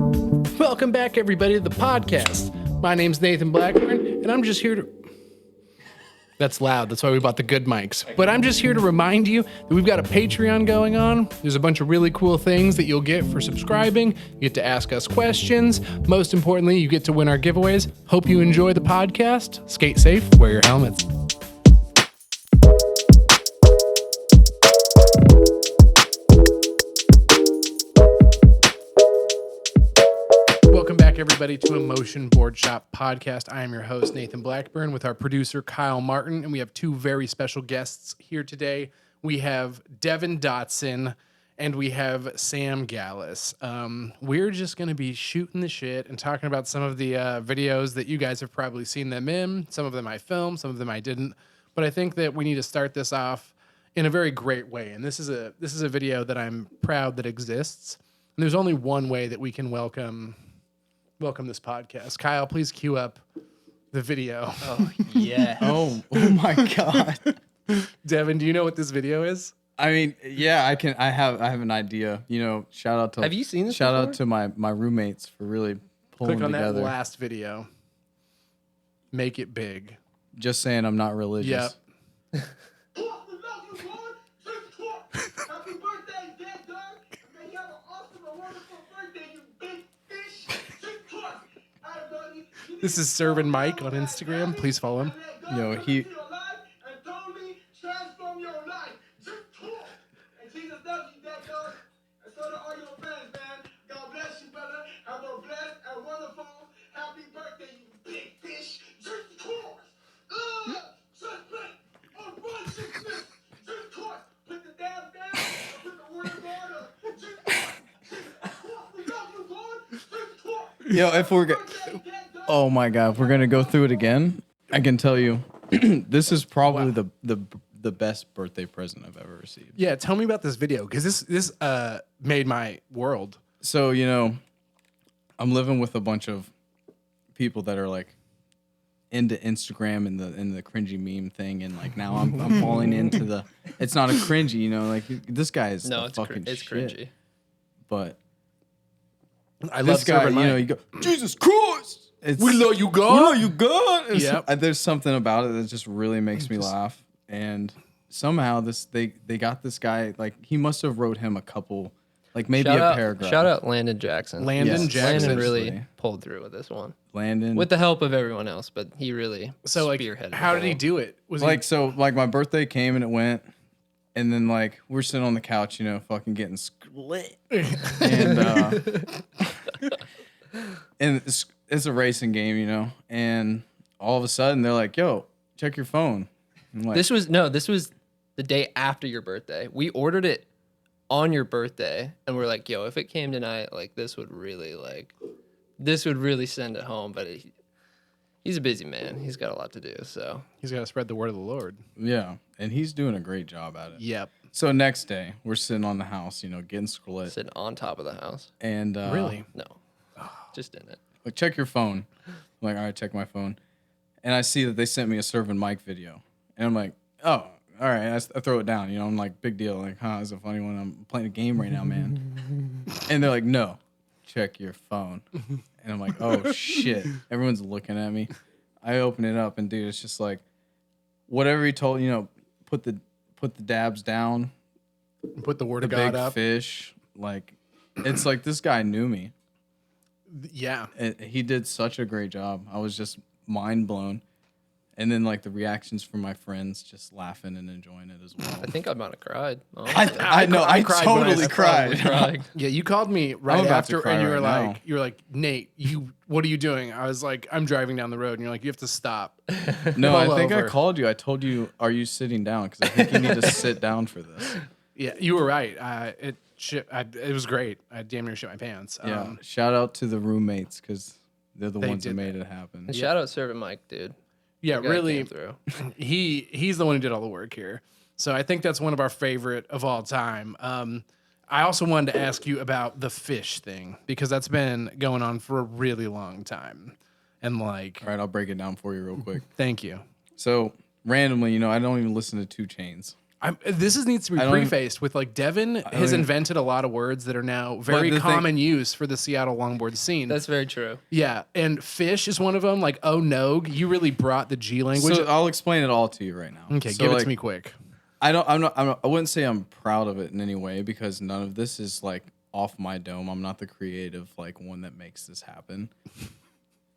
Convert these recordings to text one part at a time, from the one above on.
Welcome back, everybody, to the podcast. My name's Nathan Blackburn, and I'm just here to... That's loud. That's why we bought the good mics. But I'm just here to remind you that we've got a Patreon going on. There's a bunch of really cool things that you'll get for subscribing. You get to ask us questions. Most importantly, you get to win our giveaways. Hope you enjoy the podcast. Skate safe. Wear your helmets. Welcome back, everybody, to a Motion Boardshop podcast. I am your host, Nathan Blackburn, with our producer, Kyle Martin, and we have two very special guests here today. We have Devon Dotson, and we have Sam Galus. We're just going to be shooting the shit and talking about some of the videos that you guys have probably seen them in. Some of them I filmed, some of them I didn't. But I think that we need to start this off in a very great way. And this is a video that I'm proud that exists. And there's only one way that we can welcome this podcast. Kyle, please cue up the video. Oh, yeah. Oh my God. Devon, do you know what this video is? I mean, yeah, I have an idea. You know, shout out to Have you seen this Shout before? out to my roommates for really pulling Click on together. that last video. Make it big. Just saying I'm not religious. Yep. Happy birthday, dead dog. May you have an awesome and wonderful birthday, you big fish. This is Servant Mike on Instagram. Please follow him. Yo, he- Transform your life. Just talk. And Jesus loves you, dead dog. And so do all your friends, man. God bless you, brother. Have a blessed and wonderful happy birthday, you big fish. Just talk. Just play. On one, six, six. Just talk. Put the dab down. And put the word of God up. Just talk. Just talk. We love you, God. Just talk. Yo, if we're oh my God, if we're gonna go through it again, I can tell you, this is probably the best birthday present I've ever received. Yeah, tell me about this video, because this made my world. So, you know, I'm living with a bunch of people that are like into Instagram and the cringy meme thing, and like now I'm falling into the. It's not a cringy, you know, like this guy is No, the it's fucking it's shit. cringy. But I this love guy, Servant you know, Mike. you go, Jesus Christ! It's, We love you, we God. love you, God. It's- Yep. There's something about it that just really makes me laugh, and somehow they got this guy, like he must have wrote him a couple, like maybe a paragraph. Shout out Landon Jackson. Landon Yes. Jackson. Landon really Seriously. pulled through with this one. Landon. With the help of everyone else, but he really So, like, spearheaded how the did he whole- do it? Was like so like my birthday came and it went, and then like we're sitting on the couch, you know, fucking getting split, and it's a racing game, you know, and all of a sudden they're like, "Yo, check your phone." I'm like, This was the day after your birthday. We ordered it on your birthday, and we're like, yo, if it came tonight, like this would really send it home. But he's a busy man. He's got a lot to do. So he's got to spread the word of the Lord. yeah, and he's doing a great job at it. Yep. So next day we're sitting on the house, you know, getting split, sitting on top of the house. and Really? No, just in it. like, check your phone. I'm like, all right, check my phone. And I see that they sent me a Servant Mike video. And I'm like, oh, all right. I throw it down. You know, I'm like, big deal. Like, huh, it's a funny one. I'm playing a game right now, man. And they're like, no, check your phone. And I'm like, oh, shit. Everyone's looking at me. I open it up, and, dude, it's just like, whatever he told, you know, put the dabs down, Put the word the of God big up. fish. Like, it's like this guy knew me. Yeah. He did such a great job. I was just mind blown. And then like the reactions from my friends just laughing and enjoying it as well. I think I might have cried. I know. I cried when I totally probably cried. Yeah, you called me right about to after, cry and you were right like, now. you were like, Nate, what are you doing? I was like, I'm driving down the road, and you're like, you have to stop. No, I Pull think over. I called you. I told you, are you sitting down? Because I think you need to sit down for this. Yeah, you were right. It was great. I damn near shit my pants. Yeah. Shout out to the roommates because they're the They ones that did made that. it happen. And shout out Servant Mike, dude. Yeah, That guy really. came through. He's the one who did all the work here. So I think that's one of our favorite of all time. I also wanted to ask you about the fish thing, because that's been going on for a really long time. And like, All right, I'll break it down for you real quick. thank you. So randomly, you know, I don't even listen to 2 Chainz. Needs to be I don't- prefaced with like Devon has even- invented a lot of words that are now very the thing- common use for the Seattle longboard scene. That's very true. Yeah, and fish is one of them. Like, oh no, you really brought the G language. So I'll explain it all to you right now. Okay, So, give it like, to me quick. I wouldn't say I'm proud of it in any way because none of this is like off my dome. I'm not the creative like one that makes this happen.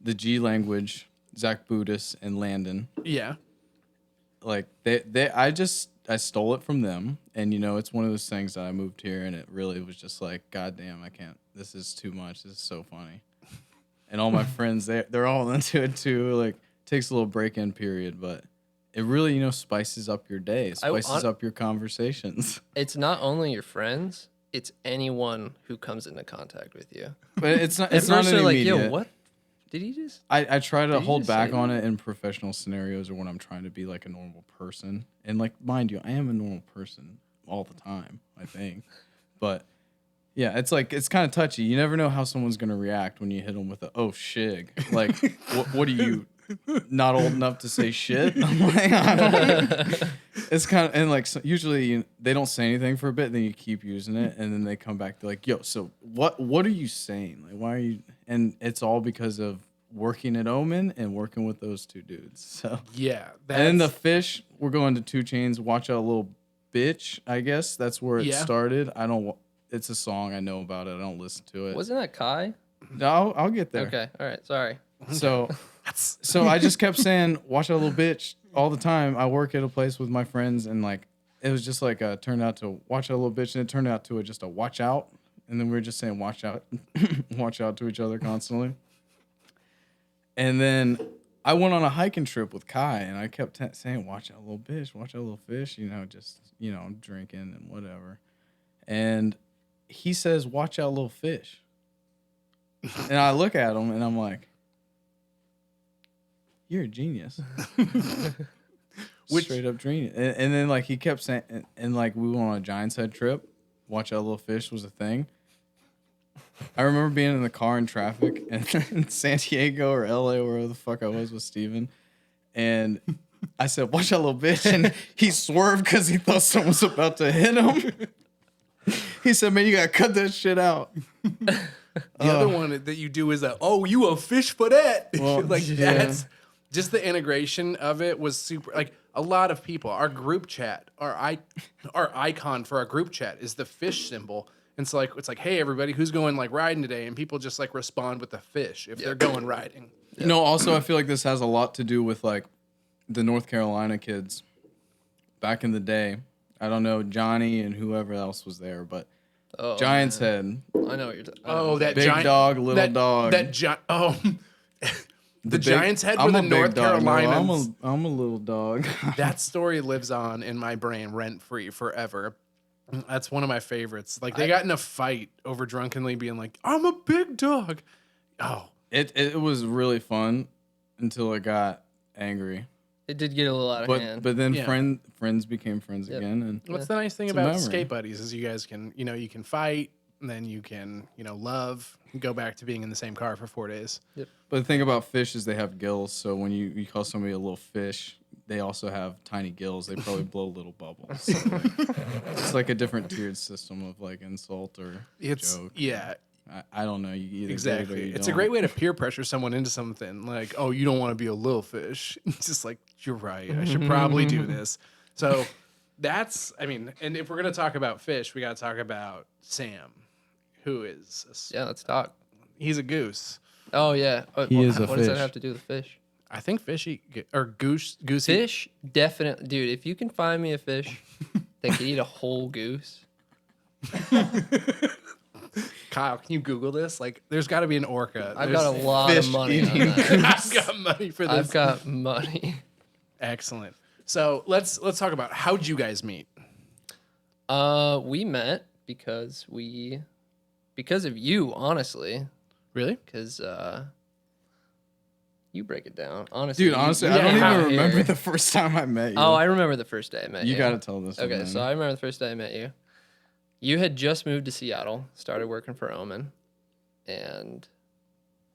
The G language, Zach Budis and Landon, Yeah, like I stole it from them, and it's one of those things that I moved here and it really was just like, God damn, I can't. This is too much. This is so funny, and all my friends they're all into it too. Like, takes a little break-in period, but it really spices up your day. It spices up your conversations. It's not only your friends; it's anyone who comes into contact with you. But it's not. At It's not first, they're like, immediate. "Yo, what? Did he just?" I try to Did you hold just back say on that? it in professional scenarios or when I'm trying to be like a normal person. And like, mind you, I am a normal person all the time, I think. But yeah, it's kind of touchy. You never know how someone's going to react when you hit them with a, oh, shig. Like, what are you, not old enough to say shit? I'm like, I don't. It's kind of, and like, so usually they don't say anything for a bit, then you keep using it, and then they come back, they're like, yo, so what are you saying? Like, why are you, and it's all because of working at Omen and working with those two dudes. So, yeah. and then the fish, we're going to 2 Chainz, Watch Out Little Bitch, I guess. That's where it started. It's a song, I know about it, I don't listen to it. Wasn't that Kai? No, I'll get there. Okay, all right, sorry. So I just kept saying, watch out, little bitch, all the time. I work at a place with my friends, and like it was just like turned out to watch out, little bitch, and it turned out to just a watch out. And then we were just saying watch out, watch out to each other constantly. And then I went on a hiking trip with Kai, and I kept saying, watch out, little bitch, watch out, little fish, I'm drinking and whatever. And he says, watch out, little fish. And I look at him, and I'm like, you're a genius. Straight up genius. And then like he kept saying, and like we went on a Giant's Head trip. Watch out, little fish was a thing. I remember being in the car in traffic in San Diego or LA, wherever the fuck I was with Steven. And I said, watch out, little bitch. And he swerved because he thought someone was about to hit him. He said, man, you got to cut that shit out. The other one that you do is that, oh, you a fish for that. Well, like yeah. that's just the integration of it was super. Like a lot of people, our group chat, our icon for our group chat is the fish symbol. And so like it's like, hey everybody, who's going like riding today? And people just like respond with the fish if they're going riding. Also I feel like this has a lot to do with like the North Carolina kids back in the day. I don't know Johnny and whoever else was there, but Oh, Giant's man. Head. I know what you're talking. Oh, that Big giant dog, little dog. The Giants' Head were the North Carolinians. No, I'm a little dog. That story lives on in my brain rent free forever. That's one of my favorites. Like they got in a fight over drunkenly being like, "I'm a big dog." Oh, It was really fun until it got angry. It did get a little out of hand. But then Yeah. friends became friends again, and what's the nice thing It's a about memory. skate buddies is you guys can, you can fight and then you can, love, go back to being in the same car for 4 days. But the thing about fish is they have gills, so when you call somebody a little fish, they also have tiny gills. They probably blow little bubbles. So, like, it's like a different tiered system of like insult or joke. Yeah, I don't know. You either get it or exactly. you It's a don't. great way to peer pressure someone into something. Like, oh, you don't want to be a little fish. It's just like, you're right. I should probably do this. So and if we're going to talk about fish, we got to talk about Sam, who is, Yeah, let's talk. he's a goose. Oh yeah. He is a What does that fish. have to do with fish? I think fishy or goosey. Fish, definitely, dude. If you can find me a fish that can eat a whole goose, Kyle, can you Google this? Like, there's got to be an orca. I've got a lot of fish money on eating that. I've got money for this. I've got money. Excellent. So let's talk about how'd you guys meet? We met because of you, honestly. Really? Because you break it down, honestly. Dude, honestly, you I don't have even remember hair. the first time I met you. Oh, I remember the first day I met you. You got to tell this one, Okay, man. so I remember the first day I met you. You had just moved to Seattle, started working for Omen, and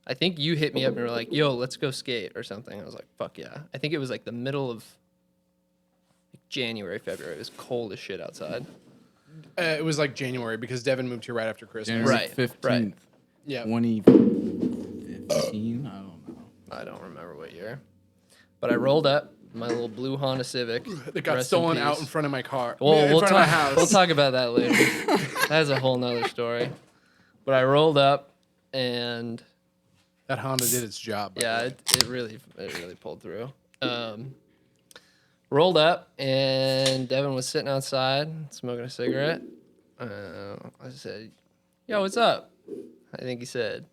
I think you hit me up and were like, yo, let's go skate or something. I was like, fuck yeah. I think it was like the middle of January, February. It was cold as shit outside. It was like January because Devin moved here right after Christmas. January Right, 15th, right. Yeah. 2015. I don't know. I don't remember what year. But I rolled up my little blue Honda Civic. It got Rest stolen in out peace. in front of my car. Well, in we'll front of my talk. house. We'll talk about that later. That's a whole nother story. But I rolled up, and That Honda did its job. by the yeah, way. it really pulled through. Rolled up, and Devin was sitting outside smoking a cigarette. I said, "Yo, what's up?" I think he said,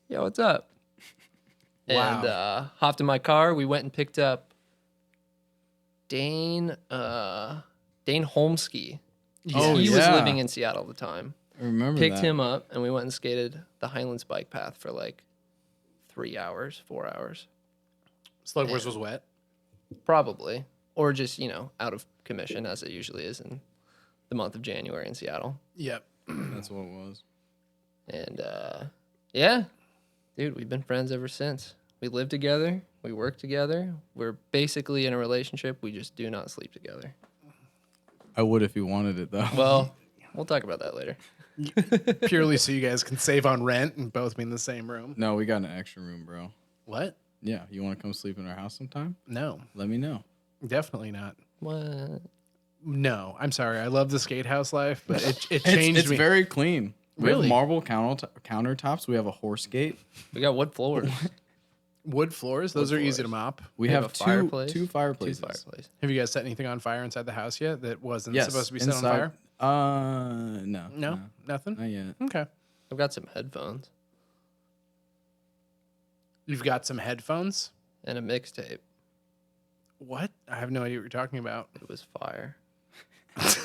"Yo, what's up?" Wow. And hopped in my car. We went and picked up Dane Holmsky. Oh, He was yeah. living in Seattle at the time. I remember Picked that. him up, and we went and skated the Highlands bike path for like 3 hours, 4 hours, Slugworth was wet. probably, or just out of commission as it usually is in the month of January in Seattle. Yep. That's what it was. And yeah, dude, we've been friends ever since. We live together, we work together. We're basically in a relationship. We just do not sleep together. I would if you wanted it, though. Well, we'll talk about that later. Purely so you guys can save on rent and both be in the same room. No, we got an extra room, bro. What? Yeah, you want to come sleep in our house sometime? No, Let me know. definitely not. What? No, I'm sorry. I love the skate house life, but it changed It's me. very clean. We Really? have marble countertops. We have a horse gate. We got wood floors. Wood floors, those are easy to floors. mop. We have have a fireplace. two fireplaces. Two fireplaces. Have you guys set anything on fire inside the house yet that wasn't Yes, supposed to be set on inside- fire? No. No, nothing. Not yet. Okay. I've got some headphones You've got some headphones. and a mixtape. What? I have no idea what you're talking about. It was fire.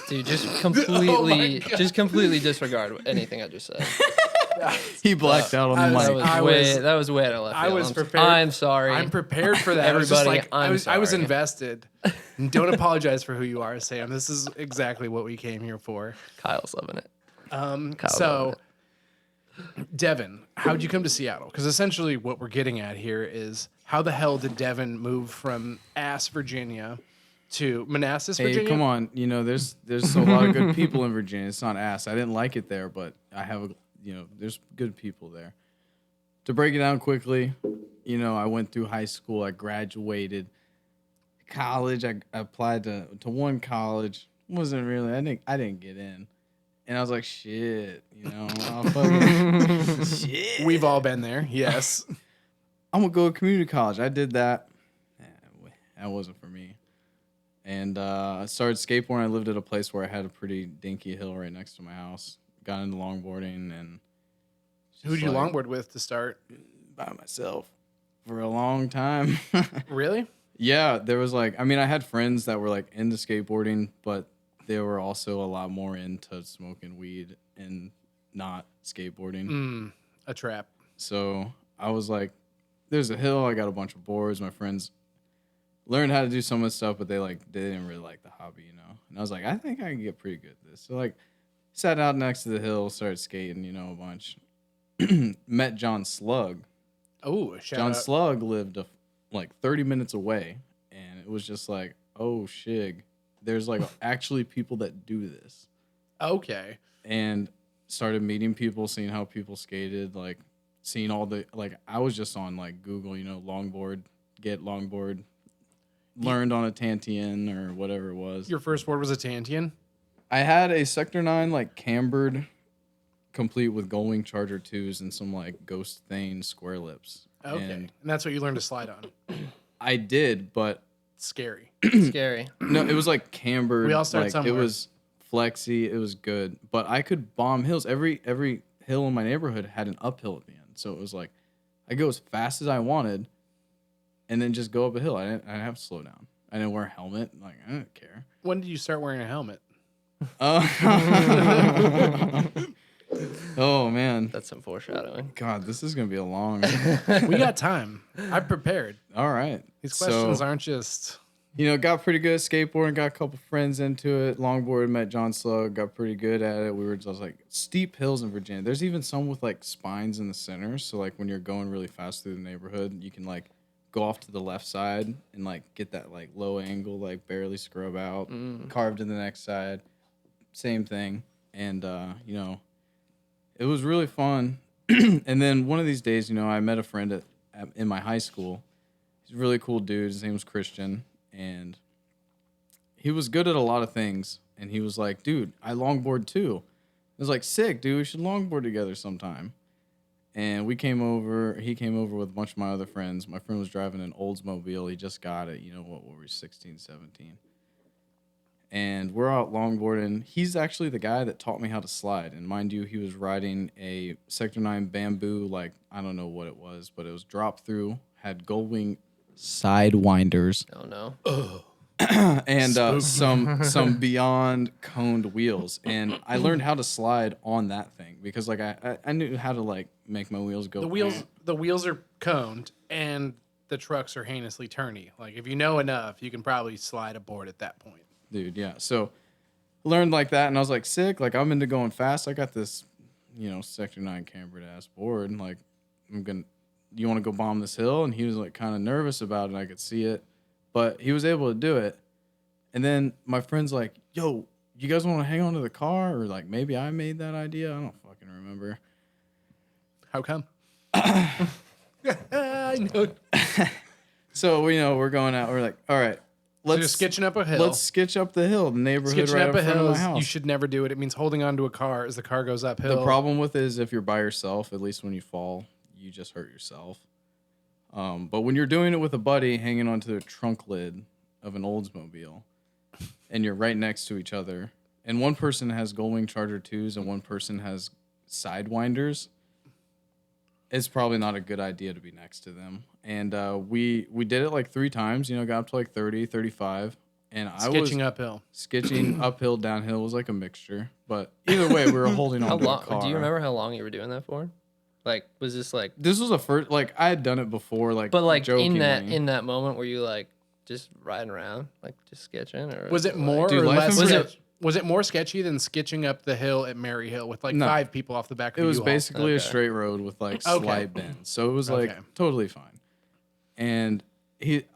Dude, just completely, God. just completely disregard anything I just said. He blacked out on the I mic. was- That was way out of left I field. was I'm- prepared. I'm sorry. I'm prepared for that. I was just Everybody, like, I'm I was sorry. invested. And don't apologize for who you are, Sam. This is exactly what we came here for. Kyle's loving it. Kyle's So, loving Devin, how'd you come to Seattle? Because essentially what we're getting at here is how the hell did Devin move from Virginia to Manassas, Hey, Virginia? come on. You know, there's a lot of good people in Virginia. It's not ass. I didn't like it there, but I have there's good people there. To break it down quickly, I went through high school. I graduated. College, I applied to one college. Wasn't really. I didn't get in, and I was like, shit. I'll fucking shit. We've all been there. Yes. I'm gonna go to community college. I did that. That wasn't for me. And I started skateboarding. I lived at a place where I had a pretty dinky hill right next to my house. Got into longboarding and Who'd you like- longboard with to start? by myself for a long time. Really? Yeah, there was I had friends that were into skateboarding, but they were also a lot more into smoking weed and not skateboarding. A trap. So I was like, there's a hill. I got a bunch of boards. My friends learned how to do some of the stuff, but they didn't really like the hobby, And I was like, I think I can get pretty good at this. So sat out next to the hill, started skating, a bunch. Met John Slug. Oh, shout John out. Slug lived 30 minutes away, and it was just oh shig, there's actually people that do this, Okay. and started meeting people, seeing how people skated, seeing all the I was just on Google, longboard, get longboard, learned on a Tantian or whatever it was. Your first board was a Tantian? I had a Sector 9 cambered, complete with Gullwing Charger 2s and some Ghost Thane square lips. Okay. And that's what you learned to slide on. I did, but Scary. Scary. no, it was cambered. We all start somewhere. It was flexy. It was good, but I could bomb hills. Every hill in my neighborhood had an uphill at the end, so it was I go as fast as I wanted, and then just go up a hill. I didn't have to slow down. I didn't wear a helmet. I didn't care. When did you start wearing a helmet? Oh man, That's some foreshadowing. God, this is gonna be a long. We got time. I'm prepared. All right, These questions so, aren't just... got pretty good at skateboarding. Got a couple friends into it. Longboard, met John Slug. Got pretty good at it. We were just steep hills in Virginia. There's even some with spines in the center. So when you're going really fast through the neighborhood, you can go off to the left side and like get that like low angle, like barely scrub out, carve to the next side, same thing. And, you know, it was really fun. And then one of these days, you know, I met a friend in my high school. He's a really cool dude. His name was Christian. And he was good at a lot of things. And he was like, dude, I longboard too. I was like, sick, dude. We should longboard together sometime. And he came over with a bunch of my other friends. My friend was driving an Oldsmobile. He just got it. You know, what were we, 16, 17. And we're out longboarding. He's actually the guy that taught me how to slide. And mind you, he was riding a Sector 9 bamboo, like, I don't know what it was, but it was drop through, had gold wing side winders. Oh, no. And some beyond coned wheels. And I learned how to slide on that thing because like I knew how to like make my wheels go. The wheels are coned and the trucks are heinously turny. Like if you know enough, you can probably slide a board at that point. Dude, yeah. So learned like that and I was like sick, like I'm into going fast. I got this, you know, Sector 9 cambered ass board and like you want to go bomb this hill? And he was like kind of nervous about it. I could see it. But he was able to do it. And then my friend's like, yo, you guys want to hang on to the car? Or like maybe I made that idea. I don't fucking remember. How come? I know. So, you know, we're going out. We're like, all right, You're sketching up a hill. Let's sketch up the hill, the neighborhood Sketching right up in a front hill, of my house. you should never do it. It means holding onto a car as the car goes uphill. The problem with it is if you're by yourself, at least when you fall, you just hurt yourself. But when you're doing it with a buddy hanging onto the trunk lid of an Oldsmobile and you're right next to each other and one person has Goldwing Charger 2s and one person has sidewinders, it's probably not a good idea to be next to them. And we did it like 3 times, you know, got up to like 30, 35. And Sketching uphill. Sketching uphill, downhill was like a mixture. But either way, we were holding on to a car. Do you remember how long you were doing that for? Like, was this like... This was a first... Like, I had done it before, like, but like jokingly. in that moment, were you like just riding around, like just sketching, or was it more Dude, or life less? in Was it more sketchy than sketching up the hill at Mary Hill with like No. 5 people off the back of It was U-Haul? basically a Okay. straight road with, like, slight bends. So it was, like, Okay. totally fine. And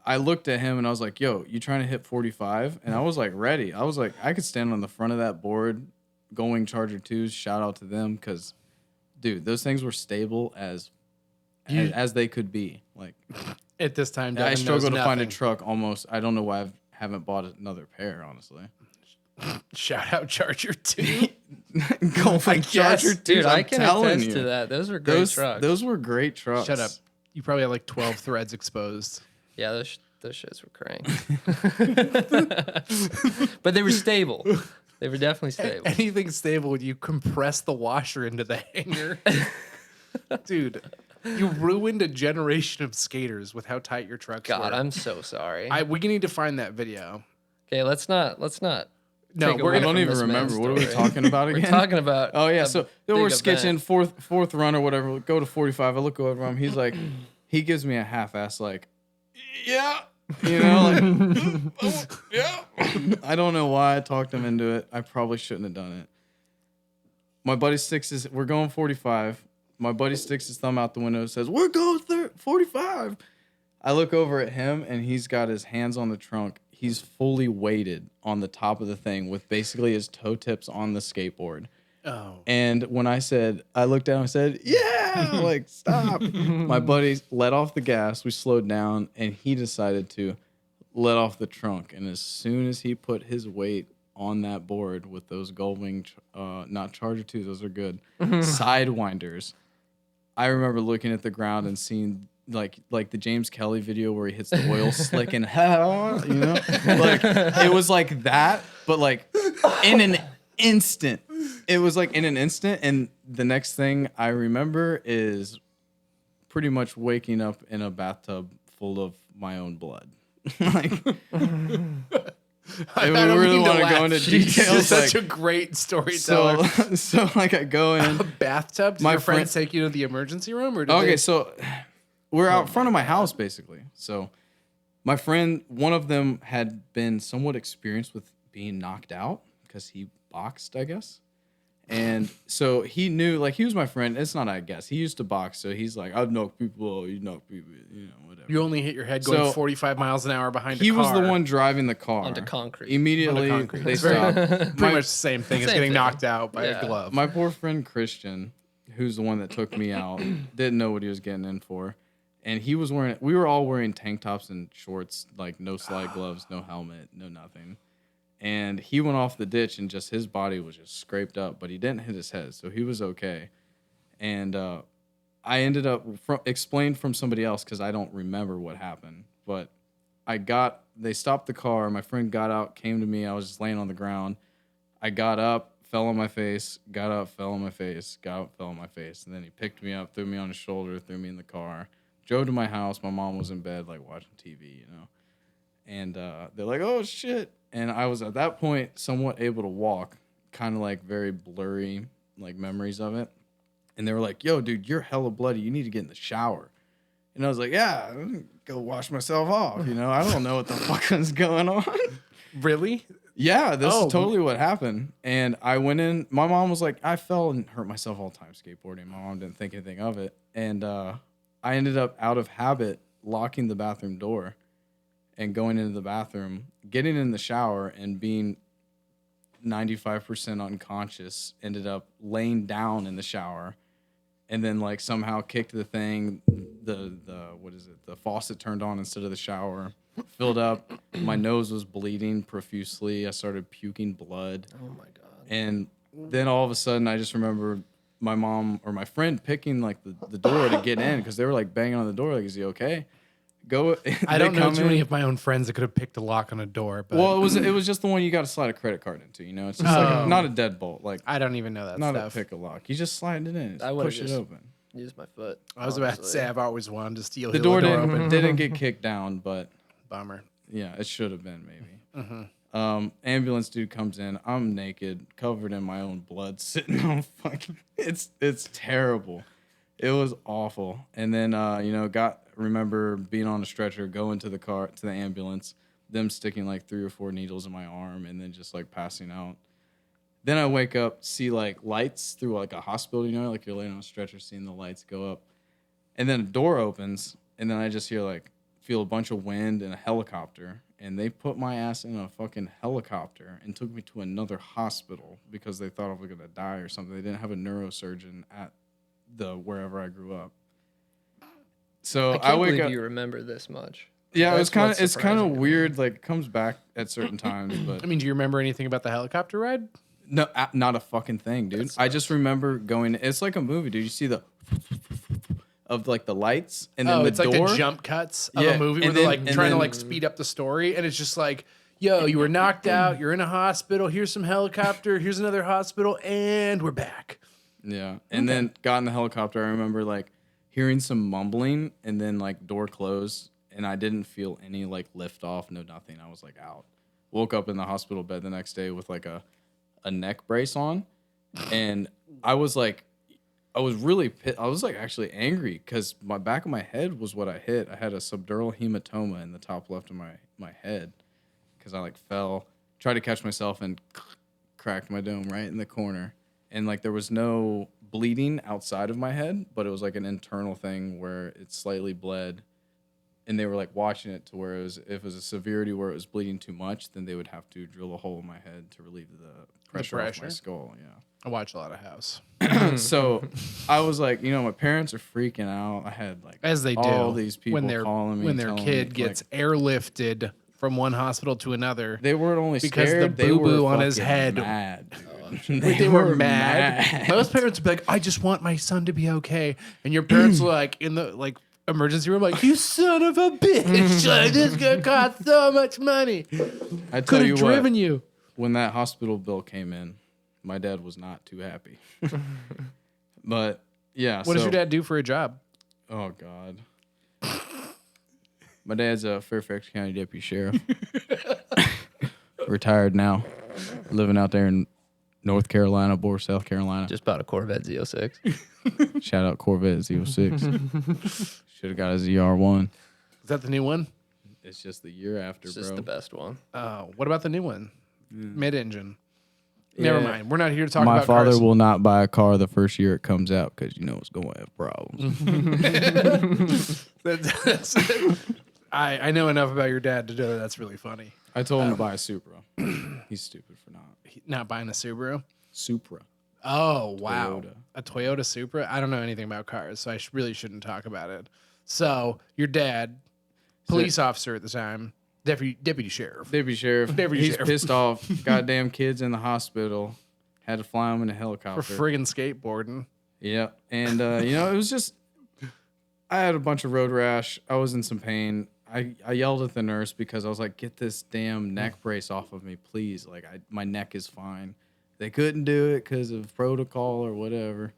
I looked at him, and I was like, yo, you trying to hit 45? And I was, like, ready. I was like, I could stand on the front of that board, Goldwing Charger 2s, shout out to them, because, dude, those things were stable as they could be. Like, At this time, I Devon struggle to knows find a nothing. truck almost. I don't know why I haven't bought another pair, honestly. Shout out Charger 2. Goldwing Charger 2s, dude, I I'm can telling attest you. to that. Those were great trucks. Those were great trucks. Shut up. You probably had like 12 threads exposed. Yeah, those shits were crank. But they were stable. They were definitely stable. Anything stable, you compress the washer into the hanger. Dude, you ruined a generation of skaters with how tight your trucks God, were. I'm so sorry. We need to find that video. Okay, let's not. No, take we're away I don't from even this remember. man's What are we story. talking about again? We're talking about. Oh yeah, a so then we're big sketching event. fourth run or whatever. Go to 45. I look over him. He's like, he gives me a half-ass like, yeah, you know, like, yeah. I don't know why I talked him into it. I probably shouldn't have done it. My buddy we're going 45. My buddy sticks his thumb out the window and says, we're going 45. I look over at him and he's got his hands on the trunk. He's fully weighted on the top of the thing with basically his toe tips on the skateboard. Oh. And when I looked down and said, yeah, like, stop. My buddy let off the gas. We slowed down and he decided to let off the trunk. And as soon as he put his weight on that board with those Goldwing, not Charger 2, those are good, sidewinders, I remember looking at the ground and seeing like the James Kelly video where he hits the oil slick and you know, like it was like that, but like in an instant. It was like in an instant, and the next thing I remember is pretty much waking up in a bathtub full of my own blood. Like, I really want to go into details. Such Like, a great storyteller. so like I go in. A bathtub? Did My your friends friend- take you to the emergency room? Or did Okay, they... so we're out front of my house, basically. So my friend, one of them had been somewhat experienced with being knocked out because he boxed, I guess. And so he knew, like, he was my friend. It's not, I guess. He used to box, so he's like, I've knocked people, you knock people, whatever. You only hit your head going So, 45 miles an hour behind a car. He was the one driving the car. Onto concrete. Immediately, Onto concrete. they It's very- stopped. Pretty much the same thing as Same getting thing. knocked out by Yeah. a glove. My poor friend Christian, who's the one that took me out, didn't know what he was getting in for. And we were all wearing tank tops and shorts, like no slide gloves, no helmet, no nothing. And he went off the ditch and just his body was just scraped up, but he didn't hit his head, so he was okay. And I ended up explained from somebody else because I don't remember what happened. But they stopped the car. My friend got out, came to me. I was just laying on the ground. I got up, fell on my face, got up, fell on my face, got up, fell on my face. And then he picked me up, threw me on his shoulder, threw me in the car, drove to my house. My mom was in bed, like watching TV, And they're like, oh, shit. And I was at that point somewhat able to walk, kind of like very blurry, like memories of it. And they were like, yo, dude, you're hella bloody. You need to get in the shower. And I was like, yeah, I'm gonna go wash myself off. I don't know what the fuck is going on. Really? Yeah, this is totally what happened. And I went in. My mom was like, I fell and hurt myself all the time skateboarding. My mom didn't think anything of it. And I ended up out of habit locking the bathroom door and going into the bathroom, getting in the shower and being 95% unconscious, ended up laying down in the shower and then like somehow kicked the thing, the faucet turned on instead of the shower, filled up. My nose was bleeding profusely. I started puking blood. Oh my God. And then all of a sudden I just remember my mom or my friend picking like the door to get in because they were like banging on the door like, is he okay? Go. I don't know too many of my own friends that could have picked a lock on a door. But Well, it was just the one you got to slide a credit card into. It's just like not a deadbolt. Like I don't even know that not stuff. a pick a lock. You just slide it in. I would've Push it just- open. Use my foot. I was about to honestly. say I've always wanted to steal The the door open. didn't get kicked down, but Bummer. yeah, it should have been maybe. Ambulance dude comes in. I'm naked, covered in my own blood, sitting on fucking. It's terrible. It was awful. And then remember being on a stretcher, going to the ambulance, them sticking like 3 or 4 needles in my arm, and then just like passing out. Then I wake up, see like lights through like a hospital, like you're laying on a stretcher, seeing the lights go up, and then a door opens, and then I just feel a bunch of wind and a helicopter. And they put my ass in a fucking helicopter and took me to another hospital because they thought I was gonna die or something. They didn't have a neurosurgeon at wherever I grew up. So I can't I wake believe up. you remember this much. Yeah, That's what's it's kind surprising of to me. weird. Like it comes back at certain times, but I mean, do you remember anything about the helicopter ride? no, not a fucking thing, dude. I just remember going. It's like a movie, dude. You see the of like the lights and then the It's door. like the jump cuts of Yeah, a movie where and they're then- like and trying to then- like speed up the story, and it's just like, yo, you were knocked out, you're in a hospital, here's some helicopter, here's another hospital, and we're back. Yeah. And then got in the helicopter. I remember like hearing some mumbling and then like door closed and I didn't feel any like lift off, no nothing. I was like out. Woke up in the hospital bed the next day with like a neck brace on. And I was like, I was really I was like actually angry because my back of my head was what I hit. I had a subdural hematoma in the top left of my head because I like fell, tried to catch myself and cracked my dome right in the corner. And like there was no bleeding outside of my head, but it was like an internal thing where it slightly bled. And they were like watching it to where if it was a severity where it was bleeding too much, then they would have to drill a hole in my head to relieve the pressure off my pressure? skull. Yeah. I watch a lot of House. So I was like, my parents are freaking out. I had like As they do. all these people when their calling me, when their telling kid me, gets like, airlifted from one hospital to another. they weren't only because scared, the they boo-boo were on his fucking head- mad, dude. They were mad. Most parents would be like, I just want my son to be okay. And your parents were like in the like emergency room, like, you son of a bitch. Like, this is gonna cost so much money. I tell Could you have what, driven you. when that hospital bill came in, my dad was not too happy. But yeah. What does your dad do for a job? Oh God. My dad's a Fairfax County deputy sheriff. Retired now, living out there in North Carolina, South Carolina. Just bought a Corvette Z06. Shout out Corvette Z06. Should have got a ZR1. Is that the new one? It's just the year after, It's bro. just the best one. Oh, what about the new one? Mid-engine. Never Yeah. mind. We're not here to talk My about father cars. will not buy a car the first year it comes out because it's going to have problems. I know enough about your dad to know that's really funny. I told him to buy a Supra. He's stupid for not. Not buying a Subaru. Supra. Oh, wow. Toyota. A Toyota Supra? I don't know anything about cars, so I really shouldn't talk about it. So, your dad, police officer at the time, deputy sheriff. Deputy sheriff. Deputy He's sheriff. pissed off. Goddamn kids in the hospital. Had to fly them in a For helicopter. friggin' skateboarding. Yeah. And, it was just, I had a bunch of road rash. I was in some pain. I yelled at the nurse because I was like, get this damn neck brace off of me, please. Like, my neck is fine. They couldn't do it because of protocol or whatever.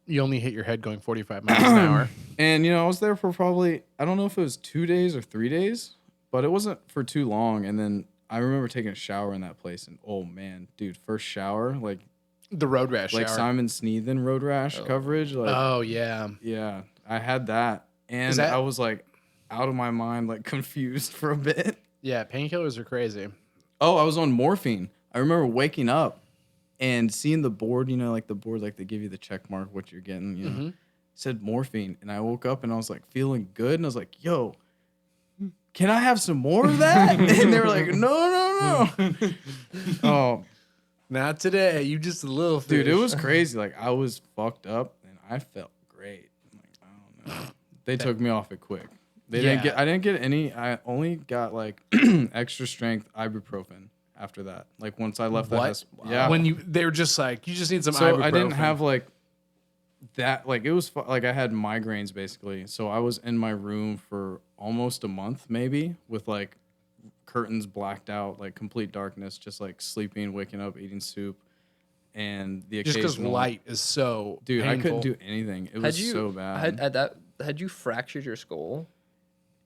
You only hit your head going 45 miles an hour. And, I was there for probably, I don't know if it was 2 days or 3 days, but it wasn't for too long. And then I remember taking a shower in that place. And, oh, man, dude, first shower, like The road rash like shower. Simon Sneathen road rash coverage. Like, Oh, yeah. yeah, I had that. And that- I was like out of my mind, like confused for a bit. Yeah, painkillers are crazy. Oh, I was on morphine. I remember waking up and seeing the board, like the board, like they give you the check mark, what you're getting, it said morphine. And I woke up and I was like feeling good. And I was like, yo, can I have some more of that? And they were like, no. Oh, Not today. You just a little fish. dude, it was crazy. Like I was fucked up and I felt great. Like, I don't know. They took me off it quick. I didn't get any. I only got like extra strength ibuprofen after that. Like once I left What? Yeah. When they were just like, you just need some So ibuprofen. I didn't have like that. Like it was like I had migraines basically. So I was in my room for almost a month, maybe, with like curtains blacked out, like complete darkness, just like sleeping, waking up, eating soup, and the Just because occasional light is so Dude, painful. I couldn't do anything. It was so bad. Had you fractured your skull?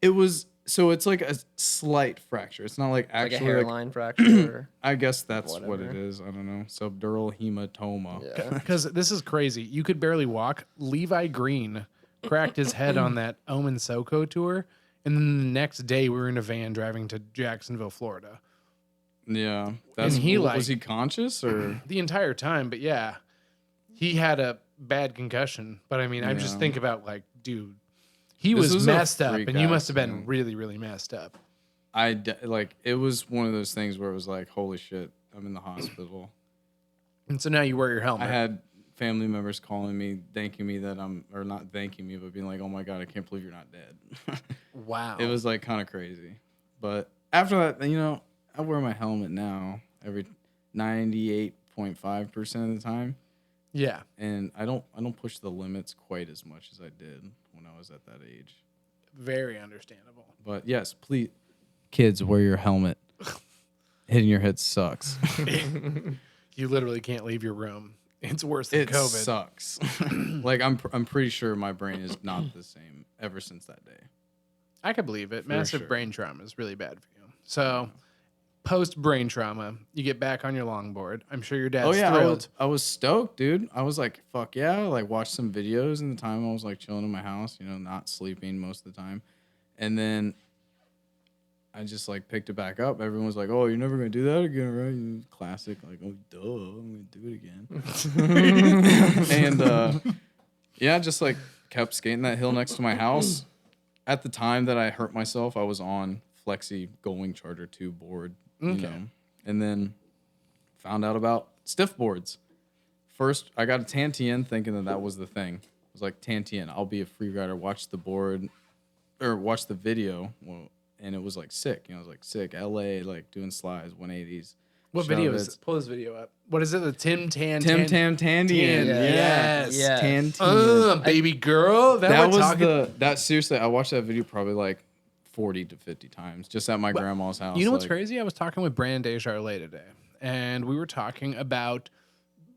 It was so it's like a slight fracture. It's not like Like a actually hairline fracture? I guess that's what Whatever. it is. I don't know. Subdural hematoma. Yeah. Because this is crazy. You could barely walk. Levi Green cracked his head on that Omen Soko tour. And then the next day, we were in a van driving to Jacksonville, Florida. Yeah. That's And he, was he conscious or The entire time. But yeah, he had a bad concussion. But I mean, I just Yeah. think about like, dude, he This was was a messed up. freak And you must have been accident. really, really messed up. like it was one of those things where it was like, holy shit, I'm in the hospital. And so now you wear your I helmet. had family members calling me, thanking me that or not thanking me, but being like, oh my God, I can't believe you're not dead. Wow. It was like kind of crazy. But after that, I wear my helmet now every 98.5% of the time. Yeah. And I don't push the limits quite as much as I did when I was at that age. Very understandable. But yes, please, kids, wear your helmet. Hitting your head sucks. You literally can't leave your room. It's worse than It COVID. sucks. Like I'm pretty sure my brain is not the same ever since that day. I could believe it. Massive sure. brain trauma is really bad for you. So, post brain trauma, you get back on your longboard. I'm sure your dad's Oh yeah, thrilled. I was stoked, dude. I was like, fuck yeah. Like watched some videos in the time I was like chilling in my house, not sleeping most of the time. And then I just like picked it back up. Everyone was like, "Oh, you're never gonna do that again, right?" Classic, like, "Oh, duh, I'm gonna do it again." And yeah, just like kept skating that hill next to my house. At the time that I hurt myself, I was on Flexi Going Charger 2 board, and then found out about stiff boards. First, I got a Tantien thinking that was the thing. I was like, Tantien, I'll be a free rider. Watch the board or watch the video. Well, and it was like sick. I was like sick. LA, like doing slides, 180s. What video is it? Pull this video up. What is it? The Tim Tam Tandian. Yes. Yes. Tantien. Baby girl. That was talking. that seriously, I watched that video probably like 40 to 50 times just at my grandma's house. You know what's like, crazy? I was talking with Brandon Desjardins today, and we were talking about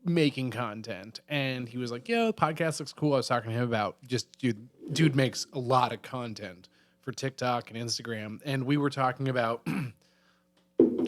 making content. And he was like, "Yo, the podcast looks cool." I was talking to him about just dude makes a lot of content for TikTok and Instagram. And we were talking about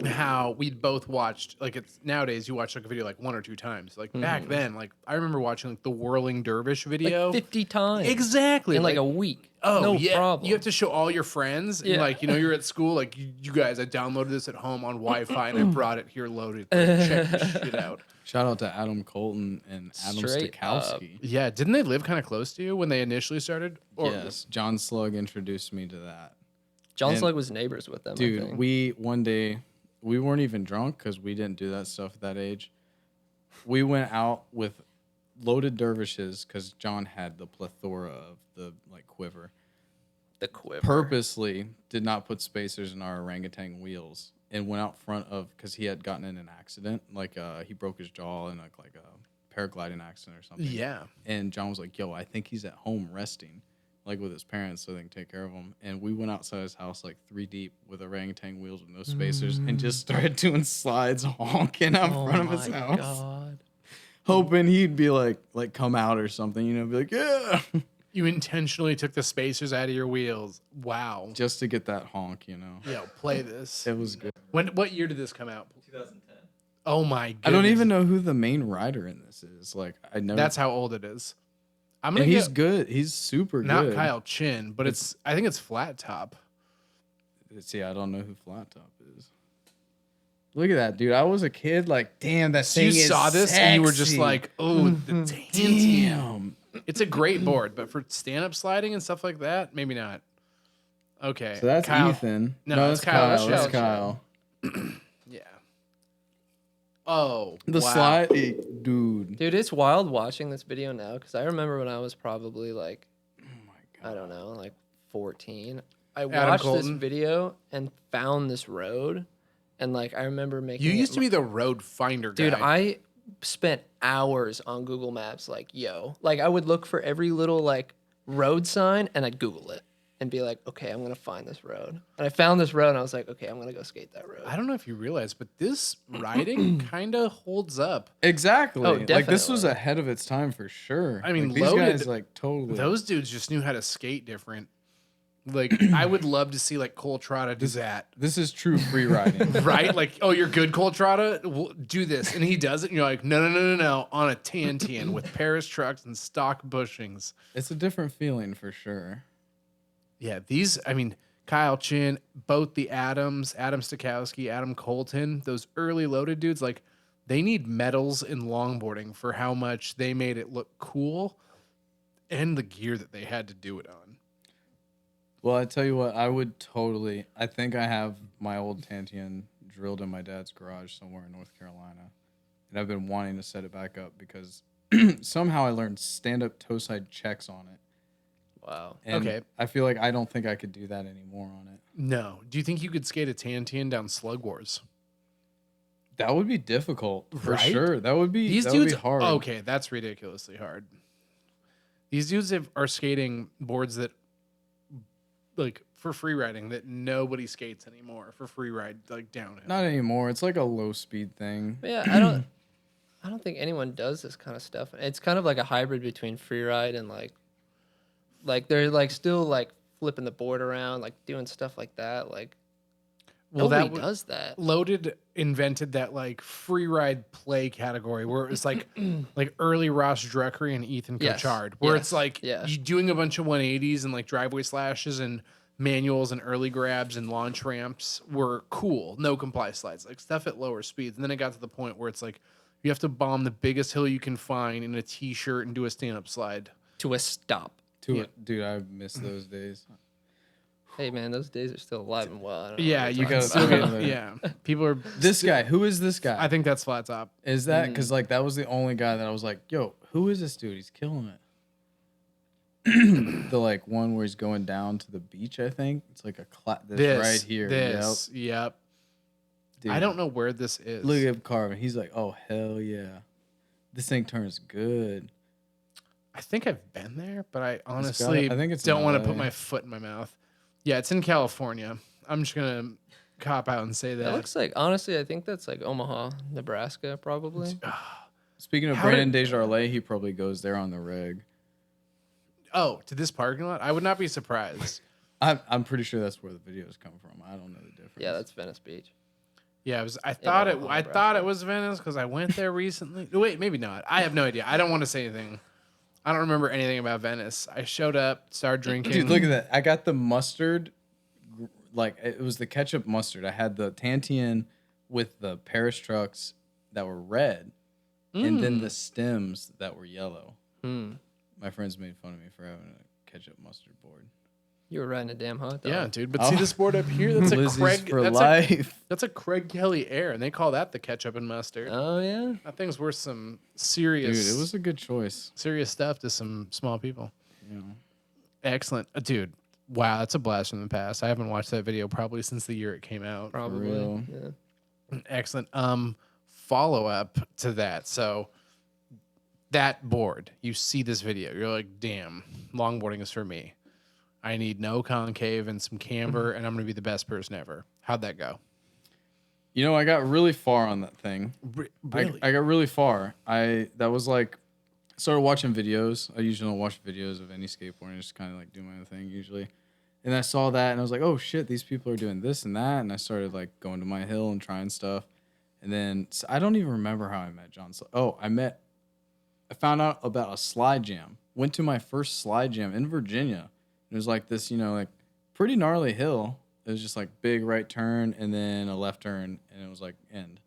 how we'd both watched, like, it's nowadays you watch like a video like 1 or 2 times. Like back then, like I remember watching like the whirling dervish video. Like 50 times. Exactly. In like a week. Oh, no yeah. problem. You have to show all your friends. And, Yeah. like, you're at school. Like, you guys, I downloaded this at home on Wi-Fi and I brought it here loaded. Like, check this shit out. Shout out to Adam Colton and Adam Straight Stikowski. Yeah. Didn't they live kind of close to you when they initially started? Or, Yes, John Slug introduced me to that. John And- Slug was neighbors with them. I Dude, think. one day, we weren't even drunk because we didn't do that stuff at that age. We went out with loaded dervishes because John had the plethora of the like quiver. The quiver. Purposely did not put spacers in our orangutan wheels and went out front of because he had gotten in an accident, like he broke his jaw in like a paragliding accident or something. Yeah. And John was like, "Yo, I think he's at home resting, like with his parents, so they can take care of him." And we went outside his house like 3 deep with orangutan wheels with no spacers and just started doing slides, honking out Oh front of his my house, God. hoping he'd be like come out or something, be like, "Yeah," You intentionally took the spacers out of your wheels. Wow. just to get that honk, Yo, play this. It was good. What year did this come out? 2010. Oh my goodness. I don't even know who the main writer in this is. Like, I never. That's how old it is. I'm gonna and he's get good. He's super not good. Kyle Chin, but I think it's Flat Top. See, I don't know who Flat Top is. Look at that, dude. I was a kid, like, damn, that So thing you is saw this and you were just sexy. like, oh, the Tantian. damn. It's a great board, but for stand-up sliding and stuff like that, maybe not. Okay. So that's Kyle. Ethan. No, No, that's that's Kyle. Kyle. That's That's Kyle. Yeah. Oh, The wow. slide, dude. Dude, it's wild watching this video now because I remember when I was probably like, Oh my I don't know, like 14. I Adam watched this Colton. video and found this road. And like, I remember making You it used to be the road finder guy. Dude, I spent hours on Google Maps, like, like I would look for every little like road sign and I'd Google it and be like, okay, I'm gonna find this road. And I found this road and I was like, okay, I'm gonna go skate that road. I don't know if you realize, but this riding kind of holds up. Exactly. Oh, Like, this was definitely. ahead of its time for sure. I mean, like, these loaded- guys, like, totally. Those dudes just knew how to skate different. Like, I would love to see like Cole Trotta do that. This is true free riding. Right? Like, oh, you're good, Cole Trotta? Well, do this. And he does it, and you're like, no, on a Tantian with Paris trucks and stock bushings. It's a different feeling for sure. Yeah, Kyle Chin, both the Adams, Adam Stikowski, Adam Colton, those early loaded dudes, like, they need medals in longboarding for how much they made it look cool and the gear that they had to do it on. Well, I tell you what, I think I have my old Tantian drilled in my dad's garage somewhere in North Carolina. And I've been wanting to set it back up because somehow I learned stand-up toe side checks on it. Wow. And Okay. I feel like I don't think I could do that anymore on it. No. Do you think you could skate a Tantian down Slug Wars? That would be difficult for Right? sure. That would be These that dudes would be hard. Okay, that's ridiculously hard. These dudes are skating boards that, like, for free riding that nobody skates anymore for free ride, like downhill. Not anymore. It's like a low speed thing. But yeah, I don't think anyone does this kind of stuff. It's kind of like a hybrid between freeride and like they're like still like flipping the board around, like doing stuff like that. Like nobody does that. Loaded invented that like free ride play category where it was like like early Ross Druckery and Ethan Yes, Cochard, where yes, it's like yeah. you doing a bunch of 180s and like driveway slashes and manuals and early grabs and launch ramps were cool. No comply slides, like stuff at lower speeds. And then it got to the point where it's like you have to bomb the biggest hill you can find in a t-shirt and do a stand-up slide. To a stop. Dude, I miss those days. Hey man, those days are still alive and well. I don't know Yeah, what you you're gotta talking still about. get there. yeah. People are This guy, who is this guy? I think that's flat top. Is that because like that was the only guy that I was like, yo, who is this dude? He's killing it. The like one where he's going down to the beach. I think it's like this right here. This, yep. Dude, I don't know where this is. Look at Carvin. He's like, oh hell yeah, this thing turns good. I think I've been there, but I honestly I think it's in don't want to LA. put my foot in my mouth. Yeah, it's in California. I'm just gonna cop out and say that. That looks like honestly, I think that's like Omaha, Nebraska, probably. Speaking of How Brandon did- Desjardins, he probably goes there on the rig. Oh, to this parking lot? I would not be surprised. I'm pretty sure that's where the videos come from. I don't know the difference. Yeah, that's Venice Beach. Yeah, it was. I thought Nebraska. it was Venice because I went there recently. Wait, maybe not. I have no idea. I don't want to say anything. I don't remember anything about Venice. I showed up, started drinking. Dude, look at that. I got the mustard, like it was the ketchup mustard. I had the Tantian with the Paris trucks that were red, and then the stems that were yellow. My friends made fun of me for having a ketchup mustard board. You were riding a damn hot dog. Yeah, dude. But see this board up here? That's a Lizzie's Craig. for That's life. that's a Craig Kelly Air, and they call that the ketchup and mustard. Oh yeah. That thing's worth some serious. Dude, it was a good choice. serious stuff to some small people. Yeah. Excellent, dude. Wow, that's a blast from the past. I haven't watched that video probably since the year it came out. Probably. real. Yeah. Excellent. Follow up to that. So that board, you see this video, you're like, damn, longboarding is for me. I need no concave and some camber, and I'm gonna be the best person ever. How'd that go? You know, I got really far on that thing. Really? I got really far. That was like, I started watching videos. I usually don't watch videos of any skateboarding. I just kind of like do my own thing usually. And I saw that and I was like, oh shit, these people are doing this and that. And I started like going to my hill and trying stuff. And then I don't even remember how I met John. I found out about a slide jam. Went to my first slide jam in Virginia. It was like this, like pretty gnarly hill. It was just like big right turn and then a left turn and it was like end.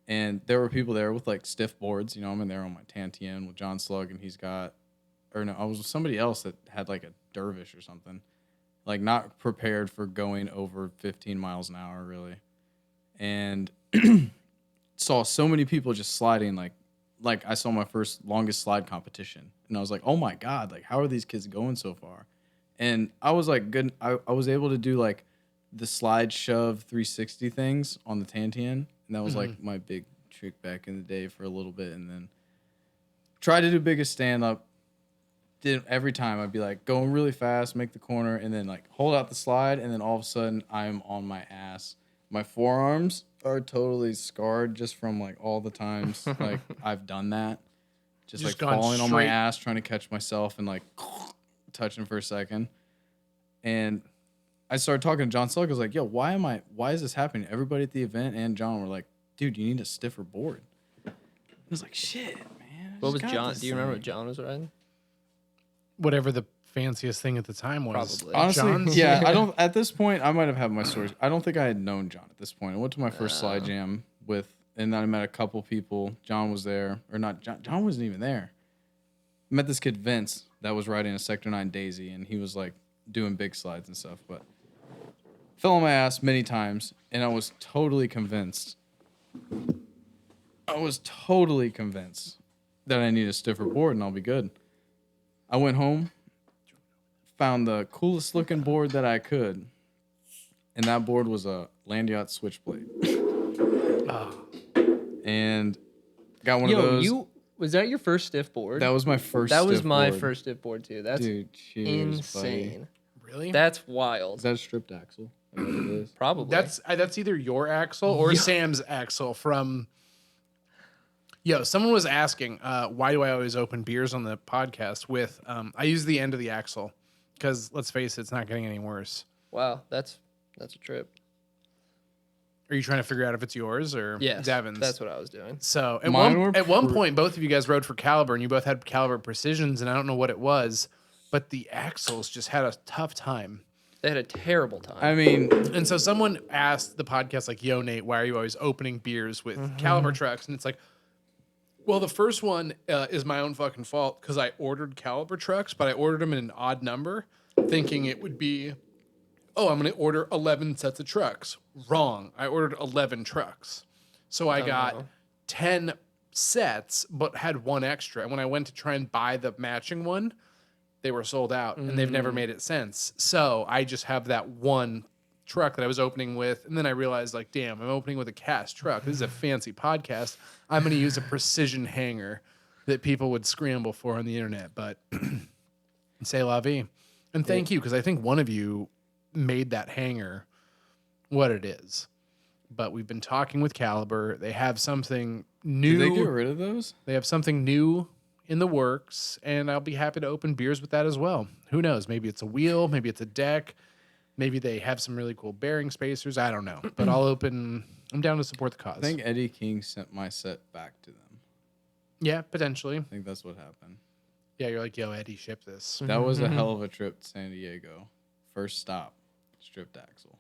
And there were people there with like stiff boards. I'm in there on my Tantian with John Slug and I was with somebody else that had like a dervish or something. Like not prepared for going over 15 miles an hour really. And saw so many people just sliding like I saw my first longest slide competition. And I was like, oh my God, like how are these kids going so far? And I was like good. I was able to do like the slide shove 360 things on the Tantian. And that was like my big trick back in the day for a little bit. And then tried to do biggest stand up. Did every time I'd be like going really fast, make the corner, and then like hold out the slide. And then all of a sudden I'm on my ass. My forearms are totally scarred just from like all the times like I've done that. Just like gone falling on my straight- ass, trying to catch myself and like touching for a second. And I started talking to John Slug. I was like, yo, why is this happening? Everybody at the event and John were like, dude, you need a stiffer board. I was like, shit, man. What was John? Do you remember what John was riding? Whatever the fanciest thing at the time was. Probably. Honestly, John's? yeah, I don't. At this point, I might have had my stories. I don't think I had known John at this point. I went to my first slide jam and then I met a couple people. John was there, or not. John wasn't even there. I met this kid Vince that was riding a Sector 9 Daisy, and he was like doing big slides and stuff. But fell on my ass many times, and I was totally convinced. That I need a stiffer board and I'll be good. I went home, found the coolest looking board that I could, and that board was a Land Yacht Switchblade. And got one of those. Was that your first stiff board? That was my first. That was stiff my board. first stiff board too. That's Dude, cheers, insane. Really? That's wild. Is that a stripped axle? I know it is. Probably. That's either your axle or Sam's axle from. Yo, someone was asking, why do I always open beers on the podcast with? I use the end of the axle because let's face it, it's not getting any worse. Wow. That's a trip. Are you trying to figure out if it's yours or Yes. Devon's? That's what I was doing. So Mine at one were point, both of you guys rode for Caliber, and you both had Caliber Precisions, and I don't know what it was, but the axles just had a tough time. They had a terrible time. I mean, And so someone asked the podcast, like, yo, Nate, why are you always opening beers with Caliber trucks? And it's like, well, the first one is my own fucking fault because I ordered Caliber trucks, but I ordered them in an odd number, thinking it would be, oh, I'm going to order 11 sets of trucks. Wrong. I ordered 11 trucks. So I got no. 10 sets, but had one extra. And when I went to try and buy the matching one, they were sold out, and they've never made it since. So I just have that one truck that I was opening with, and then I realized, like, damn, I'm opening with a cast truck. This is a fancy podcast. I'm going to use a precision hanger that people would scramble for on the internet, but c'est la vie. And thank you, because I think one of you made that hanger what it is. But we've been talking with Caliber. They have something new. did they get rid of those? They have something new in the works, and I'll be happy to open beers with that as well. Who knows? Maybe it's a wheel, maybe it's a deck, maybe they have some really cool bearing spacers. I don't know, but I'll open I'm down to support the cause. I think Eddie King sent my set back to them. Yeah, potentially. I think that's what happened. Yeah, you're like, yo, Eddie, ship this. That was a hell of a trip to San Diego. First stop, stripped axle.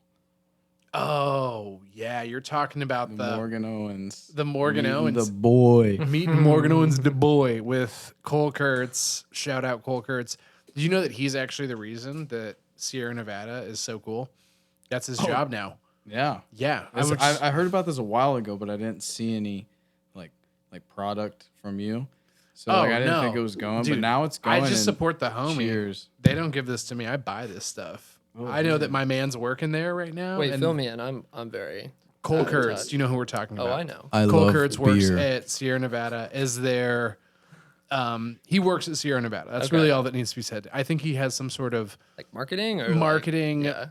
Oh, yeah, you're talking about the Morgan Owens. The Morgan Meeting Owens. The boy. Meeting Morgan Owens, the boy, with Cole Kurtz. Shout out Cole Kurtz. Did you know that he's actually the reason that Sierra Nevada is so cool? That's his job now. Yeah. Yeah. I heard about this a while ago, but I didn't see any like product from you. So I didn't think it was going, Dude, but now it's going. I just support the homie. Cheers. They don't give this to me. I buy this stuff. I know that my man's working there right now. Wait, and fill me in. I'm very. Cole Kurtz. Do you know who we're talking about? Oh, I know. Cole Kurtz works at Sierra Nevada. Is there? He works at Sierra Nevada. That's really all that needs to be said. I think he has some sort of Like marketing or marketing. yeah.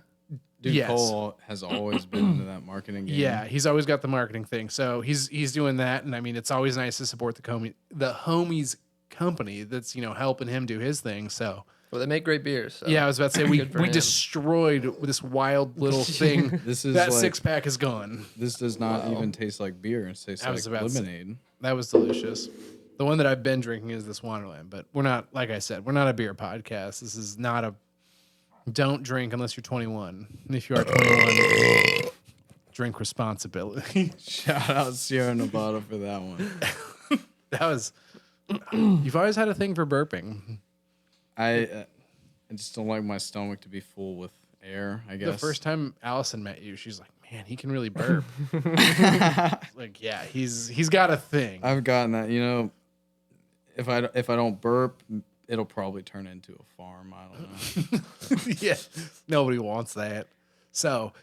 Dude, Yes. Cole has always been into that marketing game. Yeah, he's always got the marketing thing. So he's doing that, and I mean, it's always nice to support the homie's company that's helping him do his thing. So Well, they make great beers. So. yeah, I was about to say we Good for him. destroyed this wild little thing. This is that like- 6-pack is gone. This does not even taste like beer. It tastes I was like about to say- lemonade. That was delicious. The one that I've been drinking is this Wonderland, but we're not, like I said, we're not a beer podcast. This is not a. Don't drink unless you're 21. And if you are 21, drink responsibly. Shout out Sierra Nevada for that one. That was. You've always had a thing for burping. I just don't like my stomach to be full with air, I guess. The first time Allison met you, she's like, "Man, he can really burp." Like, yeah, he's got a thing. I've gotten that, if I don't burp, it'll probably turn into a farm. I don't know. Yeah, nobody wants that. So,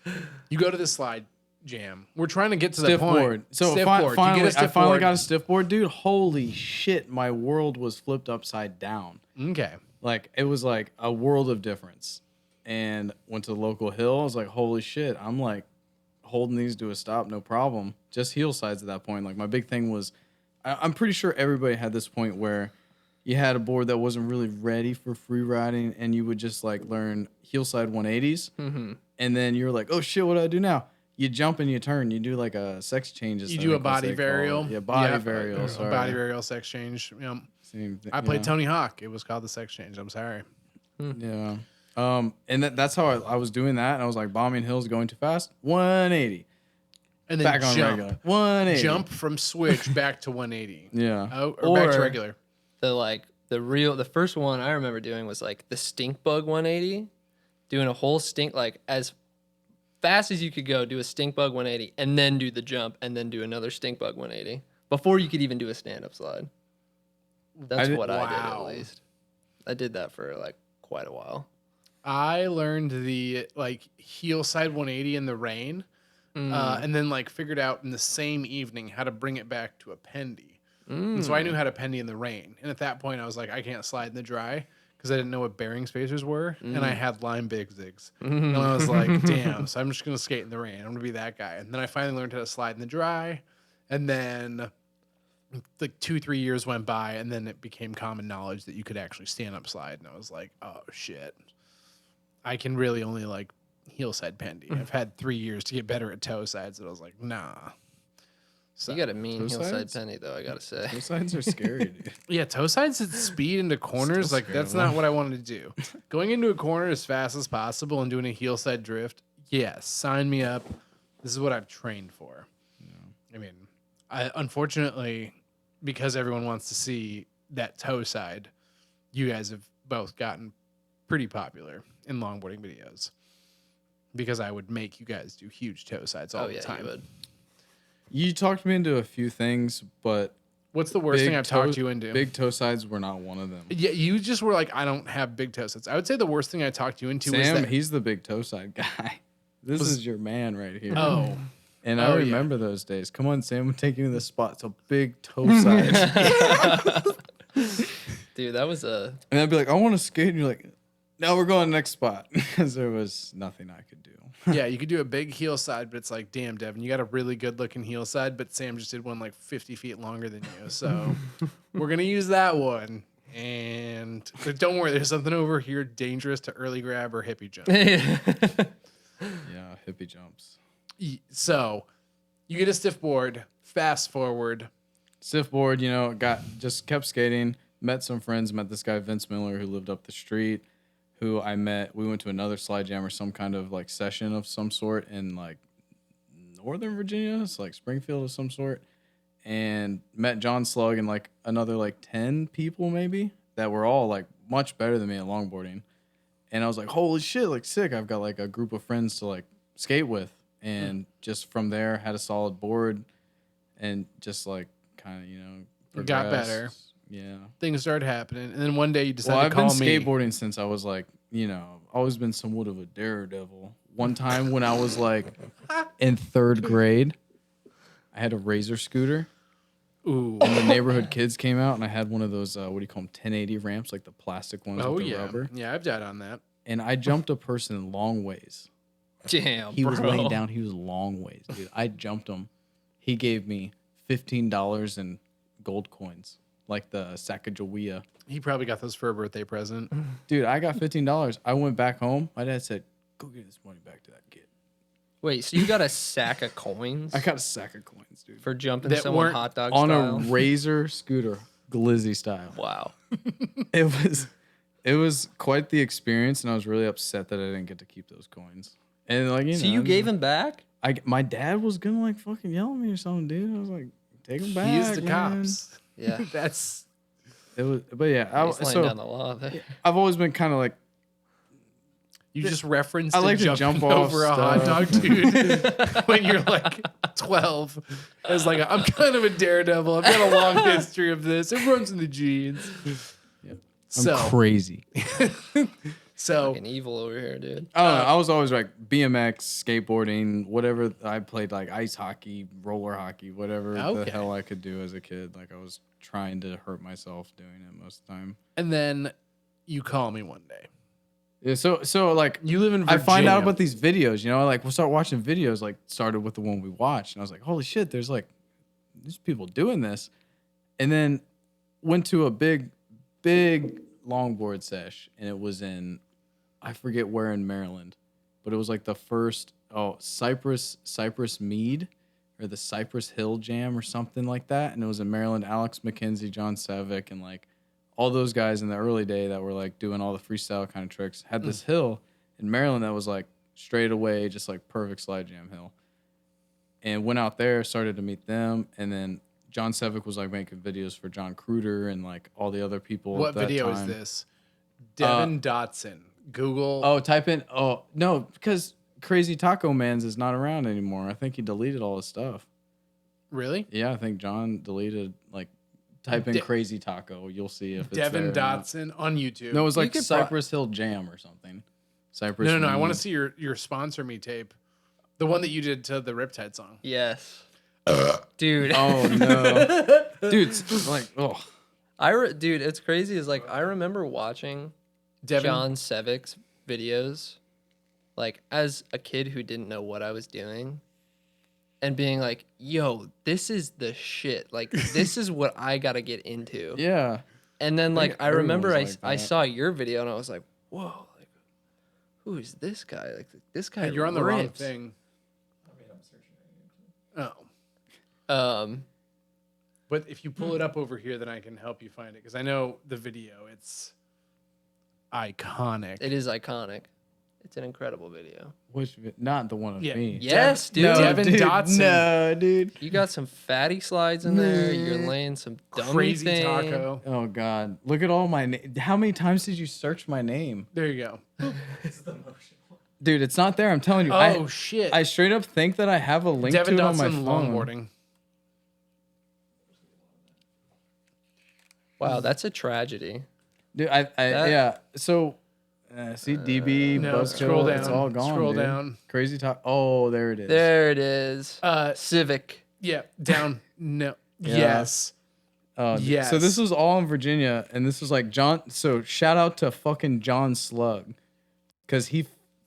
you go to the slide jam. We're trying to get to the Stiff point. board. So Stiff board. You finally, get a I stiff finally board. got a stiff board, dude. Holy shit, my world was flipped upside down. Okay. Like it was like a world of difference. And went to the local hill. I was like, holy shit, I'm like holding these to a stop, no problem. Just heel sides at that point. Like my big thing was, I'm pretty sure everybody had this point where you had a board that wasn't really ready for free riding, and you would just like learn heel side 180s, and then you're like, oh shit, what do I do now? You jump and you turn. You do like a sex changes. You do a body varial. Yeah, body varial. Sorry. Body varial sex change. Same thing, I played Tony Hawk. It was called the sex change. I'm sorry. Yeah. And that's how I was doing that. And I was like, bombing hills going too fast. 180. And then Back on regular. 180. Jump from switch back to 180. Yeah. Oh, or back to Or- regular. The first one I remember doing was like the stink bug 180, doing a whole stink, like as fast as you could go, do a stink bug 180 and then do the jump and then do another stink bug 180 before you could even do a stand up slide. That's what I did Wow. at least. I did that for like quite a while. I learned the heel side 180 in the rain, and then figured out in the same evening how to bring it back to a pendy. And so I knew how to pendy in the rain. And at that point, I was like, I can't slide in the dry because I didn't know what bearing spacers were, and I had lime big zigs. And I was like, damn. So I'm just gonna skate in the rain. I'm gonna be that guy. And then I finally learned how to slide in the dry, and then 2-3 years went by, and then it became common knowledge that you could actually stand up slide. And I was like, oh shit. I can really only heel side pendy. I've had 3 years to get better at toe sides, and I was like, nah. So You got a mean Toe heel side sides? penny though, I gotta say. Those sides are scary, dude. yeah, toe sides at speed into corners, Still that's scared of not what I wanted to do. Going into a corner as fast as possible and doing a heel side drift, yes, sign me up. This is what I've trained for. I mean, unfortunately, because everyone wants to see that toe side, you guys have both gotten pretty popular in longboarding videos because I would make you guys do huge toe sides all Oh the yeah, time. you would. You talked me into a few things, but What's the worst thing I've talked you into? big toe sides were not one of them. Yeah, you just were like, I don't have big toe sides. I would say the worst thing I talked you into was Sam, that. he's the big toe side guy. This is your man right here. Oh, And Oh, I yeah. remember those days. Come on, Sam, I'm taking you to the spot. It's a big toe side. Dude, that was a And I'd be like, I want to skate. And you're like, no, we're going to the next spot. Because there was nothing I could do. yeah, you could do a big heel side, but it's like, damn, Devon, you got a really good looking heel side, but Sam just did one 50 feet longer than you. So we're going to use that one. But don't worry, there's something over here dangerous to early grab or hippie jump. Yeah, hippie jumps. So You get a stiff board. Fast forward. Stiff board, just kept skating. Met some friends. Met this guy Vince Miller who lived up the street. Who I met. We went to another slide jam or some kind of like session of some sort in like Northern Virginia. It's like Springfield of some sort. And met John Slug and like another like 10 people maybe that were all like much better than me at longboarding. And I was like, holy shit, like sick. I've got like a group of friends to like skate with. And just from there had a solid board and just like kind of, Got progressed. better. Yeah. Things started happening. And then one day you decided Well, to I've call been me. skateboarding since I was like, always been somewhat of a daredevil. One time when I was like in 3rd grade, I had a Razor scooter. Ooh. And the neighborhood kids came out, and I had one of those, 1080 ramps, like the plastic ones with the rubber. Yeah, I've died on that. And I jumped a person long ways. Damn, He bro. was laying down. He was long ways, dude. I jumped him. He gave me $15 in gold coins, like the Sacagawea. He probably got those for a birthday present. Dude, I got $15. I went back home. My dad said, go get this money back to that kid. Wait, so you got a sack of coins I got a sack of coins, dude. for jumping That someone weren't hot dog On style? a Razor scooter, glizzy style. Wow. It was quite the experience, and I was really upset that I didn't get to keep those coins. And like, So you gave him back? my dad was gonna like fucking yell at me or something, dude. I was like, take him back. He's the man. cops. Yeah. That's It was, but yeah, He's laying down the law there. I've always been kind of like, you just referenced I like to jumping jump off over a hot dog stuff. dude when you're like 12. It's like I'm kind of a daredevil. I've got a long history of this. It runs in the genes. I'm So crazy. so Fucking evil over here, dude. I don't know. I was always like BMX, skateboarding, whatever. I played like ice hockey, roller hockey, whatever Okay. the hell I could do as a kid. Like I was trying to hurt myself doing it most of the time. and then you call me one day. Yeah, so like You live in I Virginia. find out about these videos, like we'll start watching videos, like started with the one we watched, and I was like, holy shit, there's people doing this. And then went to a big longboard sesh, and it was in, I forget where in Maryland, but it was like the first, Cypress Mead or the Cypress Hill Jam or something like that. And it was in Maryland. Alex McKenzie, John Savick, and like all those guys in the early day that were like doing all the freestyle kind of tricks had this hill in Maryland that was like straight away, just like perfect slide jam hill. And went out there, started to meet them. And then John Savick was like making videos for John Cruder and like all the other people. What at that video time. is this? Devon Dotson. Google. Oh, type in. Oh, no, because Crazy Taco Man's is not around anymore. I think he deleted all his stuff. Really? Yeah, I think John deleted, like, type in Crazy Taco. You'll see if it's Devon there or not. Dotson on YouTube. No, it was like could Cypress Hill Jam or something. Cypress No. I Mead. want to see your sponsor me tape. The one that you did to the Riptide song. Yes. Dude. Oh, no. Dude, it's like, oh. Dude, it's crazy. Is like, I remember watching Devon. John Savick's videos, like as a kid who didn't know what I was doing, and being like, "Yo, this is the shit. Like, this is what I gotta get into." Yeah. And then like think I remember everyone's like I that. saw your video and I was like, "Whoa, like, who is this guy? Like, this guy." You're on the wrong rips." thing. Oh. But if you pull it up over here, then I can help you find it. Because I know the video. It's iconic. It is iconic. It's an incredible video. Not the one of Yeah. me. Yes, dude. No, Devon dude, Dotson. No, dude. You got some fatty slides in there. You're laying some dummy Crazy thing. taco. Oh, God. Look at all my How many times did you search my name? There you go. Dude, it's not there. I'm telling you. Oh, shit. I straight up think that I have a link Devon to it on my Dotson phone. longboarding. Wow, that's a tragedy. Dude, That- yeah. So, see, DB, No, Buzzkill, scroll down. it's all gone. Scroll dude. down. Crazy Talk. Oh, there it is. There it is. Civic. Yeah, down. No. Yeah. Yes. So this was all in Virginia, and this was like John. So shout out to fucking John Slug, because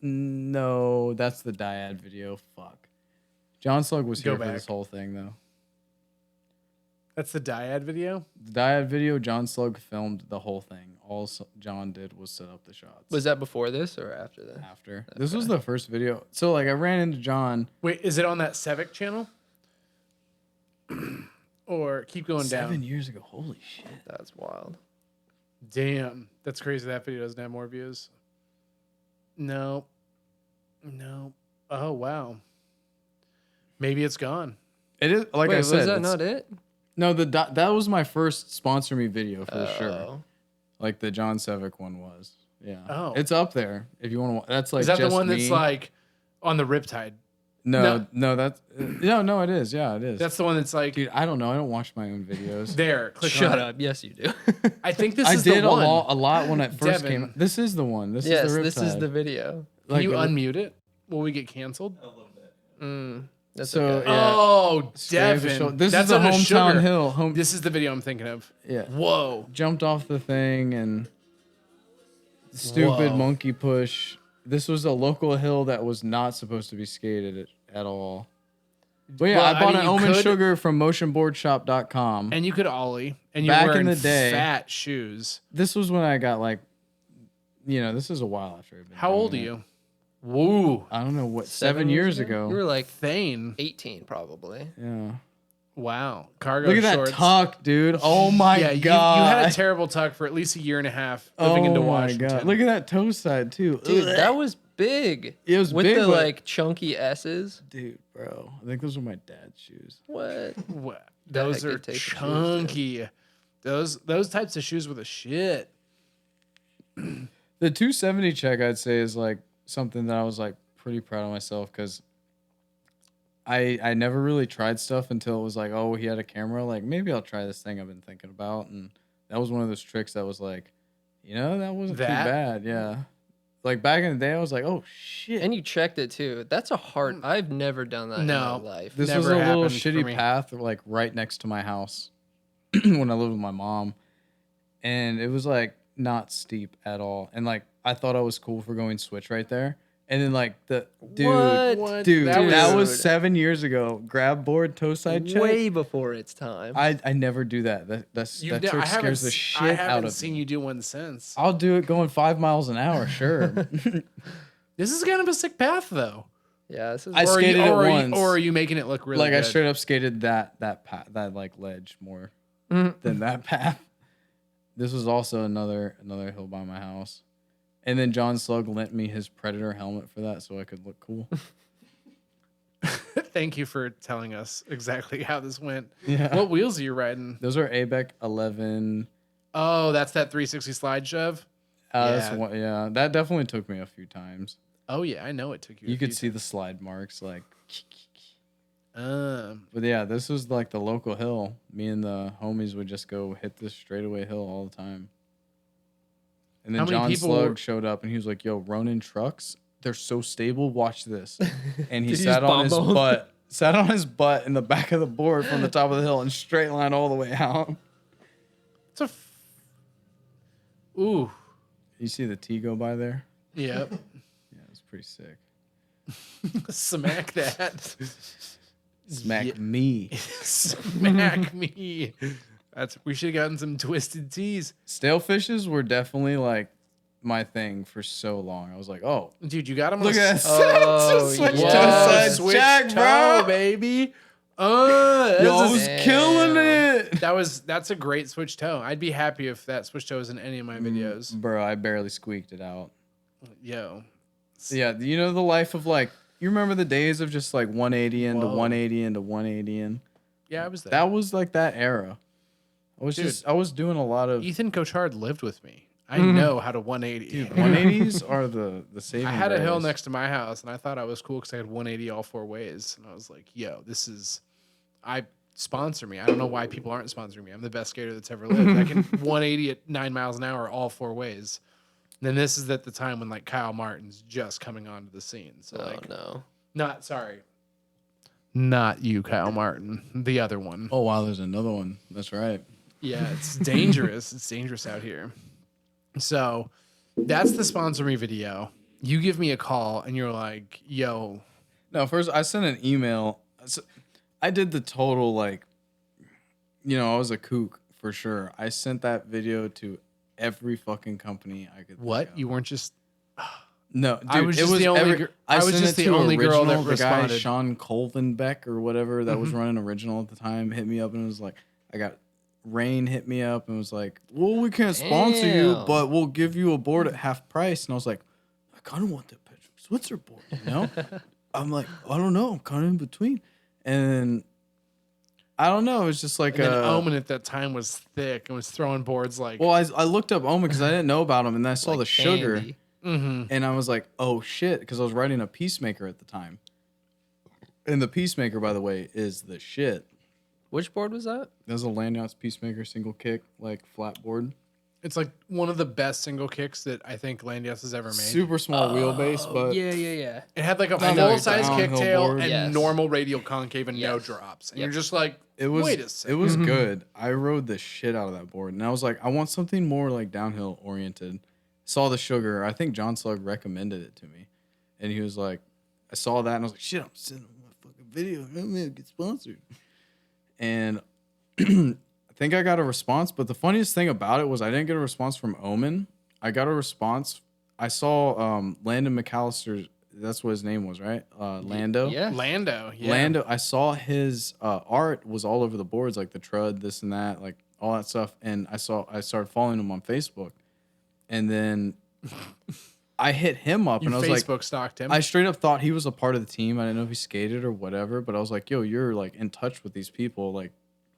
no, that's the Dyad video. Fuck. John Slug was Go here for back. this whole thing though. That's the Dyad video. The Dyad video, John Slug filmed the whole thing. All John did was set up the shots. Was that before this or after this? After this was the first video. So like I ran into John. Wait, is it on that Civic channel? or keep going 7 down. years ago. Holy shit. That's wild. Damn, that's crazy. That video doesn't have more views. No. Oh wow. Maybe it's gone. It is like Wait, I said. was that it's- not it? No, that was my first sponsor me video for sure. Oh. Like the John Sevick one was. Yeah. Oh. It's up there if you want to. That's like Is that the just one that's me. like on the Riptide? No, that's no, it is. Yeah, it is. That's the one that's like Dude, I don't know. I don't watch my own videos. there. Click Shut on it. up. Yes, you do. I think this I is did the one. a lot when it first Devon. came. This is the one. This Yes, is the this is Riptide. the video. Can Like you a- unmute it? Will we get canceled? That's So, okay. yeah. Oh, Scrape the Devon. shoulder. This That's is the on a hometown sugar. hill. This is the video I'm thinking of. Yeah. Whoa. Jumped off the thing and stupid Whoa. monkey push. This was a local hill that was not supposed to be skated at all. But yeah, Well, I bought mean, an you almond could- sugar from motionboardshop.com. And you could ollie, and you're Back in wearing the day- fat shoes. This was when I got like, this is a while after I've been How doing old are it. you? Woo. I don't know what, 7 7 years years ago. You were like Thane. 18 probably. Yeah. Wow. Cargo Look at shorts. that tuck, dude. Oh my Yeah, god. you had a terrible tuck for at least a year and a half living into Washington. God. Look at that toe side too. Dude, Ugh. that was big. It was with big, the but- like chunky S's. Dude, bro. I think those were my dad's shoes. What? What? That Those heck are did take the shoes, dude. chunky. Those types of shoes were the shit. The 270 check, I'd say, is like something that I was like pretty proud of myself because I never really tried stuff until it was like, oh, he had a camera. Like, maybe I'll try this thing I've been thinking about. And that was one of those tricks that was like, that wasn't too That? bad. Yeah. Like back in the day, I was like, oh, shit. And you checked it too. That's a hard. I've never done that No. in my life. This Never was a little happened for me. shitty path, like right next to my house when I lived with my mom. And it was like not steep at all. And like I thought I was cool for going switch right there. And then like the dude, What? dude, That that was- was 7 years ago. Grab board, toe side check. Way before its time. I never do that. That trick scares the shit out haven't of seen me. you do one since. I'll do it going 5 miles an hour, sure. This is kind of a sick path, though. yeah, this is. I Or are you- skated it or are you- once. or are you making it look really like good? I straight up skated that like ledge more than that path. This was also another hill by my house. And then John Slug lent me his Predator helmet for that so I could look cool. Thank you for telling us exactly how this went. Yeah. What wheels are you riding? Those are ABEC 11. Oh, that's that 360 slide shove. That's Yeah. one, yeah, that definitely took me a few times. Oh yeah, I know it took you. You a could few see the slide marks like. times. But yeah, this was like the local hill. Me and the homies would just go hit this straightaway hill all the time. And How then many John people Slug were- showed up and he was like, "Yo, Ronin trucks, they're so stable. Watch this." And he Did he sat use on his bombs? butt in the back of the board from the top of the hill and straight line all the way out. It's a. Ooh. You see the T go by there? Yep. Yeah, it's pretty sick. Smack that. Smack Yeah. me. Smack me. We should have gotten some twisted tees. Stale fishes were definitely like my thing for so long. I was like, oh, Dude, you got them look at that. Oh, Switch yeah. to a side switch jack, toe, bro. baby. Yo, I was Damn. killing it. That's a great switch toe. I'd be happy if that switch toe was in any of my videos. Bro, I barely squeaked it out. Yo. Yeah, you know the life of like, you remember the days of just like 180 into Whoa. 180 into 180 in? Yeah, I was there. That was like that era. Dude. I was doing a lot of Ethan Cochard lived with me. I know how to 180. 180s are the saving I had a hill grace. next to my house, and I thought I was cool because I had 180 all four ways. And I was like, yo, sponsor me. I don't know why people aren't sponsoring me. I'm the best skater that's ever lived. I can 180 at 9 miles an hour all four ways. And then this is at the time when like Kyle Martin's just coming onto the scene. So Oh like, no. not you, Kyle Martin, the other one. Oh wow, there's another one. That's right. Yeah, it's dangerous. It's dangerous out here. So that's the sponsor me video. You give me a call and you're like, yo, No, first I sent an email. I did the total like, I was a kook for sure. I sent that video to every fucking company I could. think what? of. You weren't just No, dude, I was it just was the only every- gir- I I was sent just it the to only girl that original, the guy responded. Sean Colvinbeck or whatever that was running original at the time hit me up and was like, I got Rain hit me up and was like, well, we can't sponsor you, Damn. but we'll give you a board at half price. And I was like, I kind of want that Patrick Switzer board, you know? I'm like, I don't know, I'm kind of in between. And I don't know, it was just like And then Omen at that time was thick and was throwing boards like. well, I looked up Omen because I didn't know about him, and then I saw Like the sugar. candy. And I was like, oh shit, because I was writing a Peacemaker at the time. And the Peacemaker, by the way, is the shit. Which board was that? There's a Landouts Peacemaker single kick, like flat board. It's like one of the best single kicks that I think Landias has ever made. Super small wheelbase, but Yeah. It had like a I know, full size downhill kicktail board. and Yes. normal radial concave and no Yes. drops. And Yep. you're just like, it was wait a second. it was good. I rode the shit out of that board. And I was like, I want something more like downhill oriented. Saw the sugar. I think John Slug recommended it to me. And he was like, I saw that and I was like, shit, I'm sending my fucking video. I'm gonna get sponsored. And I think I got a response, but the funniest thing about it was I didn't get a response from Omen. I got a response. I saw Landon McAllister's, that's what his name was, right? Lando. Yeah. Lando. Yeah. Lando, I saw his art was all over the boards, like the Trud, this and that, like all that stuff. And I started following him on Facebook. And then I hit him up You and I was Facebook like, stalked him. I straight up thought he was a part of the team. I didn't know if he skated or whatever, but I was like, yo, you're like in touch with these people. Like,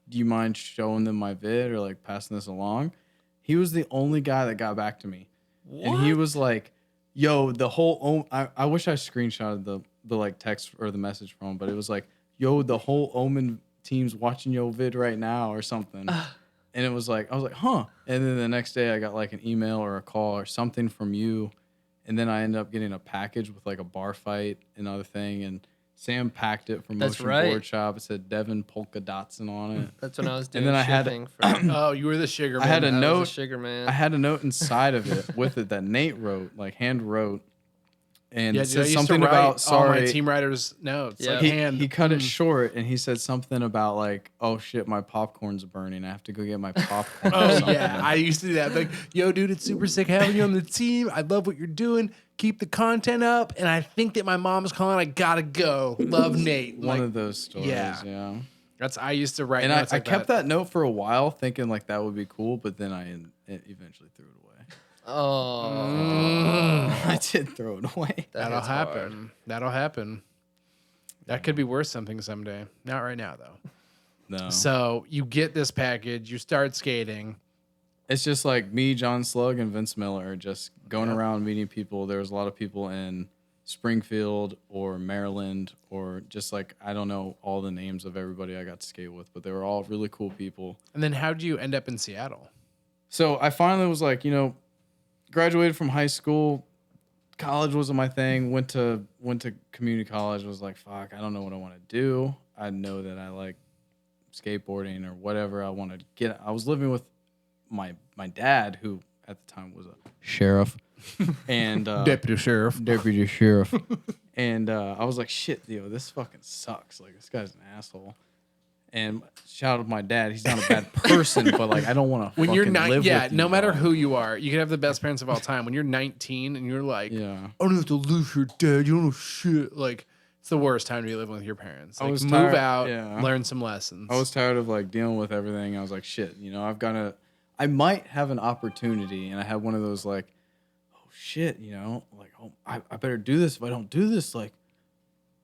do you mind showing them my vid or like passing this along? He was the only guy that got back to me. And he was like, yo, the whole, I wish I screenshotted the like text or the message from him, but it was like, yo, the whole Omen team's watching your vid right now or something. And it was like, I was like, huh. And then the next day I got like an email or a call or something from you. And then I ended up getting a package with like a bar fight and other thing. And Sam packed it from That's Motion right. Boardshop. It said Devon Polka Dotson on it. That's when I was doing then I had- shipping for. Oh, you were the sugar I man. had a I was note. sugar man. I had a note inside of it with it that Nate wrote, like hand wrote. And Yeah, it dude, I said used something to write about all my sorry. team riders' notes. Yeah. Like He, hand. he cut it short and he said something about like, oh shit, my popcorn's burning. I have to go get my popcorn. or Oh something. yeah, I used to do that. Like, yo, dude, it's super sick having you on the team. I love what you're doing. Keep the content up. And I think that my mom's calling. I gotta go. Love Nate. One Like, of those stories. yeah. Yeah. that's I used to write. And notes I like kept that note for a while thinking like that would be cool, but then I eventually threw it away. Oh, I did throw it away. That'll hits happen. hard. That'll happen. That could be worth something someday. Not right now though. No. So you get this package. You start skating. It's just like me, John Slug, and Vince Miller just going Yep. around meeting people. There was a lot of people in Springfield or Maryland or just like, I don't know all the names of everybody I got to skate with, but they were all really cool people. And then how'd you end up in Seattle? So I finally was like, graduated from high school. College wasn't my thing. Went to community college. Was like, fuck, I don't know what I want to do. I know that I like skateboarding or whatever I want to get. I was living with my dad, who at the time was a sheriff, and Deputy sheriff. deputy sheriff. And I was like, shit, yo, this fucking sucks. Like, this guy's an asshole. And shout out to my dad. He's not a bad person, but like, I don't want to When you're live yeah, with you, no matter dog. who you are, you can have the best parents of all time. When you're 19 and you're like, Yeah. I don't have to live here, Dad. You don't know shit. Like, it's the worst time to be living with your parents. I Like, was move tired- out, yeah. learn some lessons. I was tired of like dealing with everything. I was like, shit, I might have an opportunity. And I had one of those like, oh shit, like, oh, I better do this. If I don't do this, like,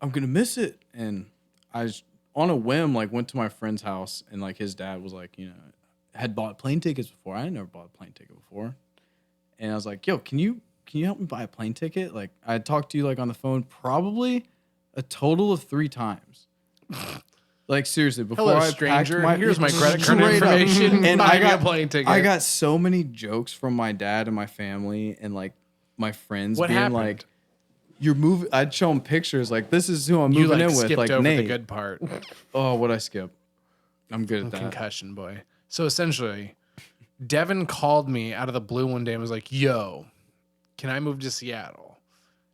I'm going to miss it. And I just, on a whim, like went to my friend's house and like his dad was like, had bought plane tickets before. I had never bought a plane ticket before. And I was like, yo, can you help me buy a plane ticket? Like I had talked to you like on the phone probably a total of 3 times. Like seriously, before Hello, I stranger. packed Here's my credit card Straight up. information. And Buy me a plane ticket. I got so many jokes from my dad and my family and like my friends What being happened? like, "You're moving." I'd show them pictures like, "This is who I'm You moving like in with." skipped Like over Nate. the good part. Oh, what I skip? I'm good at that. Concussion boy. So essentially, Devon called me out of the blue one day and was like, yo, can I move to Seattle?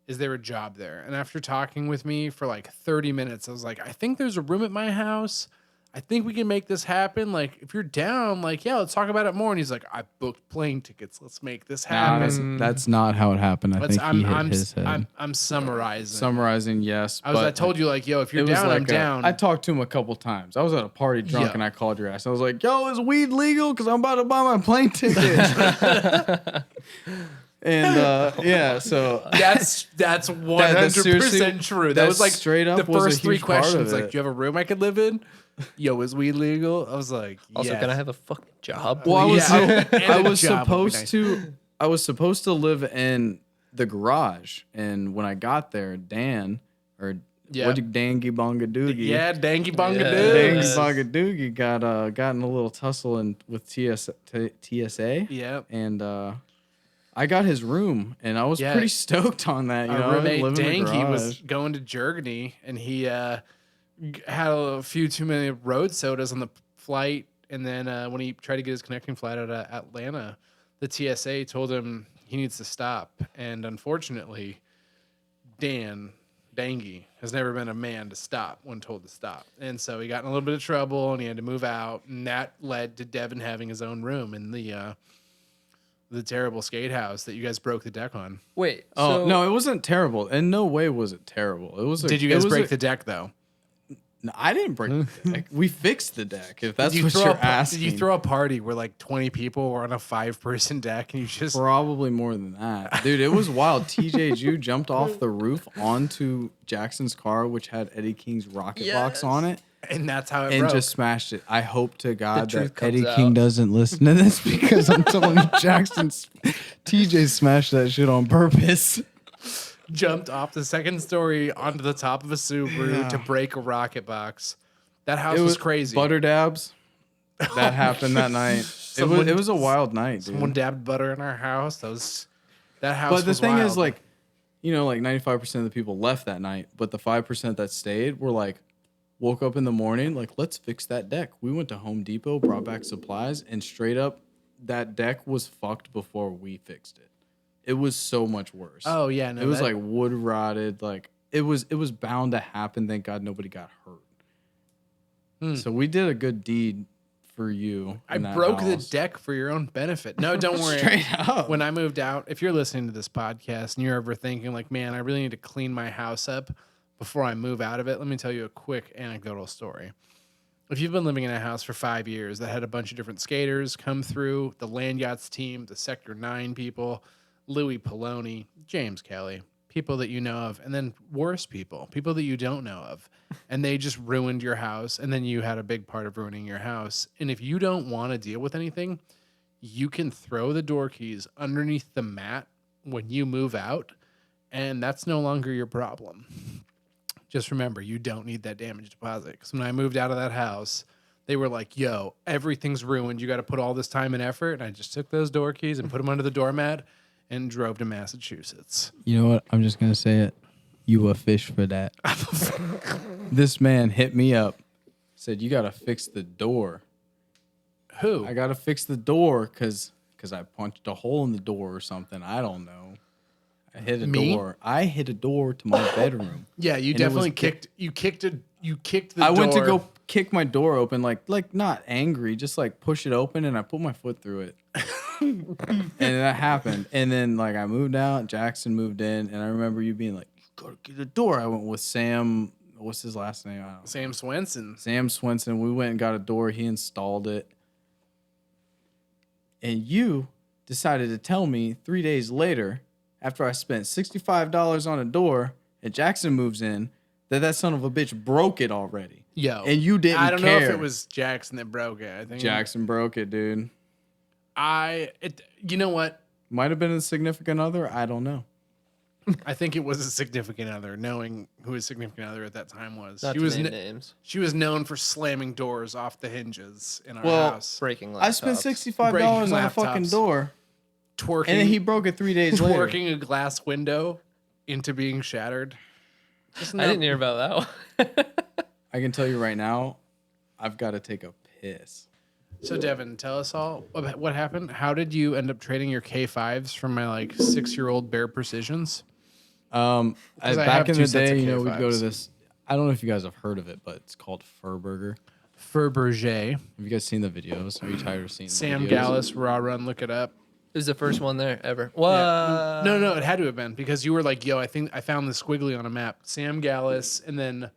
Is there a job there? And after talking with me for like 30 minutes, I was like, I think there's a room at my house. I think we can make this happen. Like, if you're down, like, yeah, let's talk about it more. And he's like, I booked plane tickets. Let's make this Nah, happen. that's not how it happened. I think he hit his head. I'm summarizing. Summarizing, yes. I told you, like, yo, if you're it was down, like I'm down. I talked to him a couple times. I was at a party drunk Yeah. and I called your ass. I was like, yo, is weed legal? Because I'm about to buy my plane ticket. And yeah, so That's 100% true. That was like straight up the was a first 3 huge part of questions. Like, it. do you have a room I could live in? Yo, is weed legal? I was like, Also, yes. can I have a fucking job? Well, I was Yeah. And I a was job would be supposed nice. to I was supposed to live in the garage, and when I got there, Dan or Yeah. what Dangy Bonga Doogie. Yeah, dangy bonga Yeah. Dangy dudes. Bonga Doogie got in a little tussle with TSA. Yeah. And I got his room, and I was Yeah. pretty stoked on that. You Our know, roommate living in the Dangy was garage. going to Germany, and he had a few too many road sodas on the flight. And then when he tried to get his connecting flight out of Atlanta, the TSA told him he needs to stop. And unfortunately, Dangy has never been a man to stop when told to stop. And so he got in a little bit of trouble, and he had to move out. And that led to Devon having his own room in the terrible skate house that you guys broke the deck on. Wait. Oh so, no, it wasn't terrible. In no way was it terrible. It was. Did you guys break the deck though? No, I didn't break the deck. We fixed the deck. If that's Did you what throw you're a, asking. Did you throw a party where like 20 people were on a 5-person deck and you just Probably more than that, dude. It was wild. TJ Jew jumped off the roof onto Jackson's car, which had Eddie King's rocket box on it, and that's how it and broke. just smashed it. I hope to God truth that comes Eddie out. King doesn't listen to this because I'm telling you, TJ smashed that shit on purpose. jumped off the second story onto the top of a Subaru to break a rocket box. That house It was crazy. Butter dabs. That happened that night. Someone- it was a wild night, dude. Someone dabbed butter in our house. That house But the was thing wild. is, like, you know, like 95% of the people left that night, but the 5% that stayed were like, woke up in the morning, like, let's fix that deck. We went to Home Depot, brought back supplies, and straight up, that deck was fucked before we fixed it. It was so much worse. Oh yeah, no, it was that- like wood rotted. Like it was bound to happen. Thank God nobody got hurt. So we did a good deed for you. I in that broke the house. deck for your own benefit. No, don't worry. Straight up. When I moved out, if you're listening to this podcast and you're ever thinking like, man, I really need to clean my house up before I move out of it, let me tell you a quick anecdotal story. If you've been living in a house for 5 years that had a bunch of different skaters come through, the Land Yachts team, the Sector 9 people, Louis Poloni, James Kelly, people that you know of, and then worse people that you don't know of. And they just ruined your house, and then you had a big part of ruining your house. And if you don't want to deal with anything, you can throw the door keys underneath the mat when you move out, and that's no longer your problem. Just remember, you don't need that damage deposit. Because when I moved out of that house, they were like, yo, everything's ruined. You got to put all this time and effort. And I just took those door keys and put them under the doormat and drove to Massachusetts. You know what? I'm just gonna say it. You a fish for that. This man hit me up, said you gotta fix the door. Who? I gotta fix the door because I punched a hole in the door or something. I don't know. I hit a Me? door. I hit a door to my bedroom. Yeah, you And it was definitely ki- kicked. You kicked the I door. went to go kick my door open, like not angry, just like push it open, and I put my foot through it. And that happened. And then like I moved out, Jackson moved in, and I remember you being like, "You gotta get the door." I went with Sam. What's his last name? I don't know. Sam Swenson. Sam Swenson. We went and got a door. He installed it. And you decided to tell me 3 days later, after I spent $65 on a door, and Jackson moves in, that son of a bitch broke it already. Yo. And you didn't I don't know if care. it was Jackson that broke it. I think Jackson broke it, dude. You know what? Might have been a significant other. I don't know. I think it was a significant other, knowing who his significant other at that time was. Not She to was name names. she was known for slamming doors off the hinges in our Well, house. Breaking laptops. I spent $65 on a fucking laptops. door, Twerking, and then he broke it 3 days later. twerking a glass window into being shattered. I didn't hear about that one. I can tell you right now, I've got to take a piss. So Devon, tell us all about what happened. How did you end up trading your K5s from my like 6-year-old Bear Precisions? I Back have in two the sets day, of you know, we'd go to K5s. this. I don't know if you guys have heard of it, but it's called Fur Burger. Fabergé, Have you guys seen the videos? Are you tired of seeing Sam the videos? Galus, Raw Run. Look it up. It was the first one there ever. What? Yeah. No, it had to have been because you were like, yo, I think I found this squiggly on a map. Sam Galus and then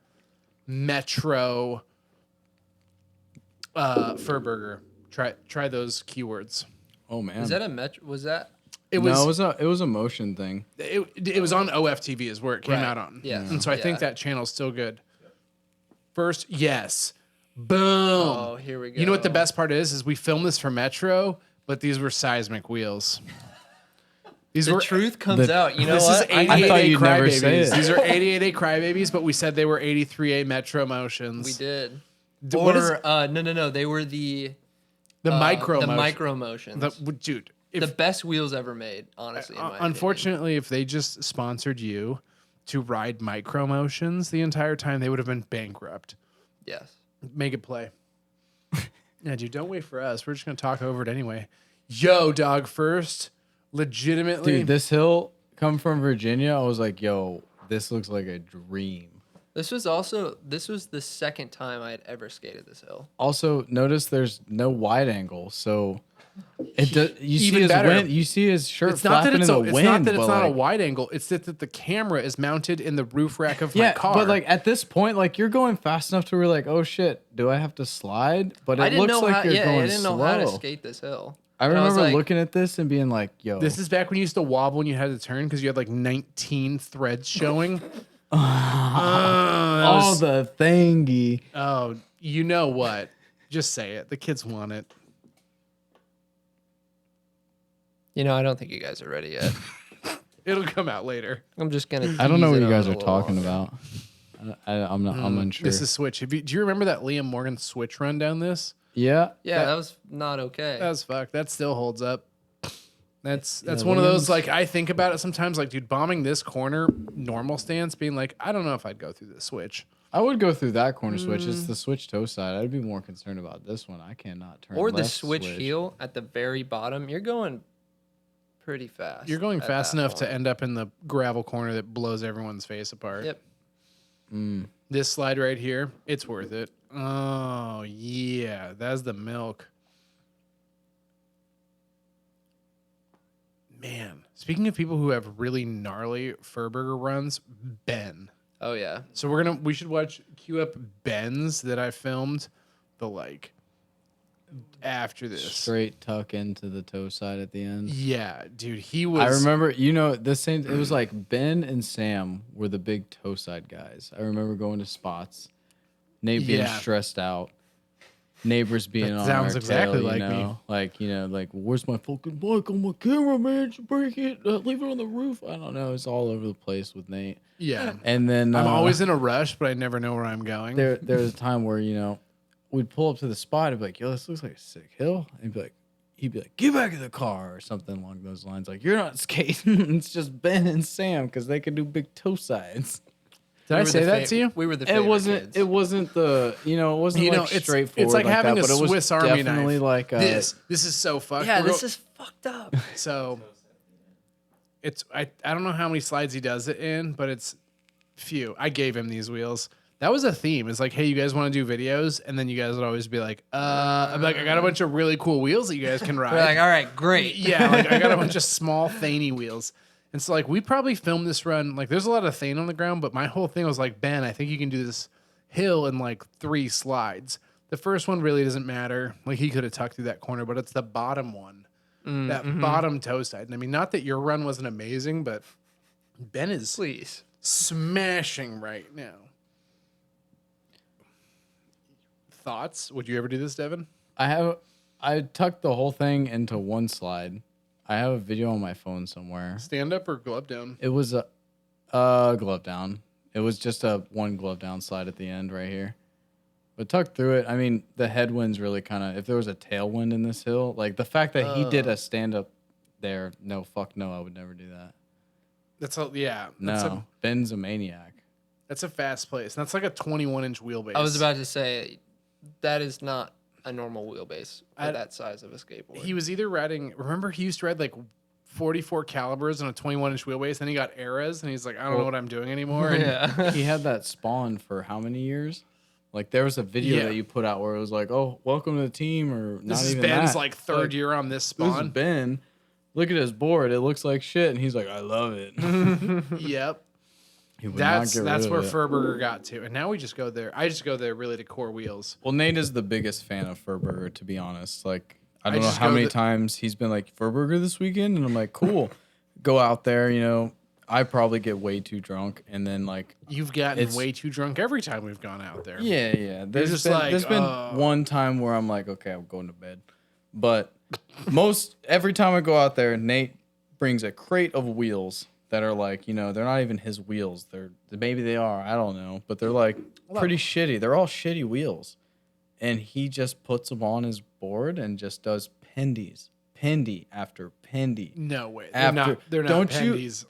Metro Furburger. Try those keywords. Oh man. Is that a metro? Was that? It was No, it was a motion thing. it was on OFTV is where it came Right. out on. Yeah. And so I think Yeah. that channel's still good. First, yes. Boom. Oh, here we go. You know what the best part is we filmed this for Metro, but these were seismic wheels. These The were truth comes out. You know this what? is 88A thought you'd never say Crybabies. it. These are 88A Crybabies, but we said they were 83A Metro Motions. We did. What is- No. They were the micro motion. micro motions. Dude, The best wheels ever made, honestly. In my unfortunately, if they just sponsored you to ride micro motions the entire time, they would have been bankrupt. opinion. Yes. Make it play. Yeah, dude, don't wait for us. We're just gonna talk over it anyway. Yo, dog, first, legitimately. Dude, this hill come from Virginia. I was like, yo, this looks like a dream. This was the second time I had ever skated this hill. Also, notice there's no wide angle, so it does. You see Even his better. wind. You see his shirt it's not that flapping it's in a, the it's wind. not that it's but, not a like, wide angle. It's that the camera is mounted in the roof rack of my yeah, car. but like at this point, like you're going fast enough to where like, oh shit, do I have to slide? But it I didn't looks know like how. you're Yeah, going I didn't slow. know how to skate this hill. I And was remember like, looking at this and being like, yo, This is back when you used to wobble and you had to turn because you had like 19 threads showing. all the thingy. Oh, you know what? Just say it. The kids want it. You know, I don't think you guys are ready yet. It'll come out later. I'm just gonna. I don't know tease what it you on guys a are little talking longer. about. I'm not. I'm unsure. This is Switch. Do you remember that Liam Morgan Switch run down this? yeah. Yeah, that was not okay. That was fucked. That still holds up. That's Yeah, one of those, Liam's- like, I think about it sometimes, like, dude, bombing this corner, normal stance, being like, I don't know if I'd go through this switch. I would go through that corner switch. It's the switch toe side. I'd be more concerned about this one. I cannot turn. Or the left switch heel at the very bottom. You're going pretty fast. You're going at fast that enough to point. end up in the gravel corner that blows everyone's face apart. Yep. This slide right here, it's worth it. Oh, yeah. That's the milk. Man, speaking of people who have really gnarly Furburger runs, Ben. Oh yeah. So we should queue up Ben's that I filmed after this. straight tuck into the toe side at the end. Yeah, dude, he was. I remember, the same. It was like Ben and Sam were the big toe side guys. I remember going to spots, Nate being Yeah. stressed out, neighbors being That on sounds our exactly tail, like me. like where's my fucking bike on my camera, man? You break it, leave it on the roof. I don't know. It's all over the place with Nate. Yeah, And then I'm always in a rush, but I never know where I'm going. there was a time where we'd pull up to the spot and be like, yo, this looks like a sick hill. And he'd be like, get back in the car or something along those lines. Like, you're not skating. It's just Ben and Sam because they can do big toe sides. Did I say that to you? We were the. It favorite wasn't. Kids. It wasn't the. It wasn't it's straightforward. It's like having that, a but it was Swiss Army definitely knife. like this is so fucked. Yeah, We're this go- is fucked up. so. It's I don't know how many slides he does it in, but it's few. I gave him these wheels. That was a theme. It's like, hey, you guys want to do videos? And then you guys would always be like, I'm like, I got a bunch of really cool wheels that you guys can ride. We're like, all right, great. Yeah, like I got a bunch of small Thaney wheels. And so like we probably filmed this run. Like there's a lot of Thane on the ground, but my whole thing was like, Ben, I think you can do this hill in like 3 slides. The first one really doesn't matter. Like he could have tucked through that corner, but it's the bottom one. That bottom toe side. And I mean, not that your run wasn't amazing, but Ben is Please. smashing right now. Thoughts? Would you ever do this, Devon? I tucked the whole thing into one slide. I have a video on my phone somewhere. Stand up or glove down? It was a glove down. It was just a one glove down slide at the end right here. But tucked through it, I mean, the headwind's really kind of, if there was a tailwind in this hill, like the fact that he did a stand up there, no, fuck no, I would never do that. That's a, yeah. No, Ben's a maniac. That's a fast place. That's like a 21-inch wheelbase. I was about to say that is not a normal wheelbase for that size of a skateboard. He was either riding. Remember, he used to ride like 44 calibers on a 21-inch wheelbase. Then he got eras, and he's like, I don't know what I'm doing anymore. And yeah. He had that Spawn for how many years? Like there was a video Yeah. that you put out where it was like, "Oh, welcome to the team," or This not is even Ben's that. like third year on this This is spawn. Ben. Look at his board. It looks like shit, and he's like, "I love it." Yep. He would That's not get rid where of it. Furburger got to. And now we just go there. I just go there really to core wheels. Well, Nate is the biggest fan of Furburger, to be honest. Like, I don't know just how go many the- times he's been like, Furburger this weekend? And I'm like, cool. Go out there, you know. I probably get way too drunk. And then, like, You've gotten It's- way too drunk every time we've gone out there. yeah. just like, there's been one time where I'm like, okay, I'm going to bed. But every time I go out there, Nate brings a crate of wheels that are like, you know, they're not even his wheels. Maybe they are, I don't know. But they're like pretty shitty. They're all shitty wheels. And he just puts them on his board and just does pendy after pendy. No way. After- They're not don't you- pendies.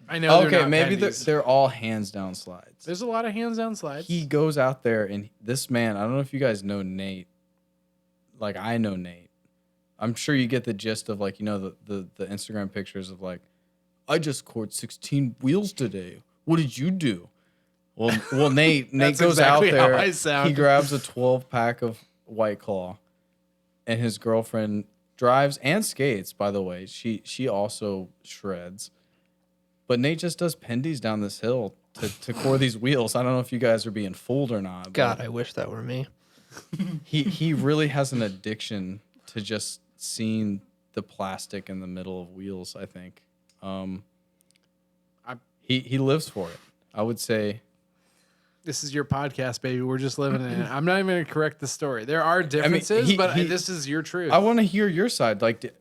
I know they're Okay, not maybe pendies. they're all hands down slides. There's a lot of hands down slides. He goes out there and this man, I don't know if you guys know Nate. Like I know Nate. I'm sure you get the gist of like, you know, the Instagram pictures of like, I just scored 16 wheels today. What did you do? Well, Nate That's goes exactly out how there. I sound. He grabs a 12 pack of White Claw, and his girlfriend drives and skates. By the way, she also shreds. But Nate just does pendies down this hill to core these wheels. I don't know if you guys are being fooled or not. But God, I wish that were me. he really has an addiction to just seeing the plastic in the middle of wheels. I think he lives for it. I would say. This is your podcast, baby. We're just living in it. I'm not even going to correct the story. There are differences, but this is your truth. I want to hear your side. Like,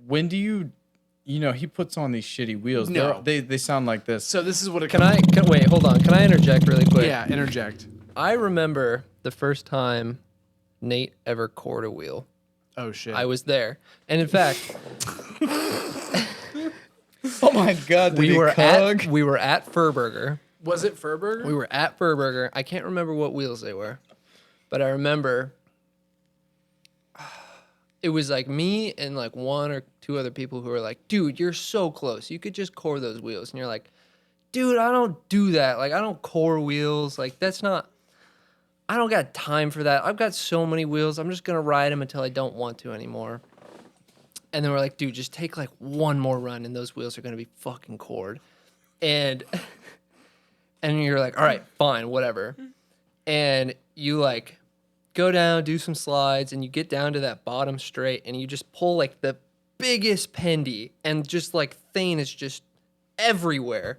when do you know, he puts on these shitty wheels. No. They sound like this. So this is what it Can wait, hold on. Can I interject really quick? Yeah, interject. I remember the first time Nate ever cored a wheel. Oh shit. I was there. And in fact, Oh my God! we were at Furburger. Was it Furburger? We were at Furburger. I can't remember what wheels they were, but I remember it was like me and like one or two other people who were like, dude, you're so close. You could just core those wheels. And you're like, dude, I don't do that. Like, I don't core wheels. Like, I don't got time for that. I've got so many wheels. I'm just going to ride them until I don't want to anymore. And then we're like, dude, just take like one more run and those wheels are going to be fucking cored. And you're like, all right, fine, whatever. And you like go down, do some slides, and you get down to that bottom straight, and you just pull like the biggest pendy, and just like Thane is just everywhere.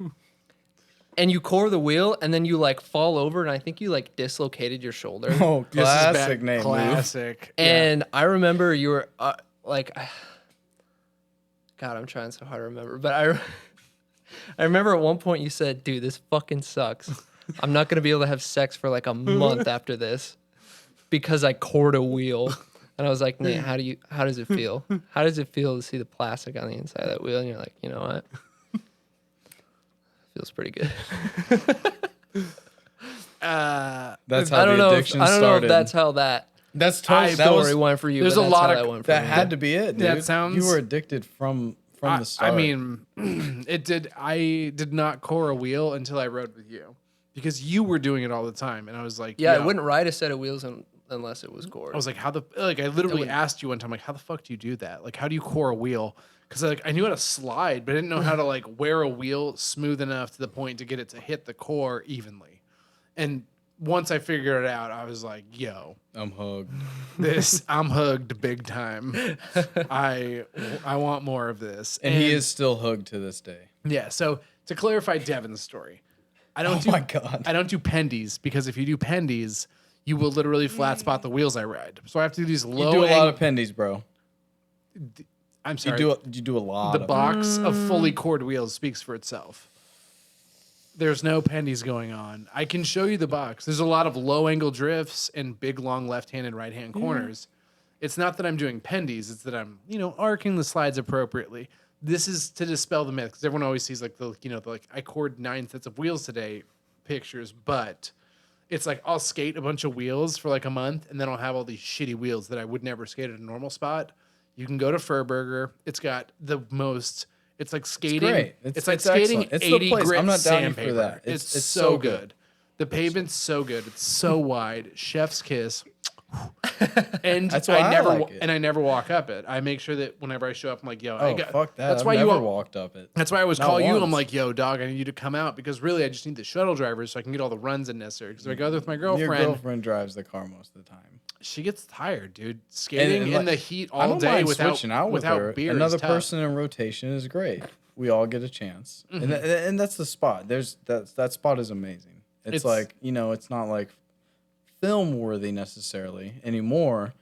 And you core the wheel, and then you like fall over, and I think you like dislocated your shoulder. Oh, This is bad. classic Nate move. Classic. And I remember you were like, God, I'm trying so hard to remember, but I remember at one point you said, dude, this fucking sucks. I'm not going to be able to have sex for like a month after this because I cored a wheel. And I was like, Nate, how does it feel? How does it feel to see the plastic on the inside of that wheel? And you're like, you know what? Feels pretty good. That's how I don't the know. addiction I don't know if started. that's how that That's totally. That story was. went for you. there's but a that's lot how of- that went for That me. had to be it, dude. That sounds- You were addicted from the start. I mean, it did. I did not core a wheel until I rode with you because you were doing it all the time, and I was like, Yeah, yo. I wouldn't ride a set of wheels unless it was cored. I was like, I literally asked you one time, like, how the fuck do you do that? Like, how do you core a wheel? Because like I knew how to slide, but I didn't know how to like wear a wheel smooth enough to the point to get it to hit the core evenly. And once I figured it out, I was like, yo, I'm hugged. I'm hugged big time. I want more of this. And he is still hugged to this day. Yeah. So to clarify Devon's story, I don't Oh my God. I don't do pendies because if you do pendies, you will literally flat spot the wheels I ride. So I have to do these low. You do a lot of pendies, bro. I'm You sorry. do a lot. The of box of fully cored wheels speaks for itself. There's no pendies going on. I can show you the box. There's a lot of low angle drifts and big long left hand and right hand corners. It's not that I'm doing pendies. It's that I'm, arcing the slides appropriately. This is to dispel the myth because everyone always sees like I cored 9 sets of wheels today pictures, but it's like I'll skate a bunch of wheels for like a month and then I'll have all these shitty wheels that I would never skate at a normal spot. You can go to Furburger. It's got the most. It's like skating. great. It's like it's skating excellent. It's the 80 place. grit I'm not down you for sandpaper. that. It's It's so so good. good. The pavement's so good. It's so wide. Chef's kiss. And That's why I like it. And I never walk up it. I make sure that whenever I show up, I'm like, yo, I got. Fuck that. That's I've why never you walked up it. That's why I always Not call you. I'm once. like, yo, dog, I need you to come out because really I just need the shuttle drivers so I can get all the runs in necessary. Because if I go there with my Your girlfriend, girlfriend drives the car most of the time. she gets tired, dude. Skating And, in the heat I all don't day mind without switching out with without her. beer. Another is tough. person in rotation is great. We all get a chance, and that's the spot. That spot is amazing. It's like, you know, it's not like film worthy necessarily anymore,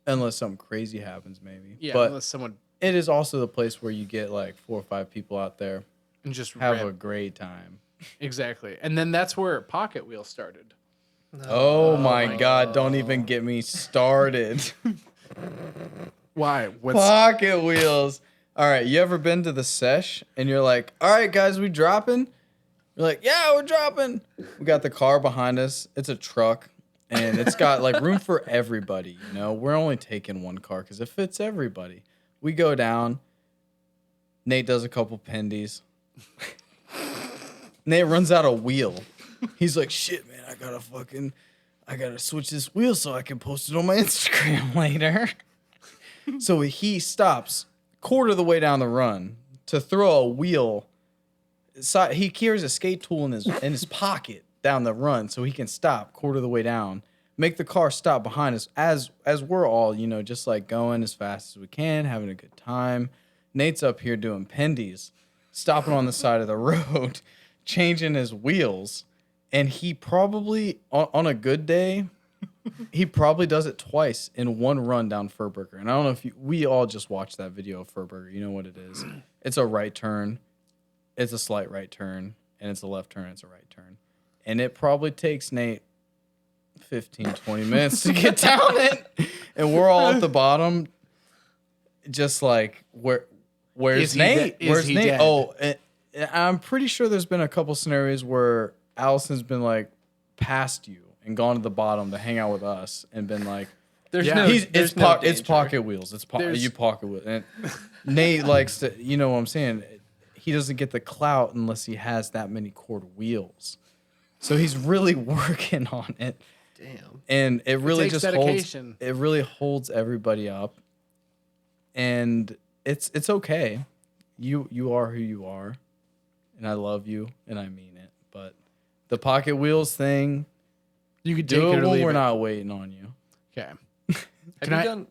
unless something crazy happens, maybe. Yeah, but unless someone it is also the place where you get like 4 or 5 people out there and just have rip. a great time. Exactly, and then that's where Pocket Wheel started. Oh my God! Don't even get me started. Why? What's Pocket wheels. All right, you ever been to the sesh and you're like, all right, guys, we dropping? You're like, yeah, we're dropping. We got the car behind us. It's a truck, and it's got like room for everybody. You know, we're only taking one car because it fits everybody. We go down. Nate does a couple pendies. Nate runs out of wheel. He's like, shit, man, I gotta switch this wheel so I can post it on my Instagram later. So he stops quarter of the way down the run to throw a wheel. So he carries a skate tool in his pocket down the run so he can stop quarter of the way down, make the car stop behind us as we're all, you know, just like going as fast as we can, having a good time. Nate's up here doing pendies, stopping on the side of the road, changing his wheels, and he probably on a good day, he probably does it twice in one run down Furburger. And I don't know if we all just watched that video of Furburger. You know what it is. It's a right turn. It's a slight right turn. And it's a left turn. It's a right turn. And it probably takes Nate 15, 20 minutes to get down it. And we're all at the bottom. Just like, where's Nate? Where's Nate? Dead? Oh, and I'm pretty sure there's been a couple scenarios where Allison's been like past you and gone to the bottom to hang out with us and been like, it's pocket wheels. It's pocket wheels. And Nate likes to, you know what I'm saying? He doesn't get the clout unless he has that many cord wheels. So he's really working on it. Damn. And it really takes just dedication. it really holds everybody up. And it's okay. You are who you are. And I love you and I mean it. But the pocket wheels thing, you could take do it it or when leave we're it. not waiting on you. Okay. Have you done?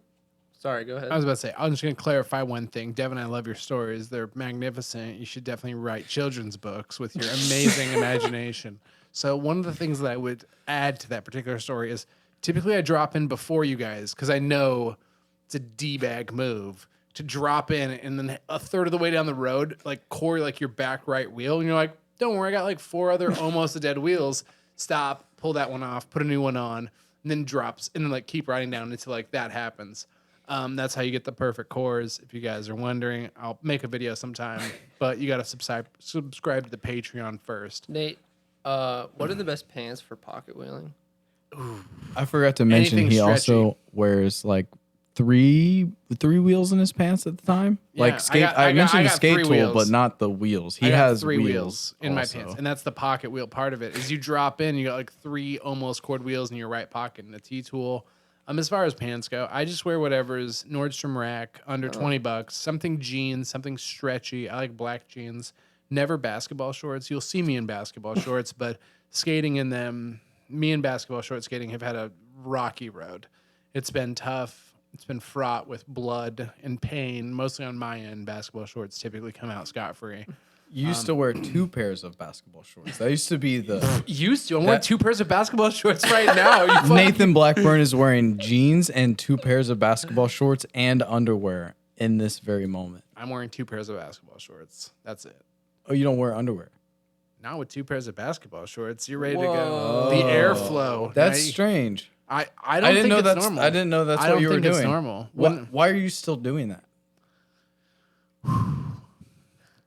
Sorry, go ahead. I was about to say, I'm just going to clarify one thing. Devin, I love your stories. They're magnificent. You should definitely write children's books with your amazing imagination. So one of the things that I would add to that particular story is typically I drop in before you guys because I know it's a D-bag move to drop in and then a third of the way down the road, like core like your back right wheel. And you're like, don't worry, I got like 4 other almost dead wheels. Stop, pull that one off, put a new one on, and then drops, and then like keep riding down until like that happens. That's how you get the perfect cores. If you guys are wondering, I'll make a video sometime, but you got to subscribe to the Patreon first. Nate, what are the best pants for pocket wheeling? I forgot to mention Anything he stretchy. also wears like three wheels in his pants at the time. Yeah, Like skate. I got mentioned the 3 skate tool, wheels. but not the wheels. He I got has 3 wheels wheels in my also. pants, and that's the pocket wheel part of it. Is you drop in, you got like 3 almost cord wheels in your right pocket and a T tool. As far as pants go, I just wear whatever's Nordstrom Rack under $20. Something jeans, something stretchy. I like black jeans. Never basketball shorts. You'll see me in basketball shorts, but skating in them, me and basketball short skating have had a rocky road. It's been tough. It's been fraught with blood and pain, mostly on my end. Basketball shorts typically come out scot-free. You used to wear 2 pairs of basketball shorts. That used to be the... Used to. I'm wearing 2 pairs of basketball shorts right now. Nathan Blackburn is wearing jeans and 2 pairs of basketball shorts and underwear in this very moment. I'm wearing 2 pairs of basketball shorts. That's it. Oh, you don't wear underwear? Not with 2 pairs of basketball shorts. You're ready to Whoa. go. The airflow. That's right? strange. I I don't didn't think know it's that's normal. I didn't know that's I what don't you were think doing. it's normal. Why are you still doing that?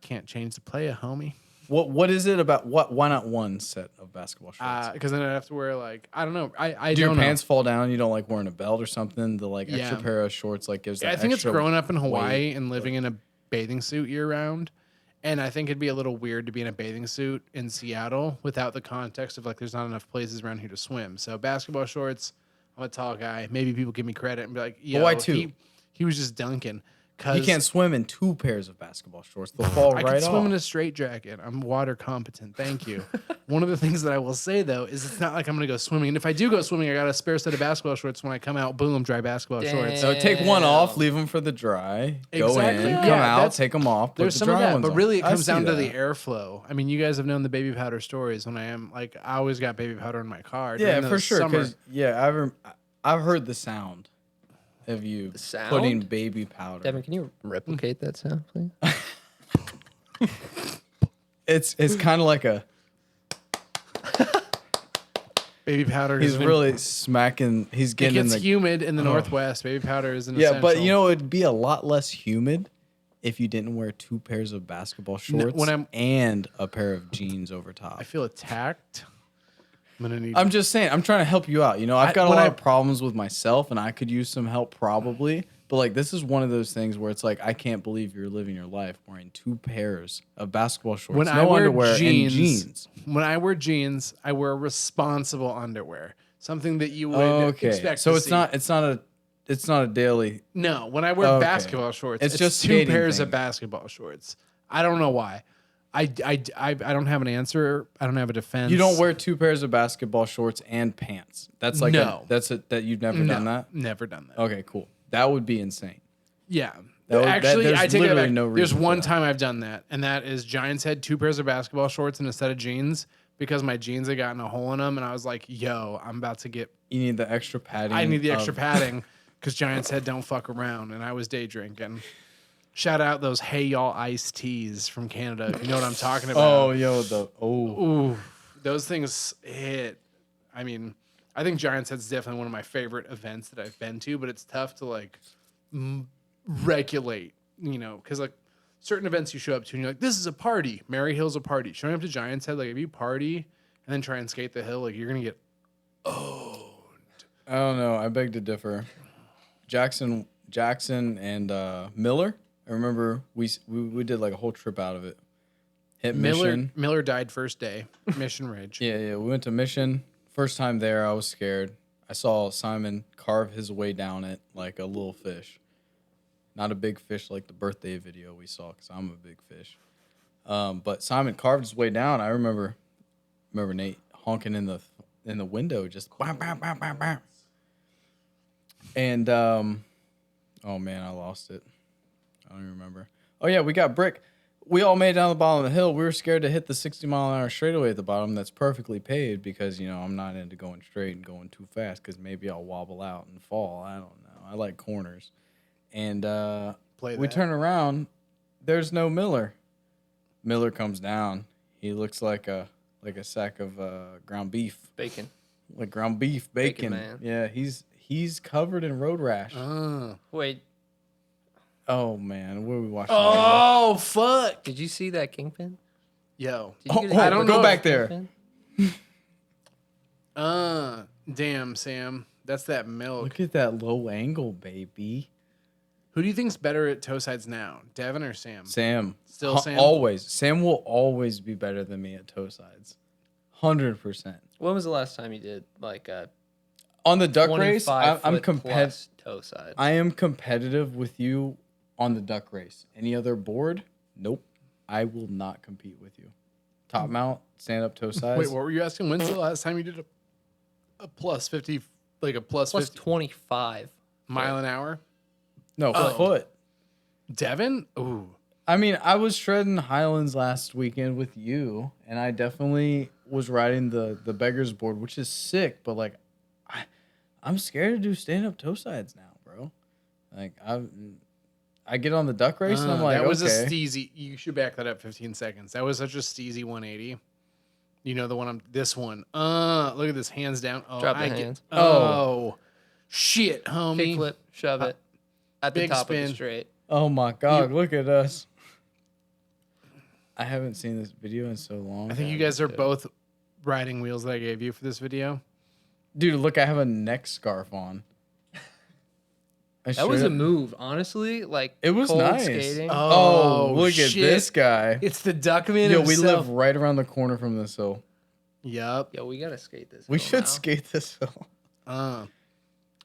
Can't change the play, homie. What is it about why not one set of basketball shorts? Because then I have to wear like I don't know. I Do don't your know. pants fall down? You don't like wearing a belt or something? The like extra Yeah. pair of shorts like gives that I think it's extra growing up in Hawaii weight, and living in a bathing suit year round, And I think it'd be a little weird to be in a bathing suit in Seattle without the context of like there's not enough places around here to swim. So basketball shorts, I'm a tall guy. Maybe people give me credit and be like, yo, why two? He was just dunking. You can't swim in 2 pairs of basketball shorts. They'll fall I right can swim off. in a straight jacket. I'm water competent. Thank you. One of the things that I will say though is it's not like I'm gonna go swimming. And if I do go swimming, I got a spare set of basketball shorts. When I come out, boom, dry basketball shorts. So take one off, leave them for the dry. Go Exactly. in, Yeah, come out, that's- take them off. Put There's the some of dry that, ones but on. really it I comes see down to the that. airflow. I mean, you guys have known the baby powder stories. When I am like, I always got baby powder in my car. Yeah, during for those sure. summer- Because I've heard the sound of you sound? putting baby powder. Devin, can you replicate that sound, please? It's kind of like a. baby powder. He's is really smacking. He's It getting in gets the. humid in the Northwest. Baby powder is an Yeah, essential. but you know it'd be a lot less humid if you didn't wear 2 pairs of basketball shorts and a pair of jeans over top. I feel attacked. I'm gonna need. I'm just saying. I'm trying to help you out. You know, I've got a when lot I- of problems with myself, and I could use some help probably. But like, this is one of those things where it's like, I can't believe you're living your life wearing 2 pairs of basketball shorts, when no I wear underwear, and jeans. When I wear jeans, I wear responsible underwear. Something that you would Okay, expect. so to it's see. not a daily. No, when I wear Okay. basketball shorts, It's it's just 2 skating pairs of things. basketball shorts. I don't know why. I don't have an answer. I don't have a defense. You don't wear 2 pairs of basketball shorts and pants. That's like No. that you've never done that. Never done that. Okay, cool. That would be insane. Yeah. That Actually, there's I take it literally back. no There's reason for one that. time I've done that, and that is Giants had 2 pairs of basketball shorts and a set of jeans because my jeans had gotten a hole in them, and I was like, "Yo, I'm about to get. You need the extra padding. I need the extra of- padding because Giants said don't fuck around," and I was day drinking. Shout out those Hey Y'all iced teas from Canada. If you know what I'm talking Oh, about. Ooh, those things hit. I mean, I think Giants Head's definitely one of my favorite events that I've been to, but it's tough to like regulate, you know, because like certain events you show up to and you're like, this is a party. Mary Hill's a party. Showing up to Giants Head, like if you party and then try and skate the hill, like you're gonna get I don't know. I beg to differ. Jackson and Miller. I remember we did like a whole trip out of it. Hit Mission. Miller died first day, Mission Ridge. Yeah. We went to Mission. First time there, I was scared. I saw Simon carve his way down it like a little fish. Not a big fish like the birthday video we saw, because I'm a big fish. But Simon carved his way down. I remember Nate honking in the window, just bam, bam, bam, bam, bam. And oh man, I lost it. I don't even remember. Oh yeah, we got brick. We all made it down the bottom of the hill. We were scared to hit the 60-mile-an-hour straightaway at the bottom that's perfectly paved because, you know, I'm not into going straight and going too fast because maybe I'll wobble out and fall. I don't know. I like corners. And we turn around. There's no Miller. Miller comes down. He looks like a sack of ground beef. Bacon. Like ground beef, bacon. Man. Yeah, he's covered in road rash. Wait, Oh man, what are we watching? Oh fuck! did you see that Kingpin? Yo, Did you get a I don't Kingpin? know. Go back there. Kingpin? Damn, Sam, that's that milk. Look at that low angle, baby. Who do you think's better at toe sides now, Devon or Sam? Sam. Still Sam? Always. Sam will always be better than me at toe sides. 100%. When was the last time you did like a On the duck race, I'm 25 competitive. toe side? I am competitive with you on the duck race. Any other board? Nope. I will not compete with you. Top mount, stand up toe sides. Wait, what were you asking? When's the last time you did a plus 50, like a plus Plus 50 25. mile an hour? No, Oh. foot. Devon? Ooh. I mean, I was shredding Highlands last weekend with you, and I definitely was riding the beggar's board, which is sick, but like I'm scared to do stand up toe sides now, bro. Like I get on the duck race and I'm like, that was okay. a steezy. You should back that up 15 seconds. That was such a steezy 180. You know the one this one. Look at this, hands down. Oh, Drop the hands. Oh, shit, homie. Kickflip, shove it at the big top of spin. the straight. Oh my god, look at us. I haven't seen this video in so long. I think you guys are both riding wheels that I gave you for this video. Dude, look, I have a neck scarf on. That was a move, honestly. Like It was cold nice. skating. Oh, look shit. at this guy. It's the Duckman Yo, we himself. live right around the corner from this hill. Yup. Yo, we gotta skate this. We hill should now. skate this hill.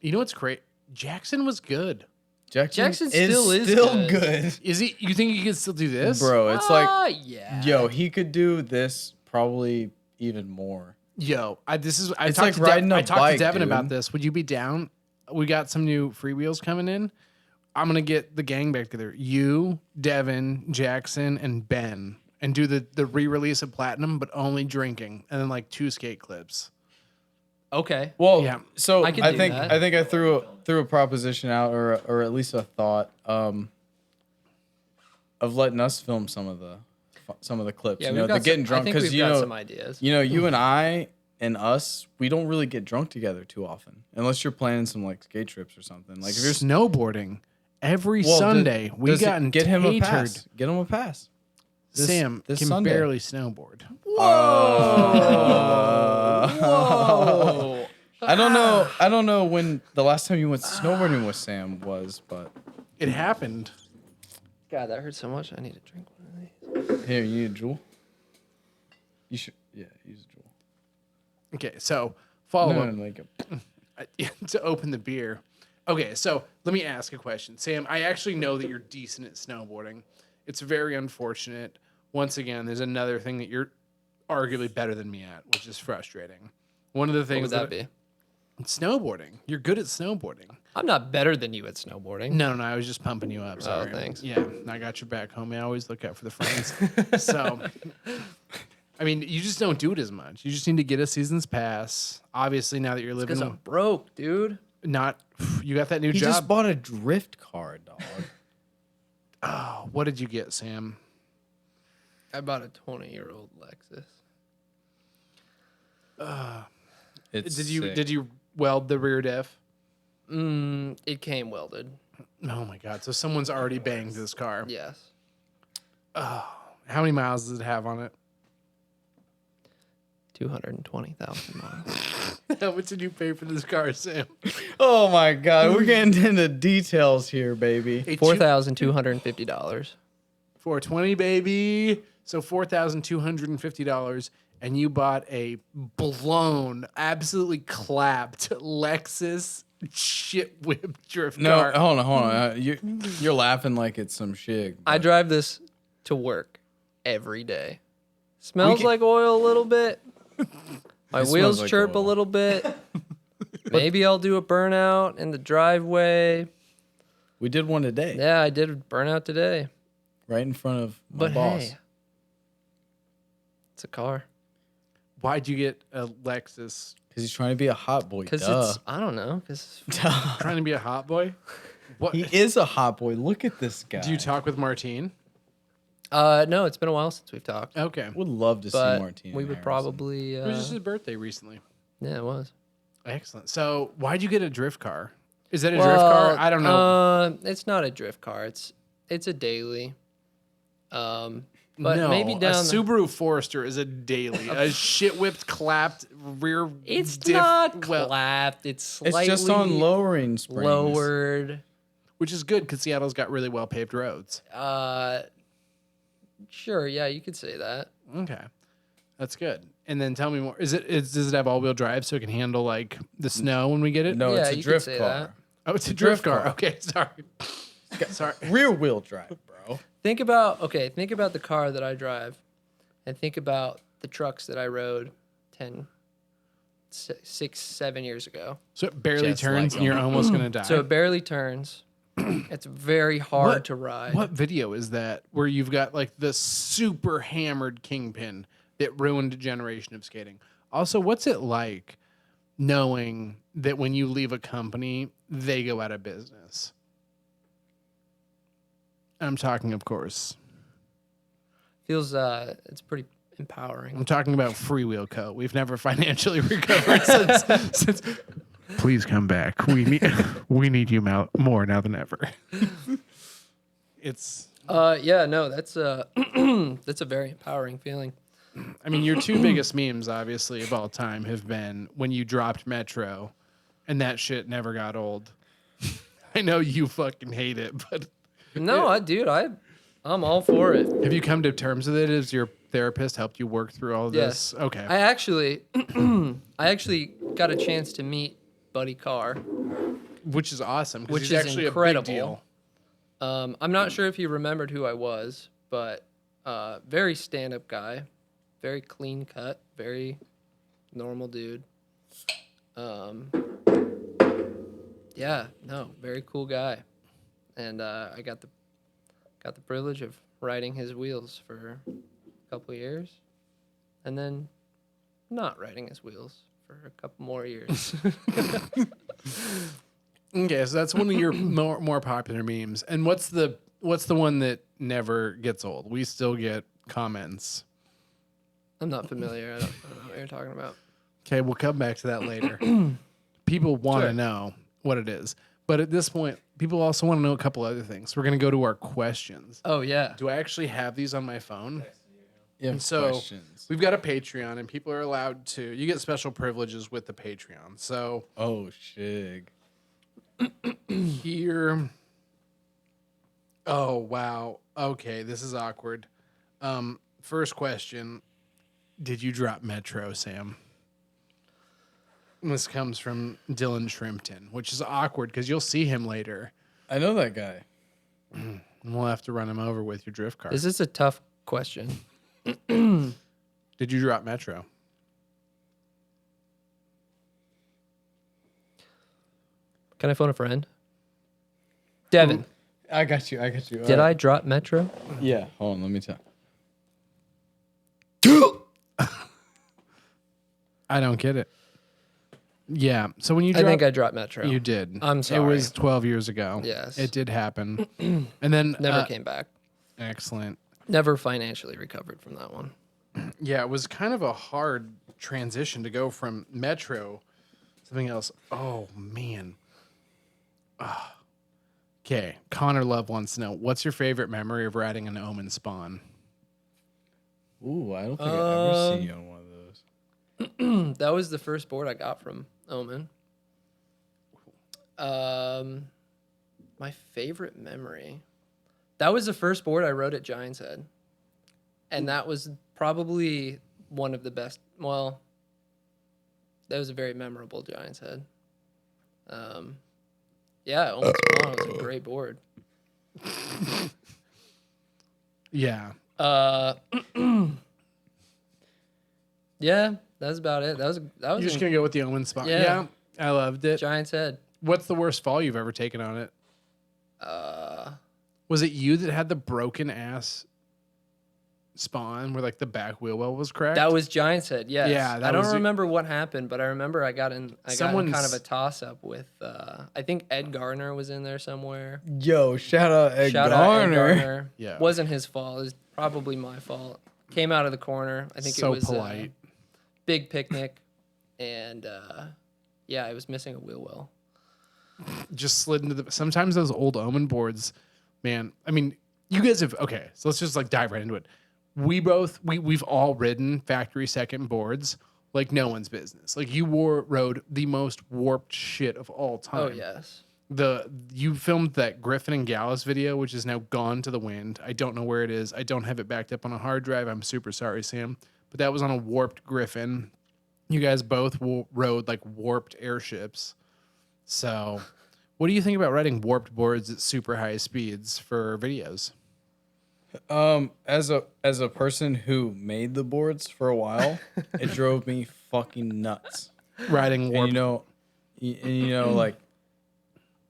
You know what's great? Jackson was good. Jackson is still good. Is he? You think he can still do this? Bro, it's like, yeah. yo, he could do this probably even more. Yo, I It's talked like to riding a I talked bike, to Devon dude. about this. Would you be down? We got some new free wheels coming in. I'm gonna get the gang back together. You, Devon, Jackson, and Ben, and do the re-release of Platinum, but only drinking, and then like 2 skate clips. Okay. Well, Yeah. so I could I do think that. I threw a proposition out, or at least a thought, of letting us film some of the clips. Yeah, you we've know, got the getting some, drunk I think because we've got some ideas. you and I and us, we don't really get drunk together too often, unless you're planning some like skate trips or something. Like if you're Snowboarding every well, Sunday, we got get him a tatered. pass. Get him a pass. Sam this can Sunday. barely snowboard. Whoa. I don't know when the last time you went snowboarding with Sam was, but It happened. God, that hurts so much. I need to drink one of these. here, you need a Juul. You should, yeah, use a Juul. Okay, so follow up. No, like To open the beer. Okay, so let me ask a question. Sam, I actually know that you're decent at snowboarding. It's very unfortunate. Once again, there's another thing that you're arguably better than me at, which is frustrating. One of the What things would that be? snowboarding. You're good at snowboarding. I'm not better than you at snowboarding. No, I was just pumping you up. Sorry. thanks. Yeah, I got your back, homie. I always look out for the friends. So, I mean, you just don't do it as much. You just need to get a season's pass. Obviously, now that you're living, Because I'm broke, dude. not you got that new he job. just bought a drift car, dog. Oh, what did you get, Sam? I bought a 20-year-old Lexus. It's Did you sick. did you weld the rear diff? It came welded. Oh my god! So someone's already banged this car. Yes. How many miles does it have on it? 220,000 miles. How much did you pay for this car, Sam? Oh my god, we're getting into details here, baby. A $4,250. 420, baby. So $4,250, and you bought a blown, absolutely clapped Lexus shit whip drift No, car. hold on. You're laughing like it's some shit. I but- drive this to work every day. Smells can- like oil a little bit. My It smells wheels like chirp a oil. little bit. Maybe I'll do a burnout in the driveway. We did one today, Yeah, I did a burnout today. right in front of my But boss. hey, it's a car. Why'd you get a Lexus? Because he's trying to be a hot boy. Because Duh. it's, I don't know, because Trying to be a hot boy? What? He is a hot boy. Look at this guy. Do you talk with Martine? no, it's been a while since we've talked. Okay. Would love to see But Martine. we and would Harrison. probably, It was just his birthday recently. yeah, it was. Excellent. So why'd you get a drift car? Is that a drift car? I don't know. It's not a drift car. It's a daily. But no, maybe down. a Subaru Forester is a daily. A shit whipped, clapped rear. It's diff, not well, clapped. It's slightly It's just on lowering springs. lowered. which is good because Seattle's got really well paved roads. Sure, yeah, you could say that. Okay, that's good. And then tell me more. Does it have all wheel drive so it can handle like the snow when we get it? No, Yeah, it's a you could drift say car. that. Oh, it's a drift car. car. Okay, sorry. Sorry. Rear wheel drive, bro. Think about the car that I drive, and think about the trucks that I rode 6, 7 years ago. So it barely Just turns like and you're almost gonna die. So it barely turns. It's very hard to ride. What video is that where you've got like the super hammered kingpin that ruined a generation of skating? Also, what's it like knowing that when you leave a company, they go out of business? I'm talking, of course. Feels it's pretty empowering. I'm talking about Freewheel Co. We've never financially recovered since. Please come back. We need you more now than ever. It's. Yeah, no, that's that's a very empowering feeling. I mean, your two biggest memes, obviously, of all time have been when you dropped Metro, and that shit never got old. I know you fucking hate it, but No, I'm all for it. have you come to terms with it? Has your therapist helped you work through all this? Yes. Okay. I actually got a chance to meet Buddy Carr. Which is awesome. 'Cause Which he's is actually incredible. a big deal. I'm not sure if he remembered who I was, but very stand-up guy, very clean cut, very normal dude. Yeah, no, very cool guy, and I got the privilege of riding his wheels for a couple years, and then not riding his wheels for a couple more years. Okay, so that's one of your more popular memes. And what's the one that never gets old? We still get comments. I'm not familiar. I don't know what you're talking about. Okay, we'll come back to that later. People want to Sure. know what it is. But at this point, people also want to know a couple other things. We're going to go to our questions. Oh yeah. Do I actually have these on my phone? You have And so questions. we've got a Patreon, and people are allowed to. You get special privileges with the Patreon. So Oh, shig. here. Oh wow. Okay, this is awkward. First question: did you drop Metro, Sam? This comes from Dylan Shrimpton, which is awkward because you'll see him later. I know that guy. And we'll have to run him over with your drift car. This is a tough question. Did you drop Metro? Can I phone a friend? Devon, I got you. did I drop Metro? Yeah. Hold on. Let me tell. I don't get it. Yeah. So when you I dropped, think I dropped Metro. you did. I'm sorry. It was 12 years ago. Yes. It did happen. And then Never came back. Excellent. Never financially recovered from that one. Yeah, it was kind of a hard transition to go from Metro to something else. Oh man. Okay, Connor Love wants to know, what's your favorite memory of riding an Omen Spawn? Ooh, I don't think I've ever seen you on one of those. That was the first board I got from Omen. My favorite memory. That was the first board I rode at Giant's Head. And that was probably one of the best. Well, that was a very memorable Giant's Head. Yeah, Omen Spawn was a great board. Yeah. Yeah, that's about it. That was You're just going to go with the Omen Spawn? Yeah. Yeah, I loved it. Giant's Head. What's the worst fall you've ever taken on it? Was it you that had the broken ass Spawn where like the back wheel well was cracked? That was Giant's Head, yes. Yeah, that I don't was remember what happened, but I remember I got in kind Someone's- of a toss up with I think Ed Garner was in there somewhere. Yo, shout out Ed Shout out Ed Garner. Garner. Yeah. Wasn't his fault. It was probably my fault. Came out of the corner. I think So it was polite. big picnic, and yeah, I was missing a wheel well. Just slid into the. Sometimes those old Omen boards, man. I mean, you guys have. Okay, so let's just like dive right into it. We've all ridden factory second boards like no one's business. Like you rode the most warped shit of all time. Oh yes. You filmed that Griffin and Galus video, which is now gone to the wind. I don't know where it is. I don't have it backed up on a hard drive. I'm super sorry, Sam. But that was on a warped Griffin. You guys both rode like warped airships. So, what do you think about riding warped boards at super high speeds for videos? As a person who made the boards for a while, it drove me fucking nuts. Riding And warped. you know, like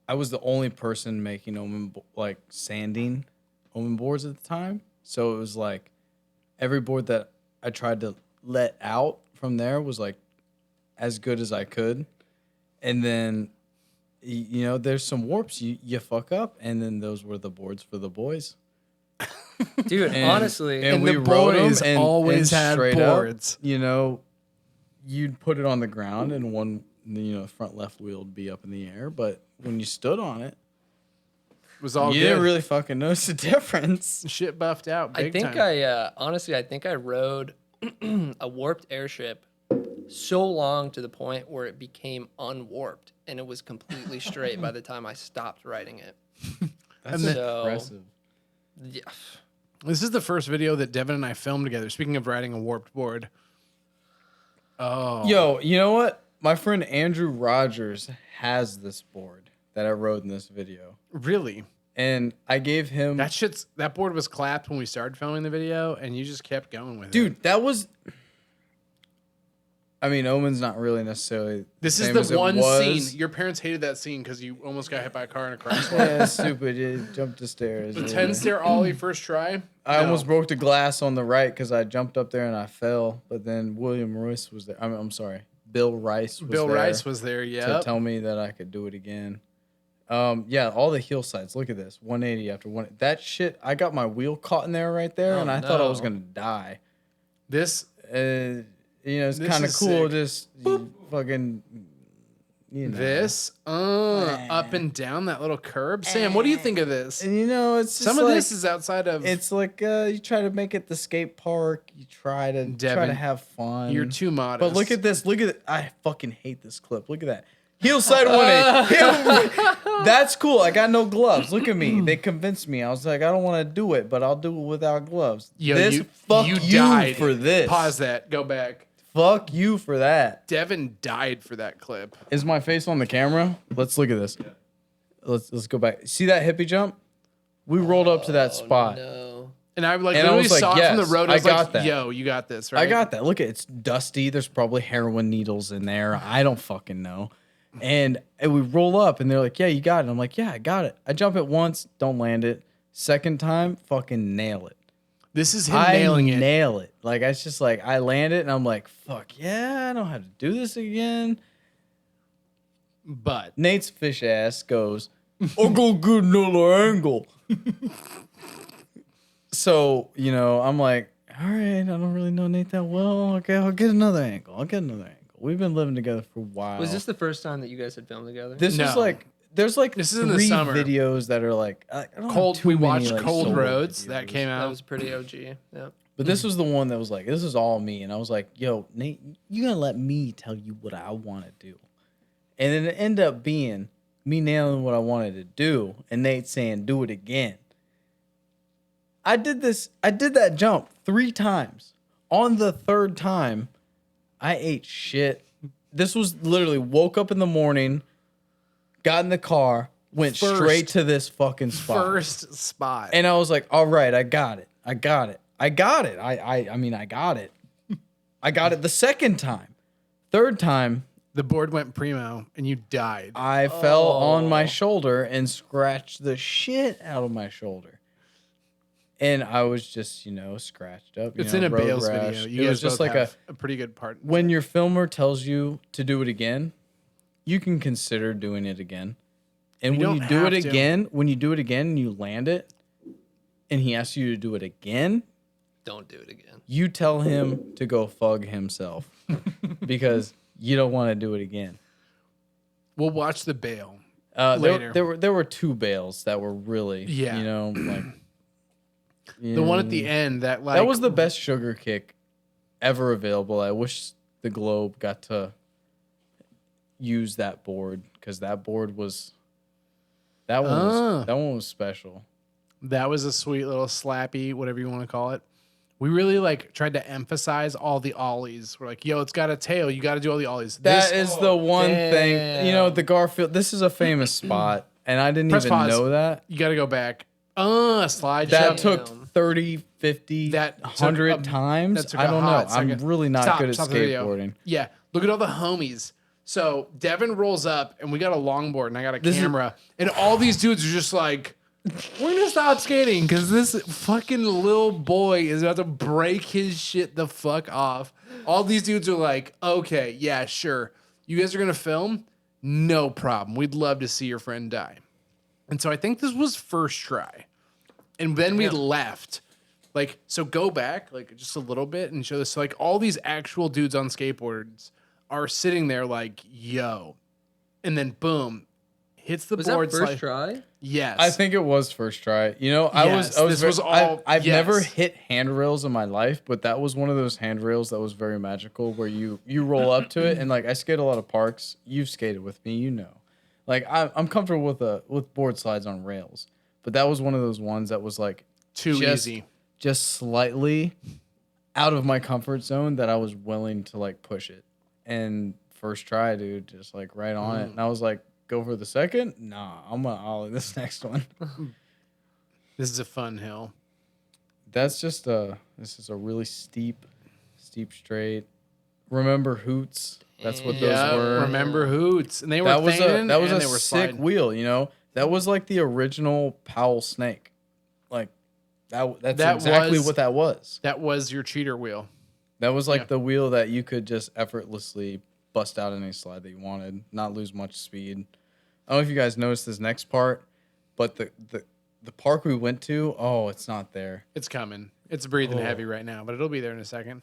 I was the only person making sanding Omen boards at the time. So it was like every board that I tried to let out from there was like as good as I could. And then you know, there's some warps you fuck up, and then those were the boards for the boys. Dude, And- honestly, and And we the rode 'em, boys and always had straight up, boards. you know, you'd put it on the ground, and one, you know, front left wheel would be up in the air. But when you stood on it, It was all you good. didn't really fucking notice the difference. Shit buffed out. I Big think time. honestly, I think I rode a warped airship so long to the point where it became unwarped and it was completely straight by the time I stopped riding it. That's So- impressive. Yeah. This is the first video that Devon and I filmed together. Speaking of riding a warped board. Oh. Yo, you know what? My friend Andrew Rogers has this board that I rode in this video. Really? And I gave him... That board was clapped when we started filming the video, and you just kept going with it. Dude, that was... I mean, Omen's not really necessarily... This same is as the it one was. scene. Your parents hated that scene because you almost got hit by a car in a crosswalk. Yeah, stupid. You jumped the stairs. The yeah. 10-stair ollie first try. I No. almost broke the glass on the right because I jumped up there and I fell. But then William Royce was there. I'm sorry. Bill Rice was Bill there Rice was there, yeah. to tell me that I could do it again. Yeah, all the heel sides. Look at this. 180 after one. That shit, I got my wheel caught in there right there, Oh, and I thought I was no. going to die. This, It's This kind of is cool. sick. Just fucking, this, up and down that little curb. Sam, what do you think of this? And it's just Some of like, this is outside of. It's like you try to make it the skate park. You try to Devin, have fun. You're too modest. But look at this. Look at it. I fucking hate this clip. Look at that. Heel side 180. That's cool. I got no gloves. Look at me. They convinced me. I was like, I don't want to do it, but I'll do it without gloves. Yo, Fuck you you died for this. Pause that. Go back. Fuck you for that. Devin died for that clip. Is my face on the camera? Let's look at this. Let's go back. See that hippie jump? We rolled up to that spot. No. And I And literally was like, saw it from the yes, road. I I was got like, that. yo, you got this, right? I got that. Look at it. It's dusty. There's probably heroin needles in there. I don't fucking know. And we roll up and they're like, yeah, you got it. And I'm like, yeah, I got it. I jump it once, don't land it. Second time, fucking nail it. This is him nailing it. Nail it. Like, it's just like, I land it and I'm like, fuck yeah, I don't have to do this again. But Nate's fish ass goes, I'll go get another angle. So, I'm like, all right, I don't really know Nate that well. Okay, I'll get another angle. We've been living together for a while. Was this the first time that you guys had filmed together? This was No. like, there's like This is in the 3 summer. videos that are like, I don't have Cold. too We many, watched like, Cold solo Roads videos. that came That out. was pretty OG. Yeah. But this was the one that was like, this is all me. And I was like, yo, Nate, you gotta let me tell you what I want to do. And then it ended up being me nailing what I wanted to do and Nate saying, do it again. I did that jump 3 times. On the 3rd time, I ate shit. This was literally woke up in the morning, got in the car, went First- straight to this fucking spot. First spot. And I was like, all right, I got it. I got it. I got it. I got it. I got it the 2nd time. 3rd time, the board went primo and you died. I fell on my shoulder and scratched the shit out of my shoulder. And I was just, scratched up. It's in a road Bales rash. video. You It guys was just both like have a pretty good part. when your filmer tells you to do it again, you can consider doing it again. And You when you don't do it have to. again, and you land it, and he asks you to do it again, Don't do it again. you tell him to go fug himself because you don't want to do it again. We'll watch the bail. Later. There were 2 bales that were really, Yeah. like The one at the end that like that was the best sugar kick ever available. I wish the Globe got to use that board because that board was that one was special. That was a sweet little slappy, whatever you want to call it. We really like tried to emphasize all the ollies. We're like, yo, it's got a tail. You got to do all the ollies. That is the one thing, damn. the Garfield. This is a famous spot, and I didn't Press even pause. know that. You got to go back. Slide That shot. took 30, 50, That took 100 a- times. that took I a don't know. hot I'm second. really not Stop, good at stop the video. skateboarding. Yeah, look at all the homies. So Devin rolls up, and we got a longboard, and I got a camera, and all these dudes are just like, "We're gonna stop skating because this fucking little boy is about to break his shit the fuck off." All these dudes are like, "Okay, yeah, sure. You guys are gonna film? No problem. We'd love to see your friend die." And so I think this was first try, and then we left. Like, so go back like just a little bit and show this. So like all these actual dudes on skateboards are sitting there like, yo, and then boom, hits the Was board. that first slide. try? Yes. I think it was first try. You know, Yes, this was all- I've yes. never hit handrails in my life, but that was one of those handrails that was very magical where you roll up to it and like I skate a lot of parks. You've skated with me, you know. Like I'm comfortable with board slides on rails, but that was one of those ones that was like too easy. just slightly out of my comfort zone that I was willing to like push it. And first try, dude, just like right on it. And I was like, go for the second? Nah, I'm gonna ollie this next one. This is a fun hill. This is a really steep straight. Remember Hoots? That's what those Yeah, were. remember Hoots. And they were That was feigning, that was and a they were sick sliding. wheel, you know? That was like the original Powell snake. Like that's That exactly was- what that was. That was your cheater wheel. That was like Yeah. the wheel that you could just effortlessly bust out any slide that you wanted, not lose much speed. I don't know if you guys noticed this next part, but the park we went to, oh, it's not there. It's coming. It's breathing Oh. heavy right now, but it'll be there in a second.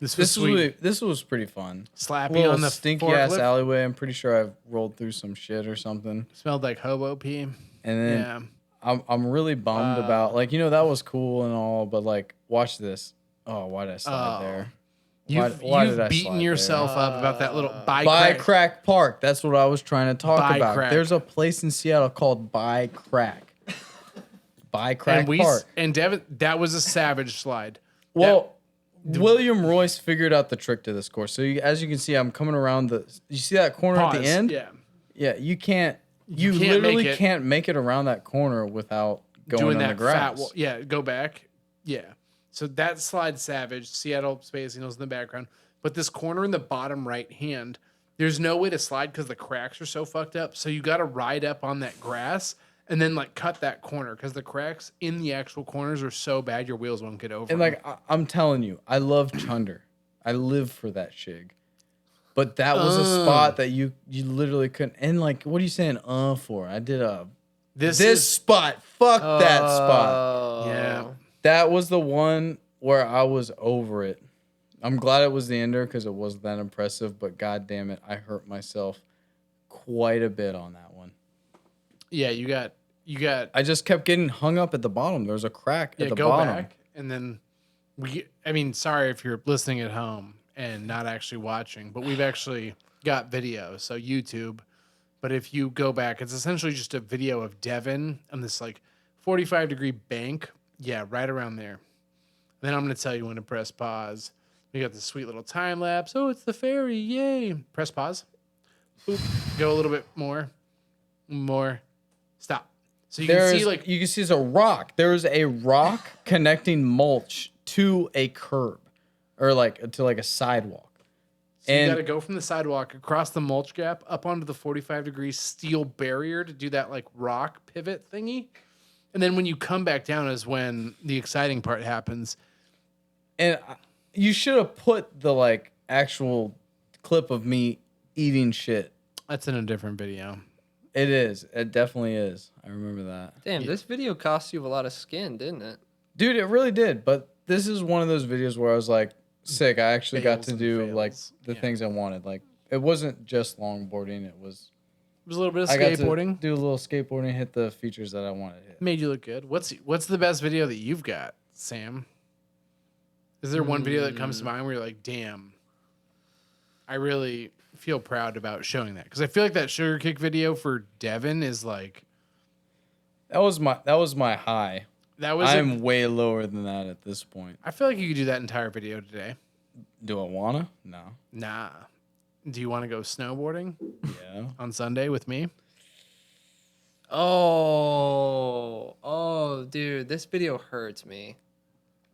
This was This was pretty fun. Slappy Little on the stinky ass forklift. alleyway. I'm pretty sure I've rolled through some shit or something. Smelled like hobo pee. And then Yeah. I'm really bummed about like, you know, that was cool and all, but like watch this. Oh, why did I slide there? You've Why did I beaten slide yourself up about that little By crack. Crack Park. That's what I was trying to talk By about. Crack. There's a place in Seattle called By Crack. By Crack And Park. and Devon, that was a savage slide. Well, William Royce figured out the trick to this course. So as you can see, I'm coming around you see that corner at the Pause. end? Yeah. Yeah, you can't can't literally make it. can't make it around that corner without going Doing on that the grass. fat wall. Yeah, go back. Yeah. So that slide savage, Seattle Space Needles in the background. But this corner in the bottom right hand, there's no way to slide because the cracks are so fucked up. So you got to ride up on that grass and then like cut that corner because the cracks in the actual corners are so bad your wheels won't get over. And like I'm telling you, I love Chunder. I live for that shig. But that was a spot that you literally couldn't. And like, what are you saying? For I did this spot. Fuck that spot. Yeah. That was the one where I was over it. I'm glad it was the ender because it wasn't that impressive. But god damn it, I hurt myself quite a bit on that one. Yeah, you got. I just kept getting hung up at the bottom. There was a crack at the go bottom. back and then I mean, sorry if you're listening at home and not actually watching, but we've actually got video, so YouTube. But if you go back, it's essentially just a video of Devon on this like 45-degree bank. Yeah, right around there. Then I'm going to tell you when to press pause. We got this sweet little time lapse. Oh, it's the ferry. Yay. Press pause. Boop. Go a little bit more. More. Stop. So you can see like you can see there's a rock. There's a rock connecting mulch to a curb or like to like a sidewalk. So you And- got to go from the sidewalk across the mulch gap up onto the 45-degree steel barrier to do that like rock pivot thingy. And then when you come back down is when the exciting part happens. And you should have put the like actual clip of me eating shit. That's in a different video. It is. It definitely is. I remember that. Damn, this video cost you a lot of skin, didn't it? Dude, it really did. But this is one of those videos where I was like, sick. I actually got Fails to and do fails. like the Yeah. things I wanted. Like it wasn't just longboarding. It was It was a little bit of I got skateboarding. to do a little skateboarding, hit the features that I wanted to hit. Made you look good. What's the best video that you've got, Sam? Is there one video that comes to mind where you're like, damn, I really feel proud about showing that? Because I feel like that sugar kick video for Devon is like That was my high. that was. I'm way lower than that at this point. I feel like you could do that entire video today. Do I wanna? No. Nah. Do you want to go snowboarding Yeah. on Sunday with me? Oh, dude, this video hurts me.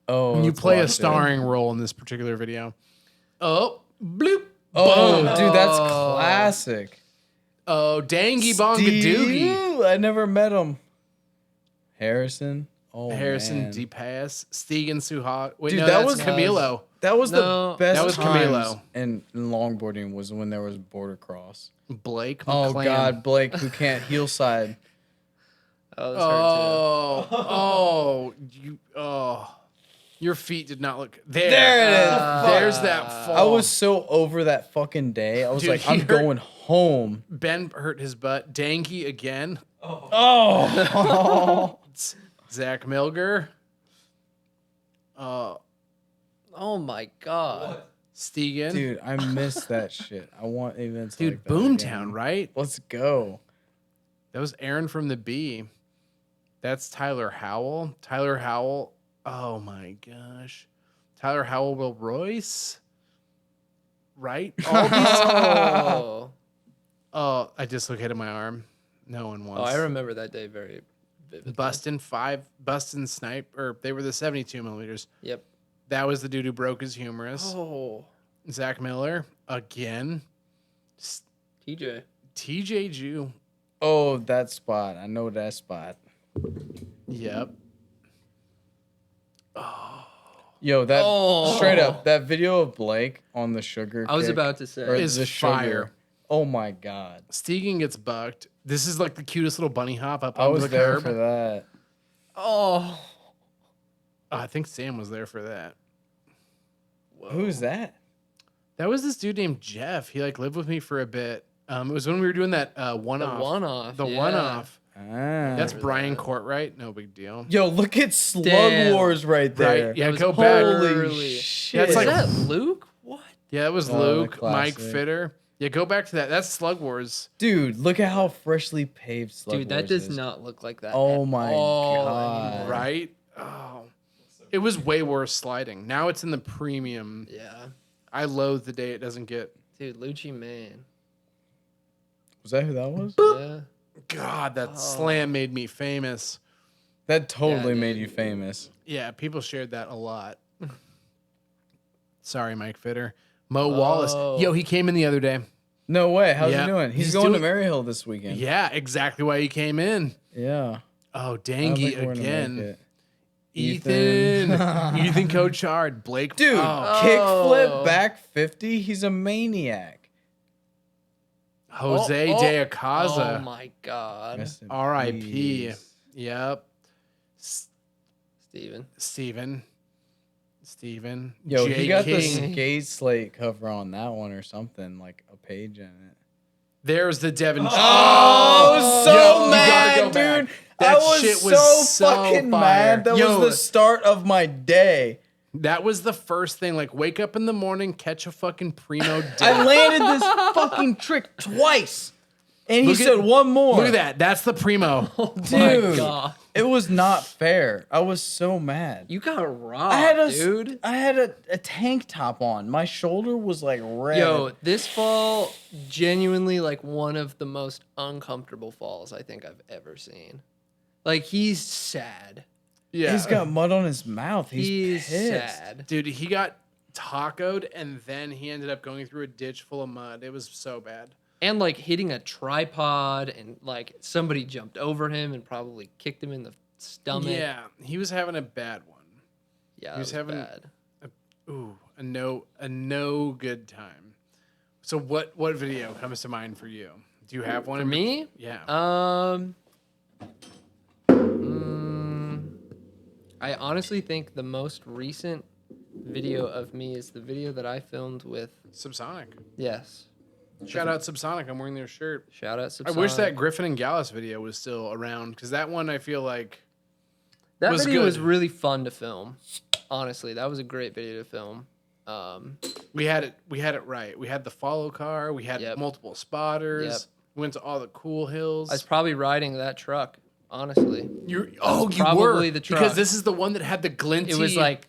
Oh, And you let's play a watch it. starring role in this particular video. Oh, bloop. Oh, Boom. dude, that's classic. Oh, dangy bonga doogie. Steve, I never met him. Harrison. Oh, Harrison man. D. Pass. Stegan Suha. Wait, Dude, no, that that's was- Camilo. That was No, the best. that was times Camilo. in longboarding was when there was border cross. Blake Oh McClam. God, Blake who can't heel side. Oh, this hurt Your feet did not look there. There it is. There's that fall. I was so over that fucking day. I was Dude, like, he I'm hurt- going home. Ben hurt his butt. Dangy again. Oh. Zach Milger. Oh my god. Stegen. Dude, I miss that shit. I want events Dude, like that Boomtown, again. right? Let's go. That was Aaron from the B. That's Tyler Howell. Tyler Howell. Oh my gosh. Tyler Howell, Will Royce. Right? All these. Oh. Oh, I dislocated my arm. No one wants. Oh, I remember that day very vividly. Bustin Sniper. They were the 72 millimeters. Yep. That was the dude who broke his humerus. Oh. Zach Miller again. TJ. TJ Jew. Oh, that spot. I know that spot. Yep. Yo, that Oh. straight up, that video of Blake on the sugar I was kick, about to say. or Is the fire. sugar. Oh my god. Stegen gets bucked. This is like the cutest little bunny hop up I onto was the there curb. for that. Oh. I think Sam was there for that. Who's that? That was this dude named Jeff. He like lived with me for a bit. It was when we were doing that one-off. The one-off. The yeah. one-off. Ah. That's remember Brian that. Courtwright. No big deal. Yo, look at Slug Damn. Wars right there. Right? Yeah, That was go back. holy shit. That's Is like- that Luke? What? Yeah, that was Oh, the Luke, Mike classic. Fitter. Yeah, go back to that. That's Slug Wars. Dude, look at how freshly paved Slug Dude, that Wars does is. not look like that. Oh at my all God. anymore. Right? Oh. It was way worse sliding. Now it's in the premium. Yeah. I loathe the day it doesn't get. Dude, Lucci, man. Was that who that was? Yeah. God, that slam made me famous. That totally Yeah, made dude. you famous. Yeah, people shared that a lot. Sorry, Mike Fitter. Mo Wallace. Yo, he came in the other day. No way. How's Yeah, he doing? He's he's going doing- to Maryhill this weekend. Yeah, exactly why he came in. Yeah. Oh, I don't Dangy think we're gonna make again. it. Ethan. Ethan Cochard. Blake. Dude, Oh, kickflip back 50. He's a maniac. Jose de Acaza. Oh my God. Rest in R.I.P. peace. Yep. Steven. Steven. Yo, J. he got King. the skate slate cover on that one or something, like a page in it. There's the Devon. Oh, so Yo, you gotta mad, go back. dude. That I was shit was so fucking fire. mad. That Yo, was the start of my day. That was the first thing. Like, wake up in the morning, catch a fucking primo dip. I landed this fucking trick twice. And he Look at- said one more. Look at that. That's the primo. Dude, My God. it was not fair. I was so mad. You got robbed, I had a dude. I had a tank top on. My shoulder was like red. Yo, this fall, genuinely like one of the most uncomfortable falls I think I've ever seen. Like, he's sad. Yeah. He's got mud on his mouth. He's pissed. sad. Dude, he got tacoed and then he ended up going through a ditch full of mud. It was so bad. And like hitting a tripod, and like somebody jumped over him and probably kicked him in the stomach. Yeah, he was having a bad one. Yeah, He was that was having- bad. Ooh, a no good time. So what video comes to mind for you? Do you have one? For in- me? Yeah. I honestly think the most recent video of me is the video that I filmed with. Subsonic. Yes. Shout out Subsonic. I'm wearing their shirt. Shout out. I wish that Subsonic. Griffin and Galus video was still around because that one I feel like That was video was good. really fun to film. Honestly, that was a great video to film. we had it right. We had the follow car. We had Yep. multiple spotters. Yep. We went to all the cool hills. I was probably riding that truck. Honestly, you probably were the truck. because this is the one that had the glinty. it was like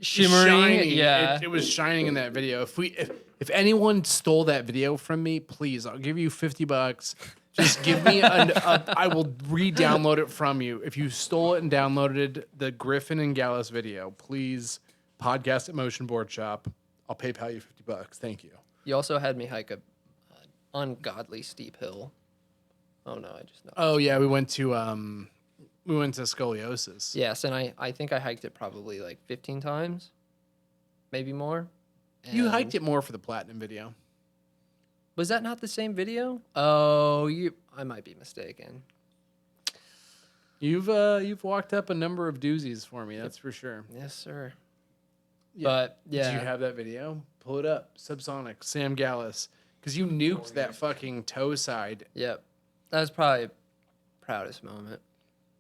shimmering. shiny. Yeah. It was shining in that video. If anyone stole that video from me, please, I'll give you $50. Just give me I will re-download it from you. If you stole it and downloaded the Griffin and Galus video, please podcast at Motion Boardshop. I'll PayPal you $50. Thank you. You also had me hike a ungodly steep hill. Oh no, I just know. Oh yeah, we went to scoliosis. Yes, and I think I hiked it probably like 15 times, maybe more. You And- hiked it more for the platinum video. Was that not the same video? Oh, I might be mistaken. You've walked up a number of doozies for me, that's for sure. Yes, sir. Yeah. But yeah, Do you have that video? Pull it up. Subsonic, Sam Galus. Because you nuked that fucking toe side. yep. That was probably proudest moment.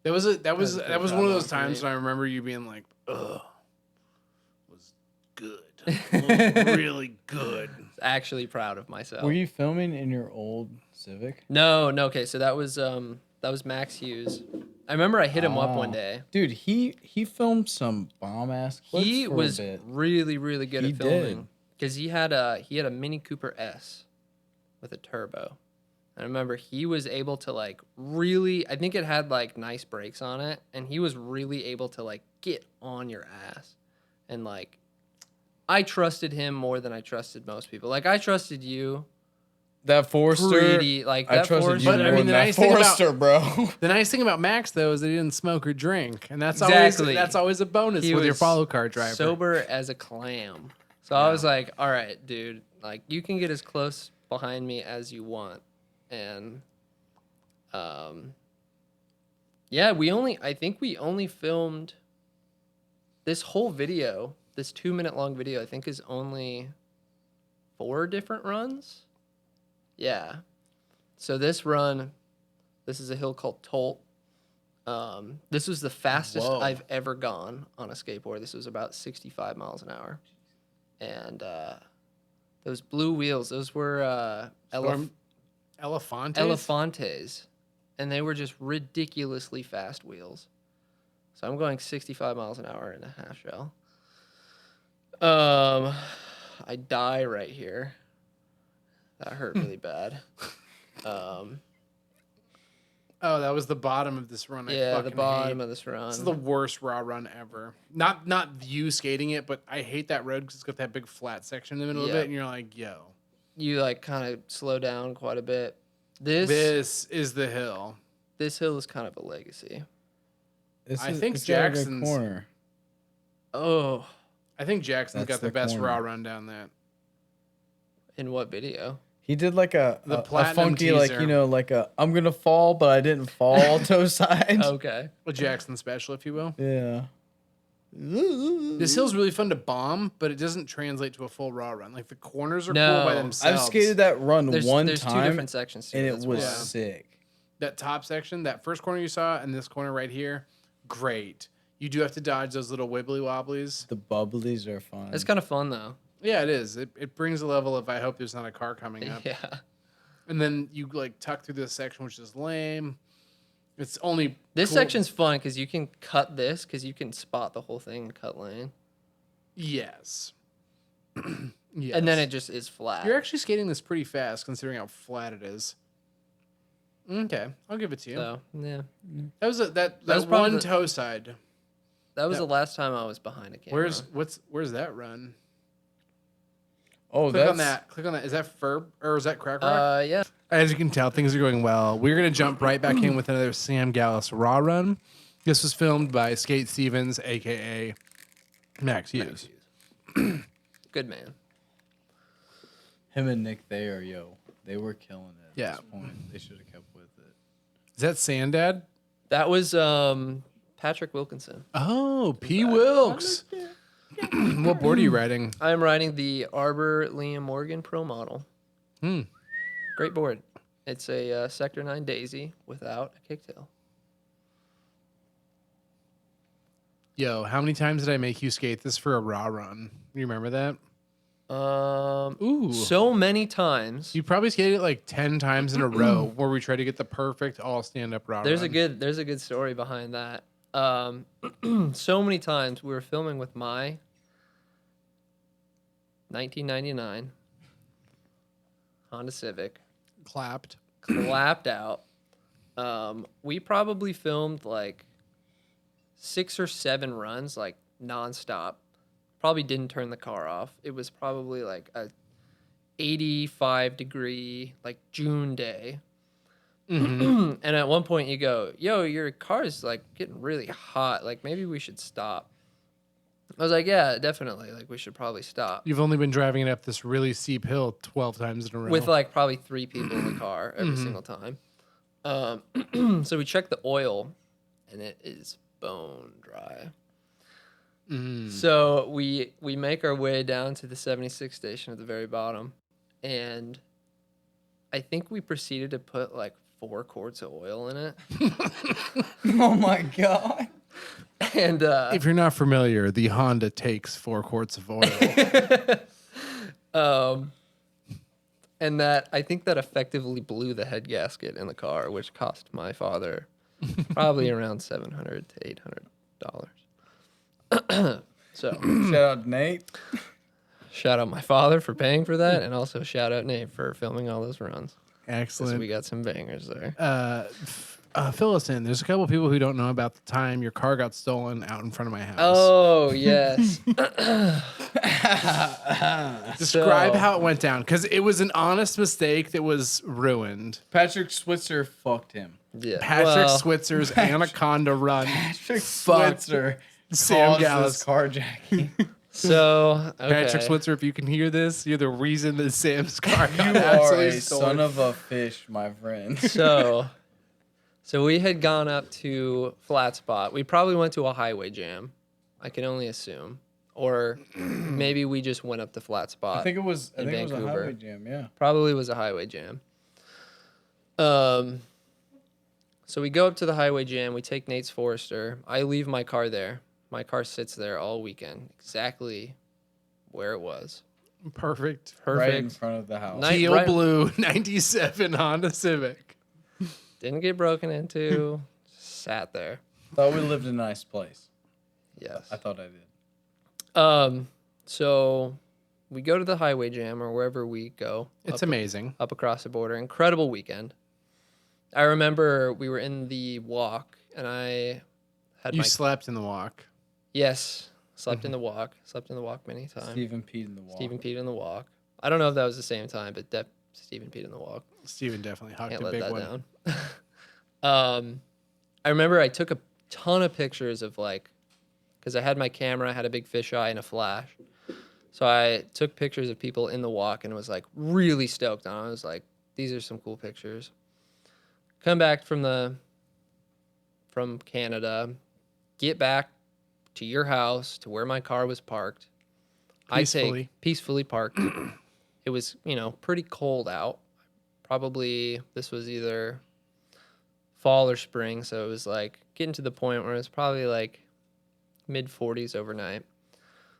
That was one of pretty those proud times for when I remember you being like, "Ugh, was good, it was really good." Actually proud of myself. Were you filming in your old Civic? No. Okay, so that was Max Hughes. I remember I hit him up one day. Dude, he filmed some bomb ass clips He for was a bit. really good He at filming did. because he had a Mini Cooper S with a turbo. I remember he was able to like really, I think it had like nice brakes on it, and he was really able to like get on your ass. And like, I trusted him more than I trusted most people. Like, I trusted you. That Forester, Pretty, like, I that trusted Forester- you But, I more mean, than the that nice thing about- Forester, bro. The nice thing about Max though is that he didn't smoke or drink, and that's Exactly. always a bonus He with your was follow car driver. sober as a clam. So I was like, all right, dude, like you can get as close behind me as you want. And yeah, I think we only filmed this whole video, this 2-minute long video, I think is only 4 different runs. Yeah. So this run, this is a hill called Tolt. This was the fastest Whoa. I've ever gone on a skateboard. This was about 65 miles an hour. And those blue wheels, those were Elefantes. And they were just ridiculously fast wheels. So I'm going 65 miles an hour in a half shell. I die right here. That hurt really bad. Oh, that was the bottom of this run. Yeah, I the fucking bottom hate. of this run. This is the worst raw run ever. Not you skating it, but I hate that road because it's got that big flat section in the middle of Yeah. it, and you're like, yo, You like kind of slow down quite a bit. This is the hill. hill is kind of a legacy. I think it's got a good Jackson's- corner. Oh, I think Jackson's That's got the the best corner. raw run down that. in what video? He did like a platinum funky, like, teaser. you know, like a I'm gonna fall, but I didn't fall toe side. Okay. A Jackson special, if you will. Yeah. This hill's really fun to bomb, but it doesn't translate to a full raw run. Like the corners are cool No. by I've themselves. I've skated that run There's one two time, different sections to and it. it That's was why. sick. That top section, that first corner you saw, and this corner right here, great. You do have to dodge those little wibbly wobblies. The bubblies are fun. It's kind of fun though. Yeah, it is. It brings a level of I hope there's not a car coming up. Yeah. And then you like tuck through this section, which is lame. It's only This cool- section's fun because you can cut this because you can spot the whole thing and cut lane. Yes. Yes. And then it just is flat. You're actually skating this pretty fast considering how flat it is. Okay, I'll give it to you. So yeah, That was that was probably one the- toe side. that was Yeah. the last time I was behind a camera. Where's that run? Oh, Click that's on that. Click on that. Is that Ferb or is that Crack Rock? Yeah. As you can tell, things are going well. We're gonna jump right back in with another Sam Galus raw run. This was filmed by Skate Stevens, aka Max Hughes. Good man. him and Nick Thayer, yo. They were killing it at Yeah. this point. They should have kept with it. Is that Sandad? That was Patrick Wilkinson. Oh, P. Wilkes. What board are you riding? I'm riding the Arbor Liam Morgan Pro Model. Hmm. Great board. It's a Sector 9 Daisy without a kicktail. Yo, how many times did I make you skate this for a raw run? You remember that? Ooh. So many times. You probably skated it like 10 times in a row where we tried to get the perfect all stand up raw There's run. there's a good story behind that. So many times we were filming with my 1999 Honda Civic, clapped. clapped out. We probably filmed like 6 or 7 runs, like nonstop. Probably didn't turn the car off. It was probably like a 85-degree like June day. Mm-hmm. And at one point you go, yo, your car's like getting really hot. Like maybe we should stop. I was like, yeah, definitely. Like we should probably stop. You've only been driving it up this really steep hill 12 times in a row. With like probably 3 people in the car every single time. So we check the oil and it is bone dry. So we make our way down to the 76 station at the very bottom. And I think we proceeded to put like 4 quarts of oil in it. Oh my god. And If you're not familiar, the Honda takes 4 quarts of oil. and that I think that effectively blew the head gasket in the car, which cost my father probably around $700 to $800. So Shout out to Nate. shout out my father for paying for that, and also shout out Nate for filming all those runs. 'Cause Excellent. we got some bangers there. Fill us in. There's a couple people who don't know about the time your car got stolen out in front of my house. Oh yes. Describe So- how it went down, because it was an honest mistake that was ruined. Patrick Switzer fucked him. Yeah. Patrick well, Switzer's Anaconda run. Patrick Fucked Switzer Sam caused Galus. this carjacking. So okay. Patrick Switzer, if you can hear this, you're the reason that Sam's car got You are absolutely a stolen. son of a fish, my friend. So we had gone up to Flat Spot. We probably went to a highway jam. I can only assume. Or maybe we just went up to Flat Spot. I think it was a Vancouver. highway jam, yeah. Probably was a highway jam. So we go up to the highway jam. We take Nate's Forester. I leave my car there. My car sits there all weekend, exactly where it was. Perfect. Right in Perfect. front of the house. Nice. Teal right- blue 97 Honda Civic. Didn't get broken into. Sat there. Thought we lived in a nice place. Yes. I thought I did. So we go to the highway jam or wherever we go. It's amazing. Up across the border. Incredible weekend. I remember we were in the walk and I had You my slept in the walk. yes, slept in the walk. Slept in the walk many times. Stephen peed in the wall. Stephen peed in the walk. I don't know if that was the same time, but Stephen peed in the walk. Steven definitely hucked Can't a let big that one. down. I remember I took a ton of pictures of because I had my camera, I had a big fisheye and a flash. So I took pictures of people in the walk and was really stoked on it. I was like, these are some cool pictures. Come back from Canada, get back to your house to where my car was parked. Peacefully parked. It was, pretty cold out. Probably this was either fall or spring, so it was getting to the point where it was probably mid 40s overnight.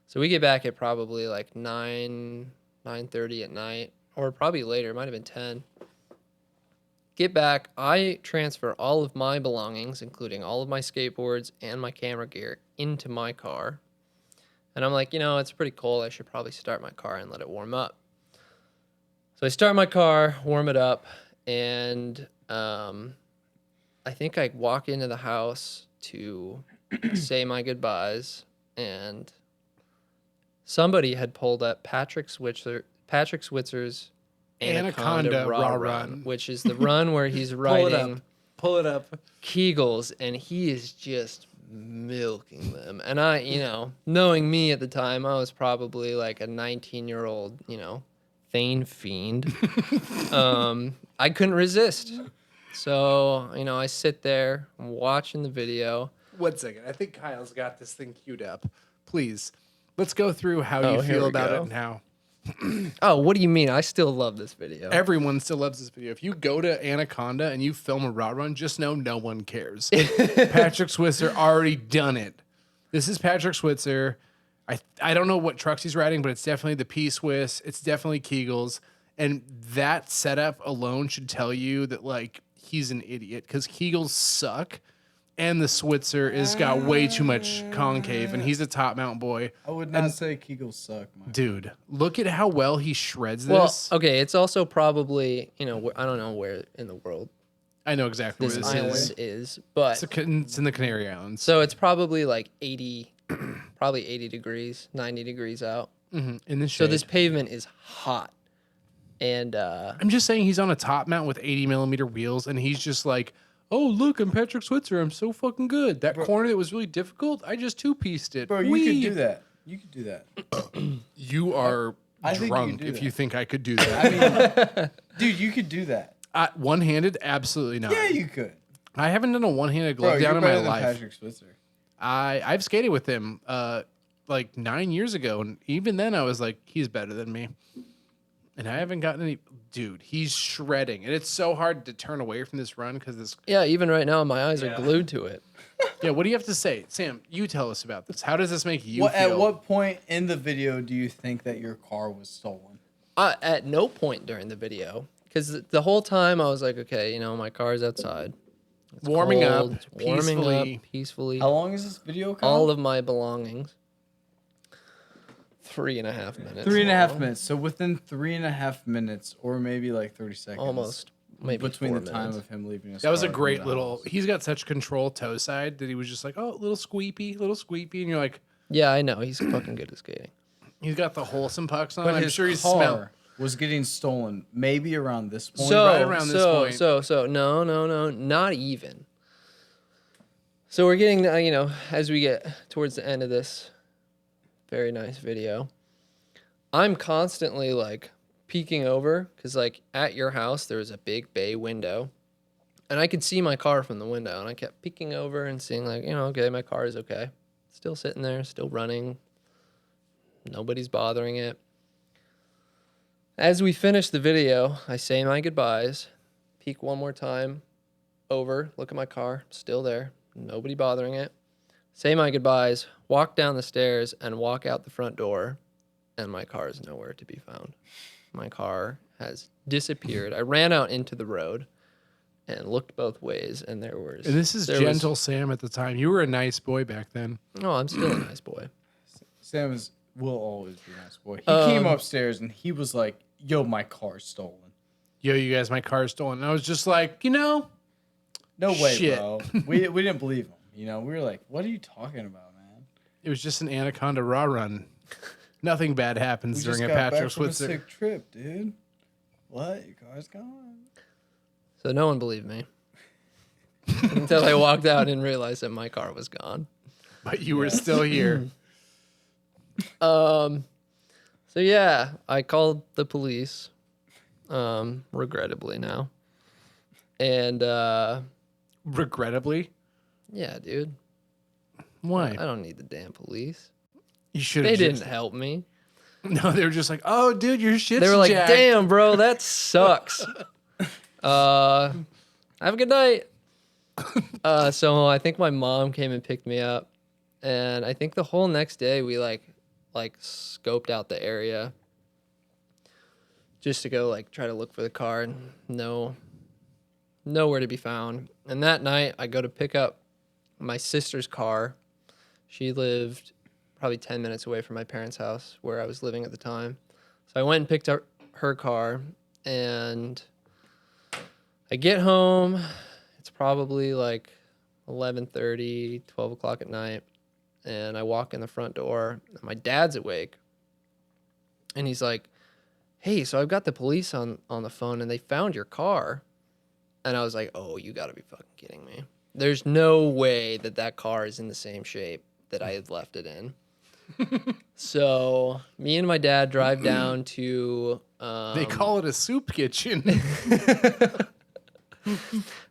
So we get back at probably 9:30 at night, or probably later. It might have been 10. Get back. I transfer all of my belongings, including all of my skateboards and my camera gear, into my car. And I'm like, it's pretty cold. I should probably start my car and let it warm up. So I start my car, warm it up, and I think I walk into the house to say my goodbyes, and somebody had pulled up Patrick Switzer's Anaconda Raw Run, which is the run where he's riding Pull it up. Kegels, and he is just milking them. And I, knowing me at the time, I was probably a 19-year-old, Thane fiend. I couldn't resist. So, I sit there, I'm watching the video. 1 second. I think Kyle's got this thing queued up. Please, let's go through how Oh, you here feel we about go. it now. Oh, what do you mean? I still love this video. Everyone still loves this video. If you go to Anaconda and you film a raw run, just know no one cares. Patrick Switzer already done it. This is Patrick Switzer. I don't know what trucks he's riding, but it's definitely the P-Swiss. It's definitely Kegels. And that setup alone should tell you that, he's an idiot, because Kegels suck. And the Switzer has got way too much concave, and he's a top mount boy. I would not say Kegels suck, man. Dude, look at how well he shreds Well, this. okay, it's also probably, I don't know where in the world I know exactly this what this island is. is, but It's in the Canary Islands. so it's probably 80, probably 80 degrees, 90 degrees out. In the So shade. this pavement is hot. And I'm just saying he's on a top mount with 80 millimeter wheels, and he's just like, oh, look, I'm Patrick Switzer. I'm so fucking good. That corner that was really difficult, I just two-pieced it. Bro, you Whee! could do that. You could do that. You are I think you drunk could do if that. you think I could do that. Dude, you could do that. One-handed, absolutely not. Yeah, you could. I haven't done a one-handed Bro, glove you're down in my better than life. Patrick Switzer. I've skated with him 9 years ago, and even then I was like, he's better than me. And I haven't gotten any. Dude, he's shredding. And it's so hard to turn away from this run because this. Yeah, even right now, my eyes are glued to it. Yeah, what do you have to say? Sam, you tell us about this. How does this make you feel? At what point in the video do you think that your car was stolen? At no point during the video. Because the whole time I was like, okay, my car's outside. It's warming cold, up, it's warming peacefully. up peacefully. How long is this video, Kyle? All of my belongings. 3.5 minutes. 3.5 long. minutes. So within 3.5 minutes, or maybe like 30 seconds. Almost. Maybe between 4 the time minutes. of him leaving his That was a car great into the little. house. He's got such control toe side that he was just like, oh, little squeepy, and you're like, Yeah, I know. He's fucking good at skating. he's got the wholesome pucks on. But I'm his sure he's car smelled. was getting stolen maybe around this point. right around this point. So, no, not even. So we're getting, as we get towards the end of this very nice video, I'm constantly like peeking over because like at your house there was a big bay window, and I could see my car from the window, and I kept peeking over and seeing like, okay, my car is okay, still sitting there, still running, nobody's bothering it. As we finish the video, I say my goodbyes, peek one more time over, look at my car, still there, nobody bothering it. Say my goodbyes, walk down the stairs, and walk out the front door, and my car is nowhere to be found. My car has disappeared. I ran out into the road and looked both ways, and there was... And this is gentle Sam at the time. You were a nice boy back then. No, I'm still a nice boy. Sam will always be a nice boy. He came upstairs and he was like, yo, my car's stolen. Yo, you guys, my car's stolen. And I was just like, No way, Shit. bro. We didn't believe him. We were like, what are you talking about, man? it was just an Anaconda raw run. Nothing bad happens We during just a got Patrick back from a Switzer. sick trip, dude. What? Your car's gone? So no one believed me until I walked out and realized that my car was gone. But you were still here. So yeah, I called the police, regrettably now. And Regrettably. yeah, dude, Why? I don't need the damn police. You should They have didn't help me. No, they were just like, oh, dude, your shit's They were like, jacked. damn, bro, that sucks. Have a good night. So I think my mom came and picked me up. And I think the whole next day we like scoped out the area just to go like try to look for the car. Nowhere to be found. And that night I go to pick up my sister's car. She lived probably 10 minutes away from my parents' house where I was living at the time. So I went and picked up her car, and I get home. It's probably like 11:30, 12 o'clock at night. And I walk in the front door, and my dad's awake. And he's like, hey, so I've got the police on the phone, and they found your car. And I was like, oh, you got to be fucking kidding me. There's no way that car is in the same shape that I had left it in. So me and my dad drive down to... They call it a soup kitchen.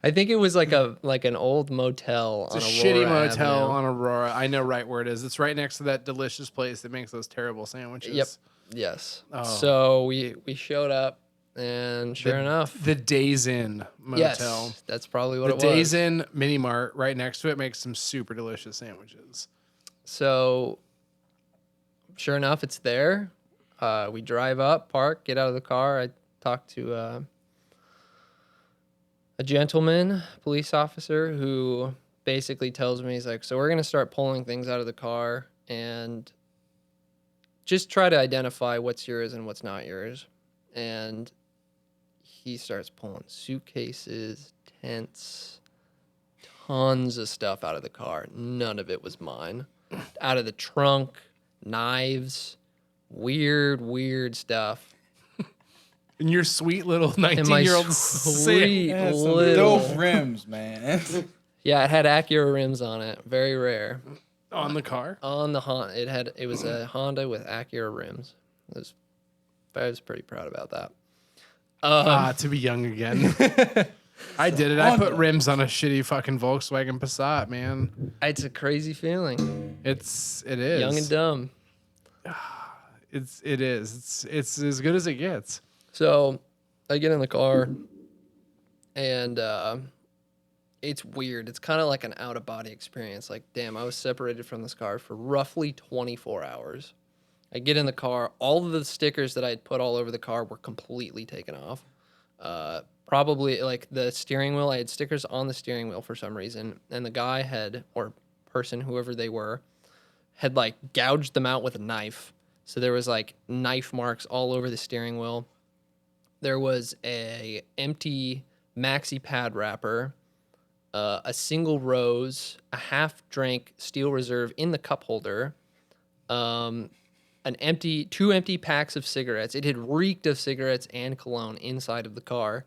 I think it was like an old motel It's on a Aurora shitty motel Avenue. on Aurora. I know right where it is. It's right next to that delicious place that makes those terrible sandwiches. Yep. Yes. Oh. So we showed up, and sure enough, The Days Inn motel. yes, that's probably what The it was. Days Inn Mini Mart right next to it makes some super delicious sandwiches. So sure enough, it's there. We drive up, park, get out of the car. I talk to a gentleman, police officer, who basically tells me, he's like, so we're going to start pulling things out of the car and just try to identify what's yours and what's not yours. And he starts pulling suitcases, tents, tons of stuff out of the car. None of it was mine. Out of the trunk, knives, weird stuff. And your sweet little And my 19-year-old sweet Yeah, some little... dope rims, man. Yeah, it had Acura rims on it. Very rare. on the car. On the Honda, it was a Honda with Acura rims. I was pretty proud about that. To be young again. I did it. I put rims on a shitty fucking Volkswagen Passat, man. It's a crazy feeling. It is. Young and dumb. It is. It's as good as it gets. So I get in the car, and it's weird. It's kind of like an out-of-body experience. Like, damn, I was separated from this car for roughly 24 hours. I get in the car. All of the stickers that I had put all over the car were completely taken off. Probably, like, the steering wheel. I had stickers on the steering wheel for some reason. And the guy had, or person, whoever they were, had, like, gouged them out with a knife. So there was, like, knife marks all over the steering wheel. There was a empty maxi pad wrapper, a single rose, a half-drank steel reserve in the cup holder, two empty packs of cigarettes. It had reeked of cigarettes and cologne inside of the car.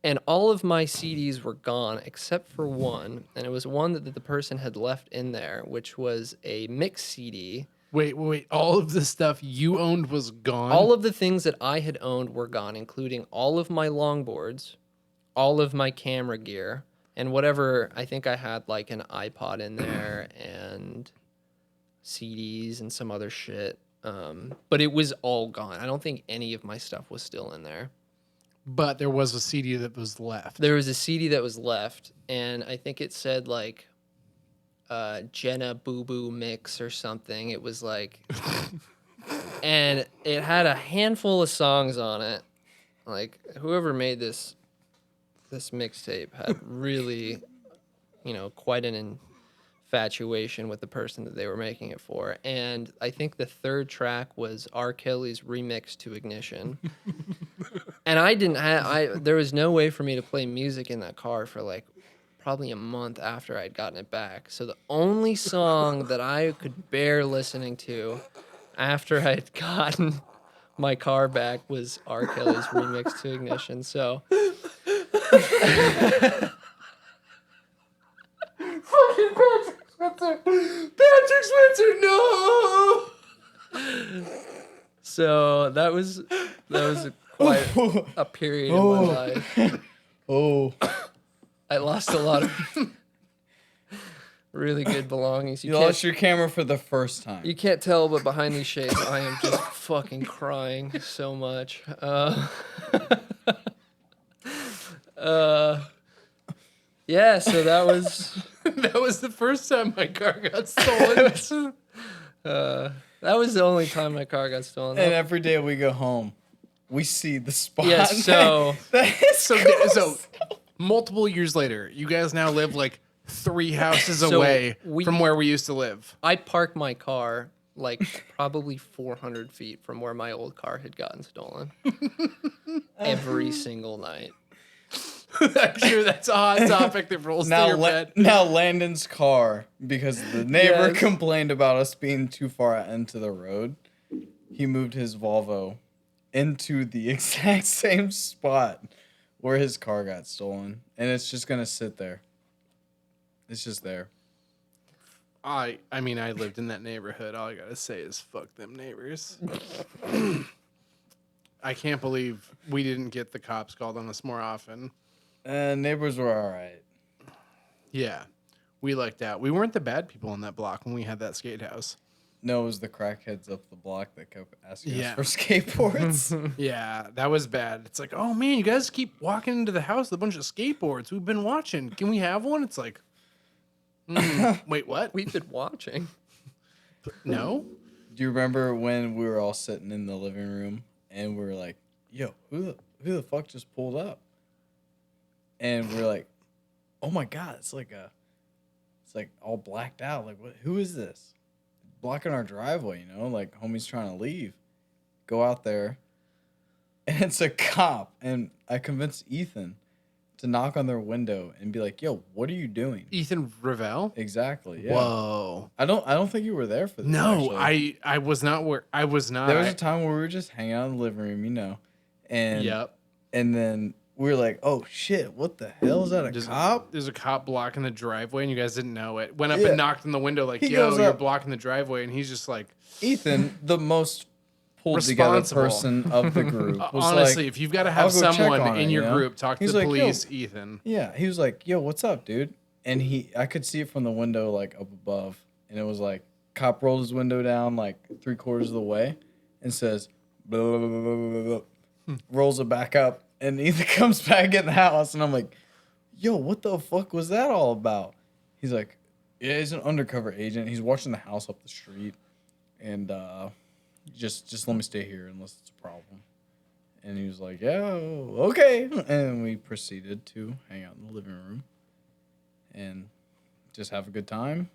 And all of my CDs were gone except for one. And it was one that the person had left in there, which was a mix CD. Wait. All of the stuff you owned was gone? All of the things that I had owned were gone, including all of my longboards, all of my camera gear, and whatever. I think I had like an iPod in there and CDs and some other shit. But it was all gone. I don't think any of my stuff was still in there. But there was a CD that was left. There was a CD that was left, and I think it said like Jenna Boo Boo Mix or something. It was like, and it had a handful of songs on it. Like, whoever made this mixtape had really, quite an infatuation with the person that they were making it for. And I think the third track was R. Kelly's remix to Ignition. And there was no way for me to play music in that car for like probably a month after I'd gotten it back. So the only song that I could bear listening to after I'd gotten my car back was R. Kelly's remix to Ignition. So Fucking Patrick Spencer, no! So that was quite a period in my life. Oh, I lost a lot of really good belongings. you lost your camera for the first time. You can't tell, but behind these shades, I am just fucking crying so much. Yeah, so that was That was the first time my car got stolen. that was the only time my car got stolen. And every day we go home, we see the spot. Yeah, so So multiple years later, you guys now live like 3 houses So away we- from where we used to live. I parked my car like probably 400 feet from where my old car had gotten stolen every single night. I'm sure that's a hot topic that rolls through your bed. now Landon's car, because the neighbor Yes. complained about us being too far out into the road, he moved his Volvo into the exact same spot where his car got stolen, and it's just gonna sit there. It's just there. I mean, I lived in that neighborhood. All I gotta say is fuck them neighbors. I can't believe we didn't get the cops called on us more often. Neighbors were all right. Yeah, we lucked out. We weren't the bad people in that block when we had that skate house. No, it was the crackheads up the block that kept asking Yeah. us for skateboards. Yeah, that was bad. It's like, oh man, you guys keep walking into the house with a bunch of skateboards. We've been watching. Can we have one? It's like, wait, what? We've been watching. No? Do you remember when we were all sitting in the living room and we were like, yo, who the fuck just pulled up? And we're like, oh my God, it's like all blacked out. Like, what? Who is this? Blocking our driveway, like homie's trying to leave. Go out there, and it's a cop. And I convinced Ethan to knock on their window and be like, yo, what are you doing? Ethan Ravel? Exactly. Yeah. Whoa. I don't think you were there for this. No, actually. I was not where I was not. There was a time where we were just hanging out in the living room, and Yep. and then we were like, oh shit, what the hell is that? A cop? There's a cop blocking the driveway, and you guys didn't know it. Went up Yeah. and knocked on the window, like, He "Yo, goes you're up. blocking the driveway," and he's just like, Ethan, the most pulled together Responsible. person of the group, was "Honestly, like, if you've got to I'll have go check someone on in it, your you know? group, talk to He's the like, yo. police." Ethan, yeah, he was like, yo, what's up, dude? And I could see it from the window, like up above, and it was like, cop rolled his window down like 3/4 of the way, and says, blah, blah, blah, blah, blah, blah. rolls it back up, and Ethan comes back in the house, and I'm like, yo, what the fuck was that all about? He's like, yeah, he's an undercover agent. He's watching the house up the street, and just let me stay here unless it's a problem. And he was like, yeah, okay. And we proceeded to hang out in the living room and just have a good time.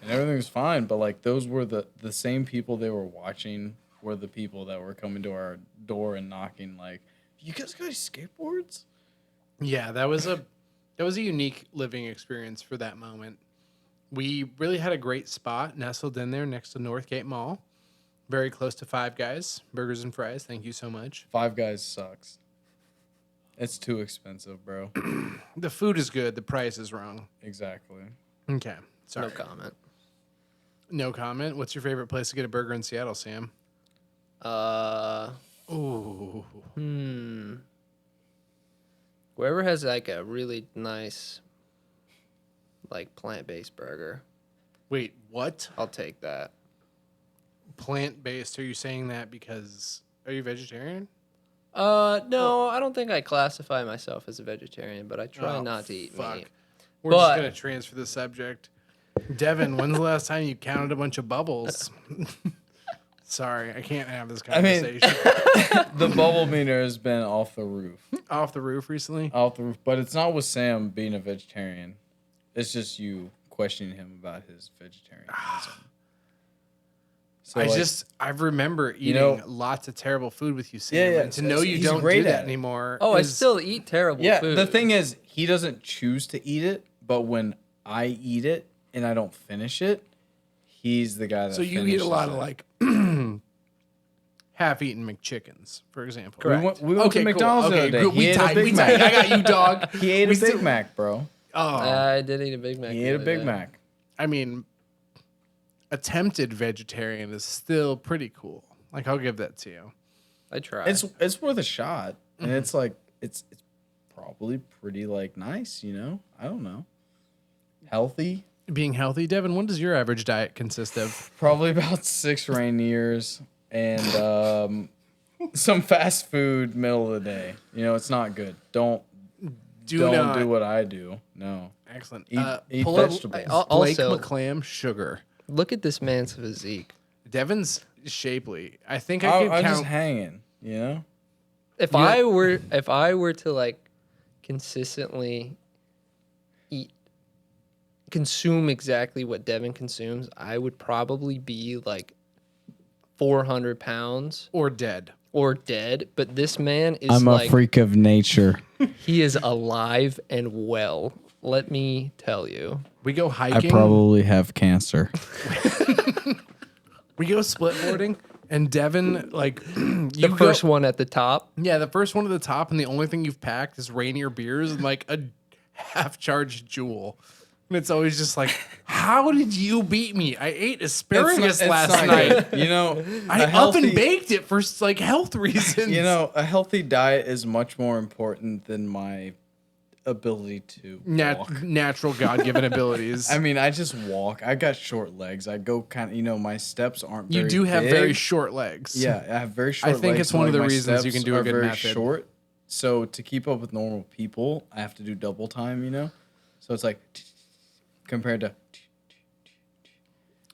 And everything was fine, but like those were the same people they were watching were the people that were coming to our door and knocking like, you guys got any skateboards? Yeah, that was a unique living experience for that moment. We really had a great spot nestled in there next to Northgate Mall. Very close to Five Guys, burgers and fries. Thank you so much. Five Guys sucks. It's too expensive, bro. The food is good. The price is wrong. Exactly. Okay. Sorry. No comment. No comment. What's your favorite place to get a burger in Seattle, Sam? Ooh. Whoever has like a really nice, like plant-based burger, Wait, what? I'll take that. Plant-based? Are you saying that because... Are you vegetarian? No, I don't think I classify myself as a vegetarian, but I try Oh, not to eat fuck. meat. We're just going to transfer the subject. Devon, when's the last time you counted a bunch of bubbles? Sorry, I can't have this mean- conversation. The bubble meter has been off the roof. Off the roof recently? Off the roof. But it's not with Sam being a vegetarian. It's just you questioning him about his vegetarianism. So I remember eating lots of terrible food with you, Sam. Yeah. And to know you He's don't great do at that it. anymore. Oh, I is- still eat terrible food. the thing is, he doesn't choose to eat it, but when I eat it and I don't finish it, he's the guy that So you eat finishes a lot it. of like half-eaten McChickens, for example. Correct. We went to McDonald's the other day. Good. He We ate a tied. Big We Mac. tied. I got you, dog. He ate a We Big still- Mac, bro. Oh, I did eat a Big Mac. He the ate a other Big day. Mac. I mean, attempted vegetarian is still pretty cool. Like, I'll give that to you. I try. It's worth a shot, and it's like it's probably pretty like nice, you know. I don't know, healthy. Being healthy, Devin, what does your average diet consist of? Probably about 6 Rainiers and some fast food middle of the day. You know, it's not good. Don't not do what I do. No. Excellent. Eat Pull up vegetables. Blake Also- McClam sugar. Look at this man's physique. Devin's shapely. I think I could I'm count. just hanging, you know? If Yeah. I were to like consistently consume exactly what Devin consumes, I would probably be like 400 pounds or dead. or dead. But this man is like freak of nature. he is alive and well. Let me tell you. We go I hiking. probably have cancer. We go splitboarding, and Devin, like, The first one at the top. Yeah, the first one at the top, and the only thing you've packed is Rainier beers and like a half-charged Jewel. And it's always just like, how did you beat me? I ate asparagus last night. You know, I up and baked it for like health reasons. You know, a healthy diet is much more important than my ability to walk. Natural God-given abilities. I mean, I just walk. I got short legs. I go kind of, you know, my steps aren't very You do have big. very short legs. Yeah, I have very short legs. think it's one of the my reasons you steps can do a are good very method. short. So to keep up with normal people, I have to do double time, you know? So it's like compared to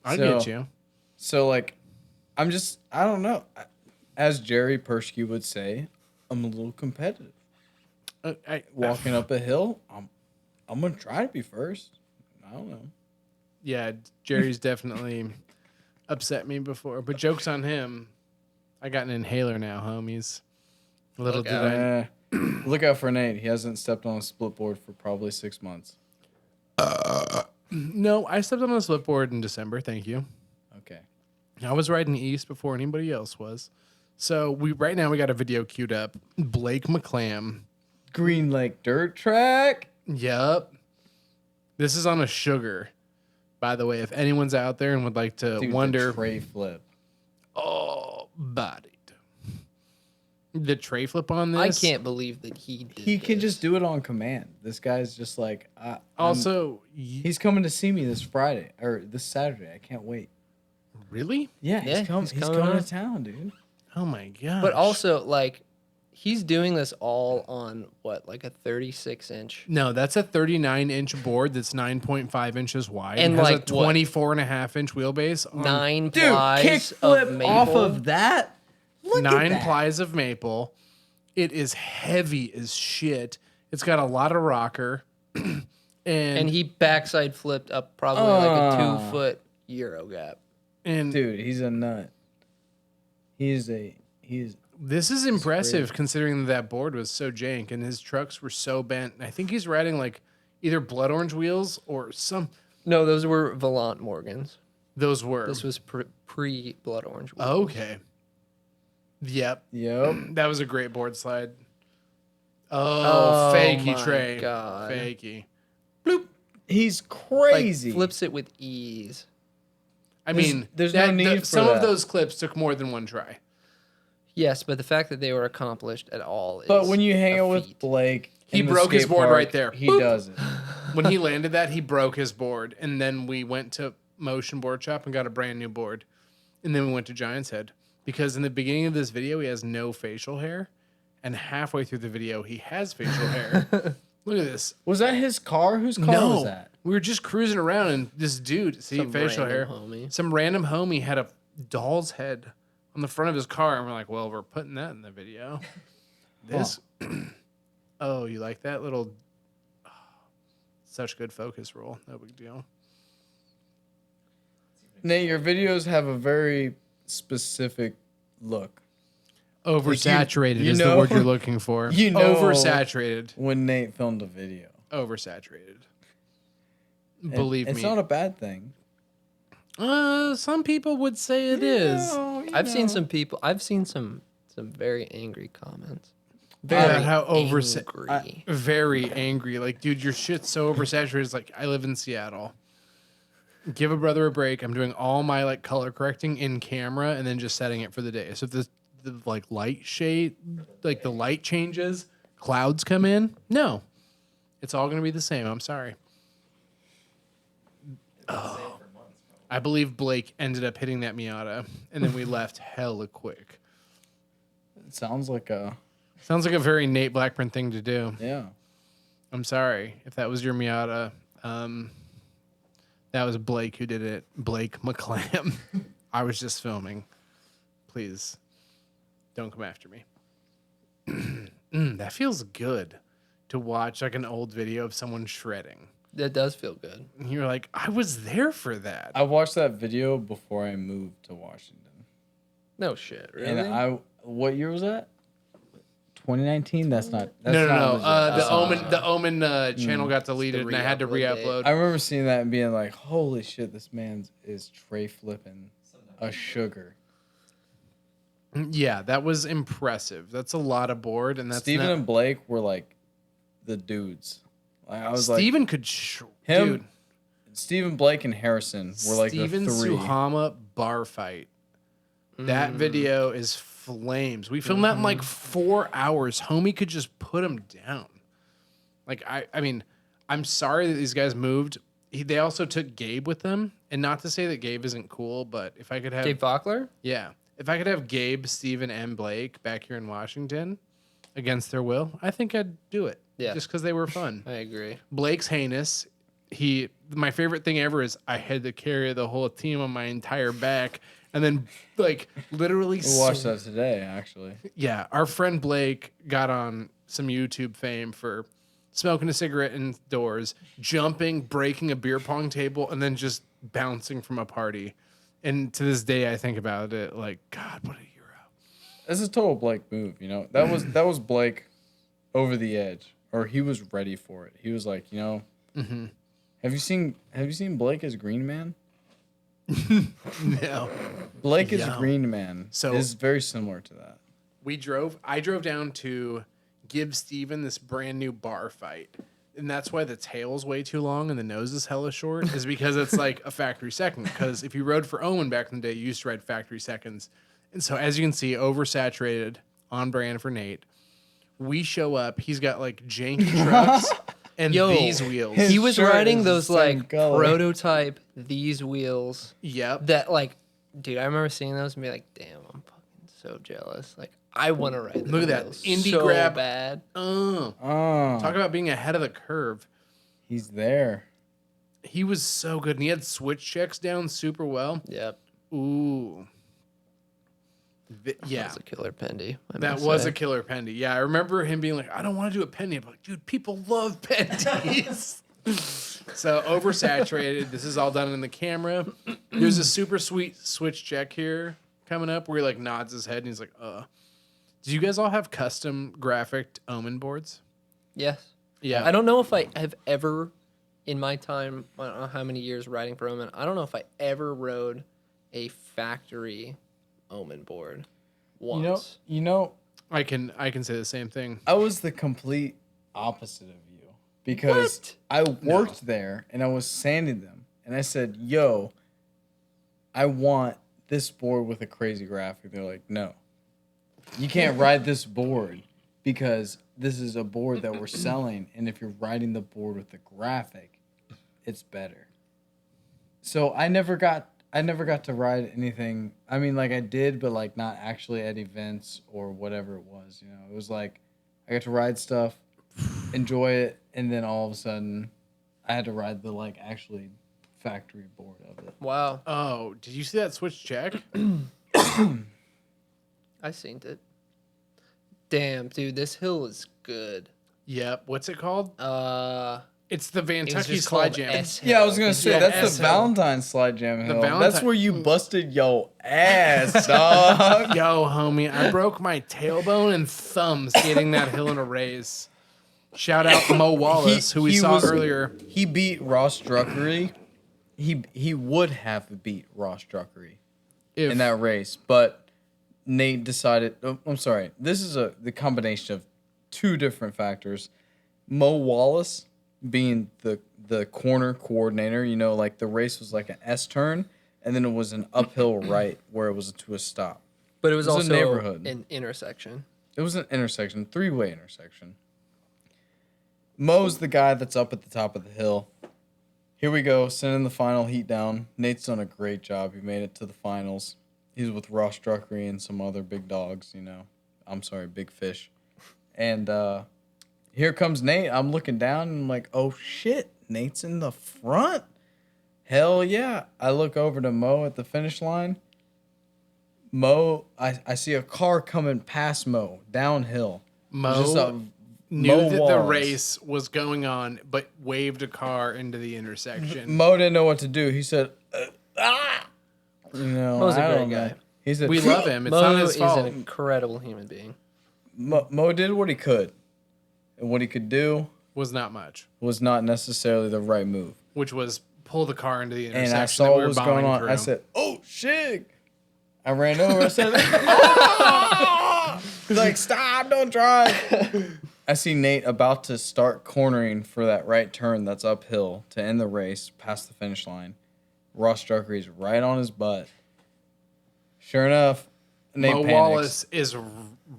I So- get you. So like I don't know. As Jerry Persky would say, I'm a little competitive. Walking up a hill, I'm gonna try to be first. I don't know. Yeah, Jerry's definitely upset me before, but joke's on him. I got an inhaler now, homies. Little Look did out. I. Look out for Nate. He hasn't stepped on a split board for probably 6 months. No, I stepped on a slipboard in December. Thank you. Okay. I was riding east before anybody else was. So right now we got a video queued up. Blake McClam. Green Lake Dirt Track. Yup. This is on a sugar. By the way, if anyone's out there and would like to Dude, wonder, the tray flip. oh, bodied. The tray flip on this. I can't believe that he did He can this. just do it on command. This guy's just like. Also, he's coming to see me this Friday or this Saturday. I can't wait. really? Yeah, Yeah, he's coming he's coming to on. town, dude. Oh my god. But also, like, he's doing this all on what, like a 36-inch? No, that's a 39-inch board that's 9.5 inches wide And and has like a what? 24.5-inch wheelbase. On 9 Dude, plies of kickflip maple. off of that. Look at 9 that. plies of maple. It is heavy as shit. It's got a lot of rocker. And he backside flipped up probably like a 2-foot Euro gap. Dude, he's a nut. He's This is impressive considering that board was so jank and his trucks were so bent. I think he's riding like either blood orange wheels or some. No, those were Volant Morgans. Those were. This was pre blood orange. Wheels. Okay. Yep. That was a great board slide. Oh, fakey my Trey. God. Fakey. bloop. He's Like, crazy. flips it with ease. I mean, there's no need for some that. of those clips took more than one try. Yes, but the fact that they were accomplished at all is But when you hang a out with feat. Blake, He in the broke his skate board park, right there. He Boop. does it. When he landed that, he broke his board. And then we went to Motion Boardshop and got a brand new board. And then we went to Giant's Head. Because in the beginning of this video, he has no facial hair. And halfway through the video, he has facial hair. Look at this. Was that his car? Whose car No. was that? We were just cruising around and this dude, see, Some facial hair. random homie. Some random homie had a doll's head on the front of his car. And we're like, well, we're putting that in the video. This. Oh, you like that little. Such good focus roll. No big deal. Nate, your videos have a very specific look. Oversaturated you is the know- word you're looking for. you know- Oversaturated. When Nate filmed a video. Oversaturated. And Believe it's me. not a bad thing. Some people would say it is. I've seen some people. I've seen some very angry comments. About how angry. very angry. Like, dude, your shit's so oversaturated. It's like, I live in Seattle. Give a brother a break. I'm doing all my like color correcting in camera and then just setting it for the day. So if the like light shade, like the light changes, clouds come in. No, it's all gonna be the same. I'm sorry. Oh, I believe Blake ended up hitting that Miata, and then we left hella quick. It sounds like a Sounds like a very Nate Blackburn thing to do. yeah. I'm sorry if that was your Miata. That was Blake who did it. Blake McClam. I was just filming. Please don't come after me. That feels good to watch like an old video of someone shredding. That does feel good. And you're like, I was there for that. I watched that video before I moved to Washington. No shit, really. And what year was that? 2019. That's not. That's no. not legit. The Omen channel got deleted, and I had to re-upload re-upload. I remember seeing that and being like, "Holy shit, this man is tray flipping a sugar." Yeah, that was impressive. That's a lot of board, and that's Steven not, and Blake were like the dudes. Like, I was Steven could him, dude. Steven, Blake, and Harrison were like Steven the three. Suhama bar fight. That video is flames. We filmed that in like 4 hours. Homie could just put him down. Like I mean, I'm sorry that these guys moved. They also took Gabe with them, and not to say that Gabe isn't cool, but if I could have Gabe Fockler? yeah, if I could have Gabe, Steven, and Blake back here in Washington against their will, I think I'd do it. Yeah. Just because they were fun. I agree. Blake's heinous. My favorite thing ever is I had to carry the whole team on my entire back, and then like literally. We watched that today, actually. Yeah, our friend Blake got on some YouTube fame for smoking a cigarette indoors, jumping, breaking a beer pong table, and then just bouncing from a party. And to this day, I think about it like, God, what a hero. That's a total Blake move, you know. That was Blake over the edge, or he was ready for it. He was like, you know, have you seen Blake as Green Man? No. Blake as Yeah. Green Man is very similar to that. I drove down to give Steven this brand new bar fight. And that's why the tail's way too long and the nose is hella short, is because it's like a factory second. Because if you rode for Owen back in the day, you used to ride factory seconds. And so as you can see, oversaturated, on brand for Nate. We show up, he's got like janky trucks and these wheels. his He was shirt riding is the those same like color. prototype these wheels Yep. that like, dude, I remember seeing those and be like, damn, I'm fucking so jealous. Like, I want to ride. Look at that. Indie so grab. bad. Talk about being ahead of the curve. He's there. He was so good, and he had switch checks down super well. Yep. Ooh. Yeah. That was a killer pendy. That was a killer pendy. Yeah, I remember him being like, I don't want to do a pendy. I'm like, dude, people love pendies. So oversaturated. This is all done in the camera. There's a super sweet switch check here coming up where he like nods his head and he's like, Do you guys all have custom graphic omen boards? Yes. Yeah. I don't know if I have ever, in my time, I don't know how many years riding for Omen, I don't know if I ever rode a factory Omen board once. You know, I can say the same thing. I was the complete opposite of you because I worked there and I was sanding them and I said, "Yo, I want this board with a crazy graphic." They're like, "No, you can't ride this board because this is a board that we're selling, and if you're riding the board with the graphic, it's better." So I never got to ride anything. I mean, like I did, but like not actually at events or whatever it was. You know, it was like I got to ride stuff, enjoy it, and then all of a sudden, I had to ride the like actually factory board of it. Wow. Oh, did you see that switch check? I seen it. Damn, dude, this hill is good. Yep. What's it called? It's the It was Vantucky just Slide called Jam. S-Hill. Yeah, I was gonna say Yeah, that's S the Hill. Valentine's Slide Jam hill. Valentine- That's where you busted your ass, dog. Yo, homie, I broke my tailbone and thumbs getting that hill in a race. Shout out Mo Wallace, who we saw earlier. He beat Ross Druckery. He would have beat Ross Druckery in that race, but Nate decided. Oh, I'm sorry. This is the combination of two different factors. Mo Wallace being the corner coordinator, you know, like the race was like an S turn, and then it was an uphill right where it was to a stop. But it was a also neighborhood. an intersection. It was an intersection, three-way intersection. Mo's the guy that's up at the top of the hill. Here we go, sending the final heat down. Nate's done a great job. He made it to the finals. He's with Ross Druckery and some other big dogs, you know. I'm sorry, big fish. And here comes Nate. I'm looking down and I'm like, oh shit, Nate's in the front. Hell yeah. I look over to Mo at the finish line. Mo, I see a car coming past Mo downhill. Mo knew Mo that the Wallace. race was going on, but waved a car into the intersection. Mo didn't know what to do. He said, ah! You know, Mo's a I great don't know. guy. He said, We love him. It's Mo not his is fault. an incredible human being. Mo did what he could. And what he could do Was not much, was not necessarily the right move. which was pull the car into the intersection. And I that saw we what were was going bombing on. through. I said, oh, shit. I ran over. I said, "Ah!" He's like, stop, don't drive. I see Nate about to start cornering for that right turn that's uphill to end the race past the finish line. Ross Druckery's right on his butt. Sure enough, Nate Mo panics. Wallace is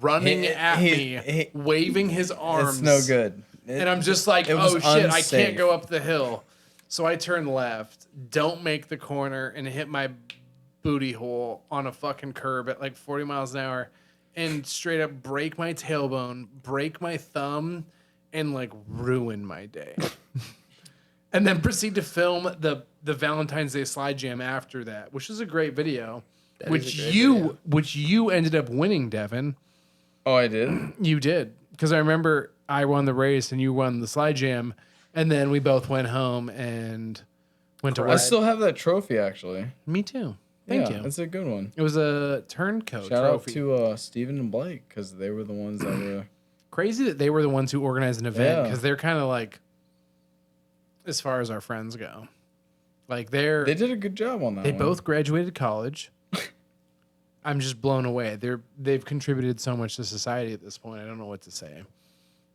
running at he- me, waving his arms. It's no good. And I'm just like, it was oh shit, I unsafe. can't go up the hill. So I turn left, don't make the corner, and hit my booty hole on a fucking curb at like 40 miles an hour and straight up break my tailbone, break my thumb, and like ruin my day. And then proceed to film the Valentine's Day Slide Jam after that, which is a great video. That is Which a great video. which you ended up winning, Devon. Oh, I did? You did. Because I remember I won the race and you won the Slide Jam. And then we both went home and went to I work. still have that trophy, actually. Me too. Thank you. It's a good one. It was a turncoat Shout trophy. out to Steven and Blake, because they were the ones that were... Crazy that they were the ones who organized an event Yeah. because they're kind of like, as far as our friends go, like They did a good job on that they one. both graduated college. I'm just blown away. They've contributed so much to society at this point. I don't know what to say.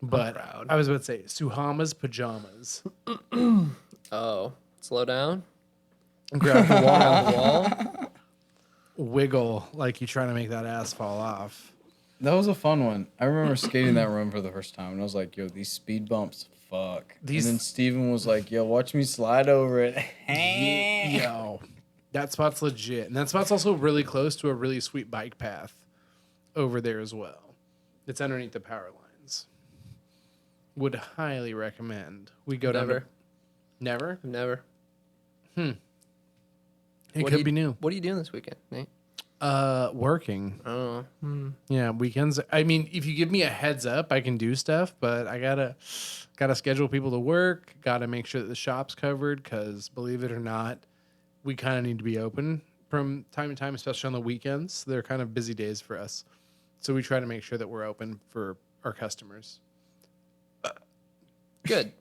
But proud. I was about to say Suhama's pajamas. Oh, slow down. Grab the wall, On the wall. wiggle like you're trying to make that ass fall off. That was a fun one. I remember skating that run for the first time, and I was like, yo, these speed bumps, fuck. These- And then Steven was like, yo, watch me slide over it. Yo, that spot's legit. And that spot's also really close to a really sweet bike path. over there as well. It's underneath the power lines. Would highly recommend. We go down to... Never? Never. It What could do be new. What are you doing this weekend, Nate? Working. Oh. Yeah, weekends. I mean, if you give me a heads up, I can do stuff, but I gotta schedule people to work. Gotta make sure that the shop's covered because, believe it or not, we kind of need to be open from time to time, especially on the weekends. They're kind of busy days for us, so we try to make sure that we're open for our customers. Good.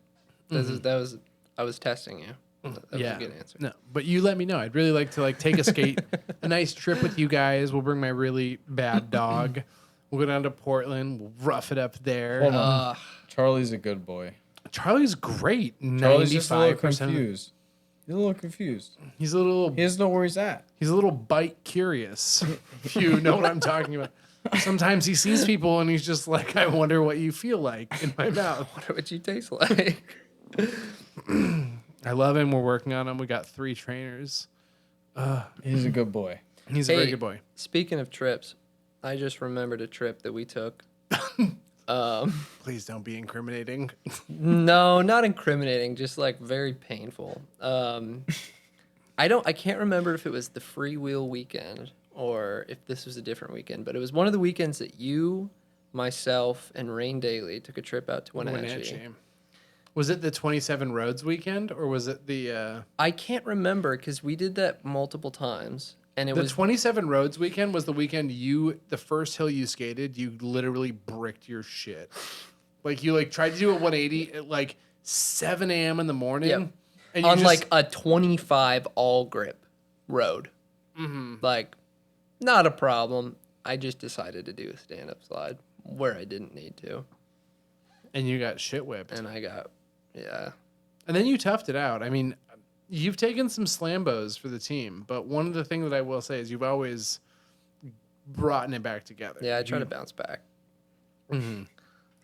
I was testing you. That was a good answer. No, but you let me know. I'd really like to take a nice trip with you guys. We'll bring my really bad dog. We'll go down to Portland. We'll rough it up there. Hold on. Charlie's a good boy. Charlie's great. Charlie's just a little 95%. confused. He's a little confused. He's a little. He doesn't know where he's at. He's a little bite curious. If you know what I'm talking about. Sometimes he sees people and he's just like, I wonder what you feel like in my mouth. I wonder what you taste like. I love him. We're working on him. We got 3 trainers. He's a good boy. He's a very good boy. Speaking of trips, I just remembered a trip that we took. Please don't be incriminating. No, not incriminating, just very painful. I can't remember if it was the freewheel weekend or if this was a different weekend, but it was one of the weekends that you, myself, and Rain Daly took a trip out to Wenatchee. Was it the 27 Roads weekend or was it the... I can't remember because we did that multiple times. And it the was 27 Roads weekend was the weekend the first hill you skated, you literally bricked your shit. You tried to do a 180 at 7 a.m. in the morning. Yep. And on a 25 all grip road. Mm-hmm. Not a problem. I just decided to do a stand-up slide where I didn't need to. And you got shit whipped. And I got, yeah. And then you toughed it out. I mean, you've taken some slambos for the team, but one of the things that I will say is you've always brought it back together. Yeah, I try to bounce back. Mm-hmm.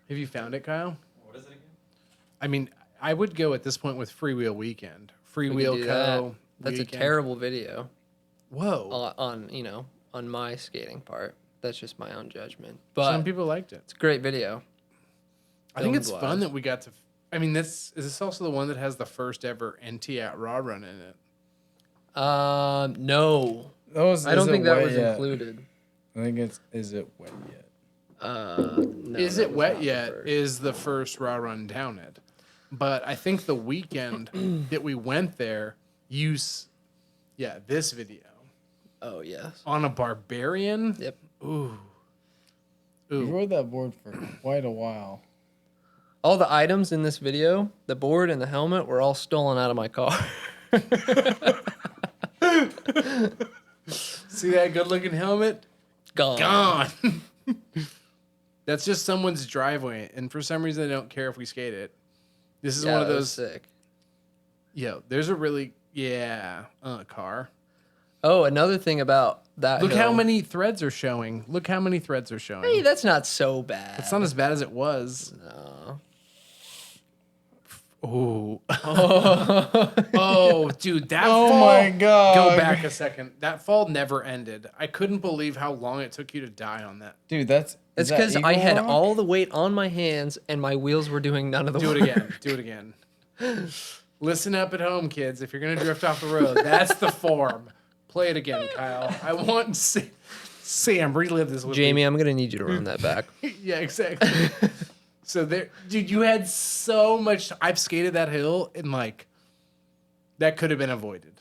Have you found it, Kyle? What is it again? I mean, I would go at this point with Freewheel Weekend. Freewheel Co. That's weekend. a terrible video. Whoa. On my skating part. That's just my own judgment. But some people liked it. It's a great video. I think it's fun that we got to. I mean, is this also the one that has the first ever NT at Raw Run in it? No. I don't think that was included. I think Is It Wet Yet? No, Is It Wet Yet is the first Raw Run down it. But I think the weekend that we went there, this video. Oh, yes. On a Barbarian? Yep. Ooh. You rode that board for quite a while. All the items in this video, the board and the helmet, were all stolen out of my car. See that good-looking helmet? Gone. That's just someone's driveway, and for some reason, they don't care if we skate it. This is one of that those. was sick. Yo, there's a really car. Oh, another thing about that. Look hill. how many threads are showing. Hey, that's not so bad. It's not as bad as it was. No. Oh. Oh, dude, that Oh fall. my God. Go back a second. That fall never ended. I couldn't believe how long it took you to die on that. Dude, it's because I had all the weight on my hands and my wheels were doing none of the work. Do it again. Listen up at home, kids. If you're going to drift off the road, that's the form. Play it again, Kyle. I want Sam, relive this with Jamie, me. I'm going to need you to run that back. Yeah, exactly. So there, dude, you had so much. I've skated that hill and that could have been avoided.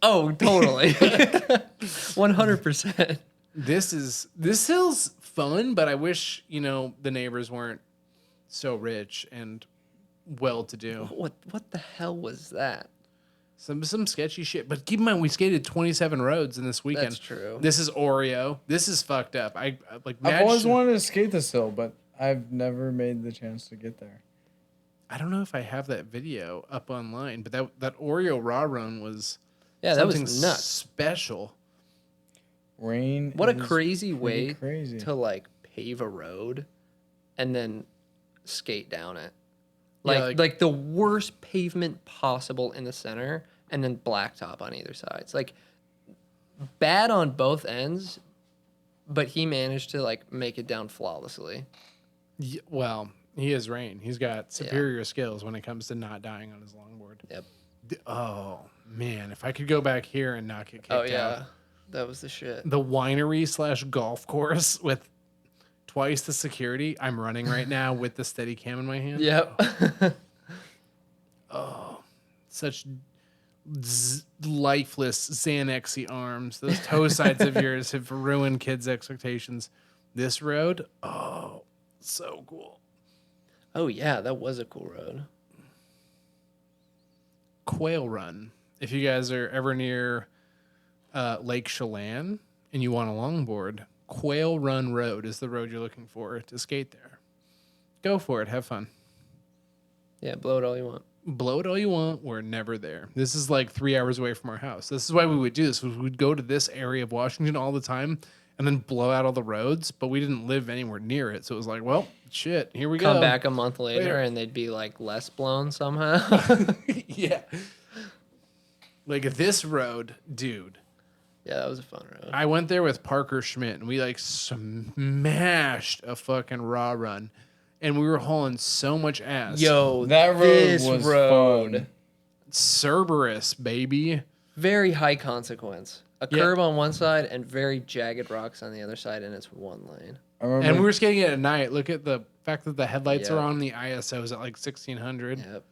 Oh, totally. 100%. This hill's fun, but I wish, the neighbors weren't so rich and well-to-do. What the hell was that? Some sketchy shit. But keep in mind, we skated 27 roads in this weekend. That's true. This is Oreo. This is fucked up. I've always wanted to skate this hill, but I've never made the chance to get there. I don't know if I have that video up online, but that Oreo raw run was that was something nuts. Special. Rain. What a crazy way crazy. to pave a road and then skate down it. Yeah, Like the worst pavement possible in the center and then blacktop on either side. It's bad on both ends, but he managed to like make it down flawlessly. Well, he is Rain. He's got superior skills when it comes to not dying on his longboard. Yep. Oh man, if I could go back here and not get kicked out. Oh yeah, that was the shit. The winery / golf course with twice the security. I'm running right now with the steady cam in my hand. Yep. Such lifeless Xanaxy arms. Those toe sides of yours have ruined kids' expectations. This road, oh, so cool. Oh yeah, that was a cool road. Quail Run. If you guys are ever near Lake Chelan and you want a longboard, Quail Run Road is the road you're looking for to skate there. Go for it. Have fun. Yeah, blow it all you want. Blow it all you want. We're never there. This is like 3 hours away from our house. This is why we would do this. We would go to this area of Washington all the time and then blow out all the roads, but we didn't live anywhere near it. So it was like, well, shit, here we go. Come back a month later and they'd be like less blown somehow. Yeah. Like this road, dude. Yeah, that was a fun road. I went there with Parker Schmidt and we like smashed a fucking raw run. And we were hauling so much ass. Yo, That road this was road. fun. Cerberus, baby. Very high consequence. A curb on one side and very jagged rocks on the other side, and it's one lane. I remember And we were skating it at night. Look at the fact that the headlights Yeah. are on. The ISO is at like 1600. Yep.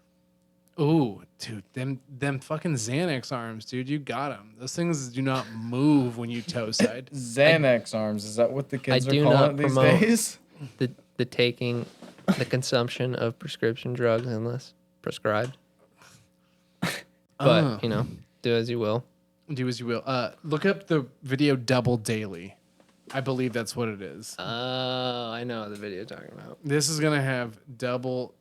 Ooh, dude, them fucking Xanax arms, dude. You got them. Those things do not move when you toe side. Xanax arms. Is that what the kids I are do calling not it these promote- days? The taking, the consumption of prescription drugs unless prescribed. But, you know, do as you will. Do as you will. Look up the video Double Daily. I believe that's what it is. Oh, I know the video you're talking about. This is gonna have double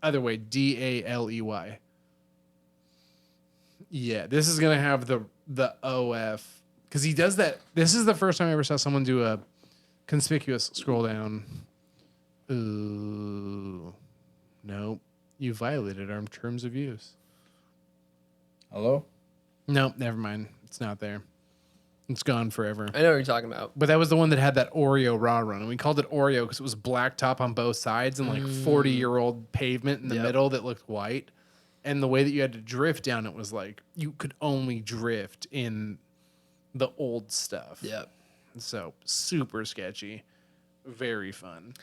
other way, DALEY. Yeah, this is gonna have the OF because he does that. This is the first time I ever saw someone do a conspicuous scroll down. Ooh, nope. You violated our terms of use. Hello? Nope, never mind. It's not there. It's gone forever. I know what you're talking about. But that was the one that had that Oreo raw run. And we called it Oreo because it was blacktop on both sides and like 40-year-old pavement in the middle that looked white. And the way that you had to drift down it was like you could only drift in the old stuff. Yep. So super sketchy. Very fun.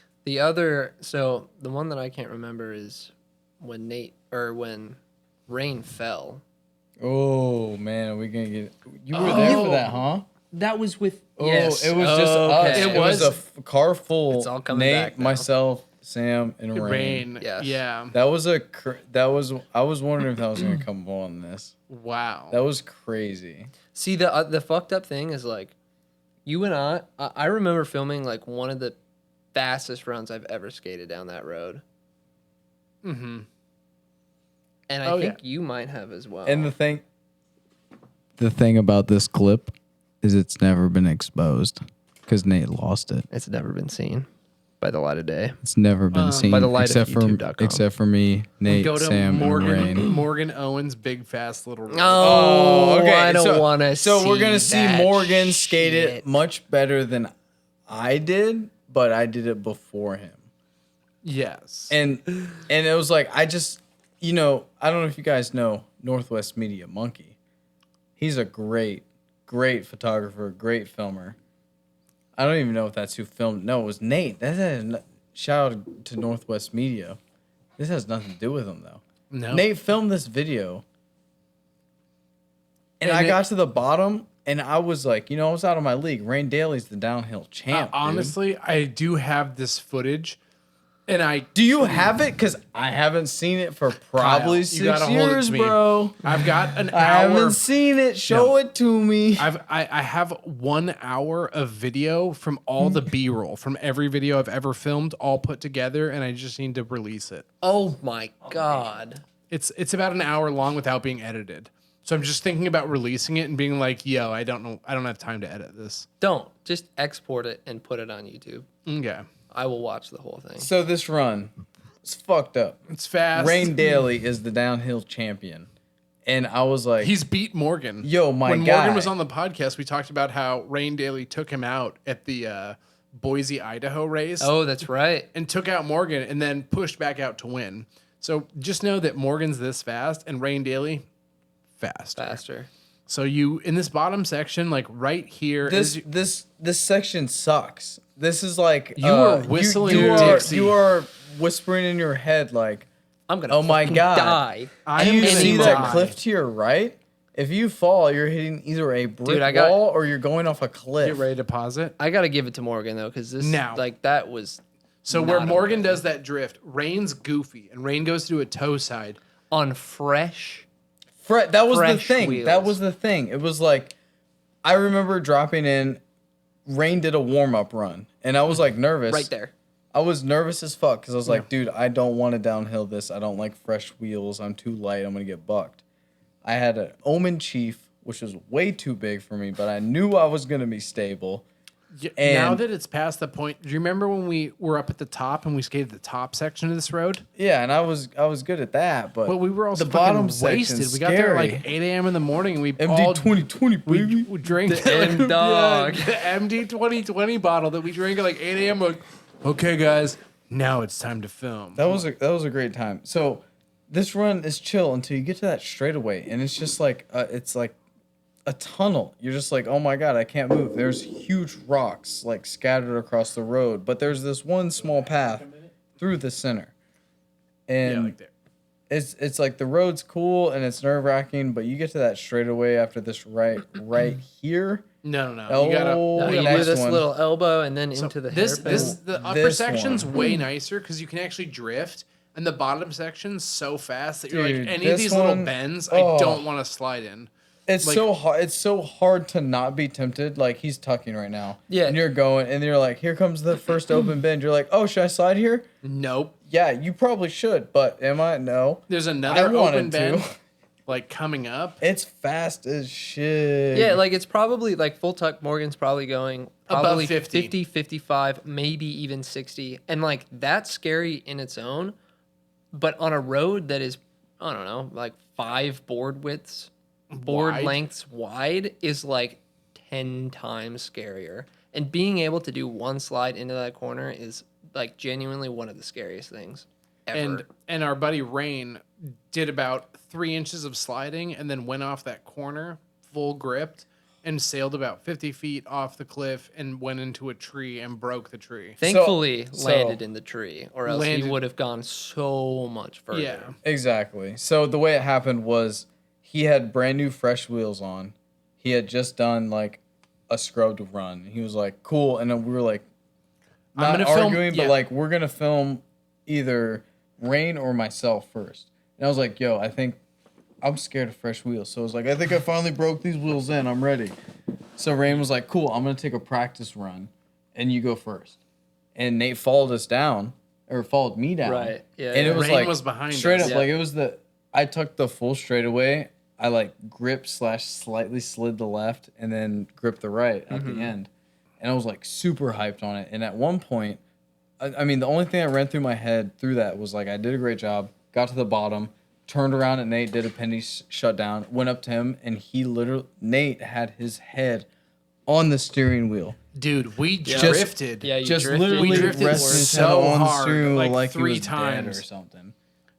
So the one that I can't remember is when when rain fell. Oh, man. Are we going to get... You were there for that, huh? That was with... Oh, Yes. it was just us. Okay. It was a car full. It's all coming Nate, back now. myself, Sam, and Rain. Rain. Yes. Yeah. That was I was wondering if that was going to come on this. Wow. That was crazy. See, the fucked up thing is like, you and I remember filming like one of the fastest runs I've ever skated down that road. Mm-hmm. And I think you might have as well. And the thing about this clip is it's never been exposed because Nate lost it. it's never been seen by the light of day. It's never been seen by the light of except YouTube.com. for me, Nate, Go to Sam, and Rain. Morgan Owens' big fast little road. Oh, I don't want to see So we're gonna see that Morgan skate it shit. much better than I did, but I did it before him. Yes. And it was like I just, I don't know if you guys know Northwest Media Monkey. He's a great photographer, great filmer. I don't even know if that's who filmed. No, it was Nate. Shout out to Northwest Media. This has nothing to do with him though. No. Nate filmed this video, and And I got to the bottom, and I was like, I was out of my league. Rain Daly's the downhill champ. dude. Honestly, I do have this footage, and Do you have it? Because I haven't seen it for probably Kyle, 6 you gotta hold it years, to me. bro. I've got an I hour. haven't seen it. Show it to me. I have 1 hour of video from all the B-roll from every video I've ever filmed, all put together, and I just need to release it. Oh my God. It's about an hour long without being edited. So I'm just thinking about releasing it and being like, yo, I don't have time to edit this. Don't. Just export it and put it on YouTube. Okay. I will watch the whole thing. So this run, it's fucked up. It's fast. Rain Daly is the downhill champion, And I was like, He's beat Morgan. Yo, my when guy. Morgan was on the podcast, we talked about how Rain Daly took him out at the Boise, Idaho race. Oh, that's right. And took out Morgan and then pushed back out to win. So just know that Morgan's this fast and Rain Daly faster. So you in this bottom section, like right here, this section sucks. This is like You are whistling Dixie. You are whispering in your head like, I'm gonna. oh my fucking God. die. I and am you gonna see die. that cliff to your right. If you fall, you're hitting either a brick wall or you're going off a cliff. Get ready to pause it. I gotta give it to Morgan though, because this Now. like that was So not where Morgan okay. does that drift, Rain's goofy, and Rain goes to a toe side. on fresh. That was the Fresh thing. wheels. That was the thing. It was like, I remember dropping in. Rain did a warm up run, and I was like nervous. Right there. I was nervous as fuck because I was like, dude, I don't want to downhill this. I don't like fresh wheels. I'm too light. I'm gonna get bucked. I had an Omen Chief, which was way too big for me, but I knew I was gonna be stable. And Now that it's past the point, do you remember when we were up at the top and we skated the top section of this road? yeah, and I was good at that, but But we were also the fucking bottom wasted. section's We got there at scary. like 8 a.m. in the morning and we MD all 2020, baby. we drank The M dog. the MD 2020 bottle that we drank at like 8 a.m. We're like, okay, guys, now it's time to film. That was a great time. So this run is chill until you get to that straightaway, and it's just like it's like a tunnel. You're just like, oh my God, I can't move. There's huge rocks like scattered across the road, but there's this one small path through the center, and Yeah, like there. it's like the road's cool and it's nerve wracking, but you get to that straightaway after this right here. No. Oh, You gotta. the You next do this one. little elbow and then into the This hairpin. the upper This section's one. way nicer because you can actually drift, and the bottom section's so fast that you're Dude, like, any of this these little one- bends, oh. I don't want to slide in. It's Like- so hard. It's so hard to not be tempted. Like he's tucking right now. Yeah. And you're going, and you're like, here comes the first open bend. You're like, oh, should I slide here? Nope. Yeah, you probably should, but am I? No. There's I another wanted open bend, to. like coming up. It's fast as shit. Yeah, like it's probably like full tuck. Morgan's probably going Above probably 50. 50, 55, maybe even 60. And like that's scary in its own. But on a road that is, I don't know, like 5 board widths, board Wide. lengths wide is like 10 times scarier. And being able to do one slide into that corner is like genuinely one of the scariest things ever. And our buddy Rain did about 3 inches of sliding and then went off that corner full gripped and sailed about 50 feet off the cliff and went into a tree and broke the tree. Thankfully, so- landed in the tree, or else Landed- he would have gone so much further. Yeah. Exactly. So the way it happened was he had brand new fresh wheels on. He had just done like a scrubbed run. He was like, cool. And then we were like, I'm not gonna film- arguing, yeah. but like, we're going to film either Rain or myself first. And I was like, yo, I think I'm scared of fresh wheels. So I was like, I think I finally broke these wheels in. I'm ready. So Rain was like, cool, I'm going to take a practice run and you go first. And Nate followed us down, or followed me down. Right. Yeah, And yeah. it was Rain like, was behind straight us. up, Yeah. like it was I took the full straightaway. I like gripped / slightly slid the left and then gripped the right at the end. And I was like super hyped on it. And at one point, I mean, the only thing that ran through my head through that was like, I did a great job, got to the bottom, turned around at Nate, did a penny shutdown, went up to him, and Nate had his head on the steering wheel. Dude, we Just- drifted. Yeah, you Just drifted. literally We drifted rested his head so on the hard, steering wheel like like 3 he was dead times. or something.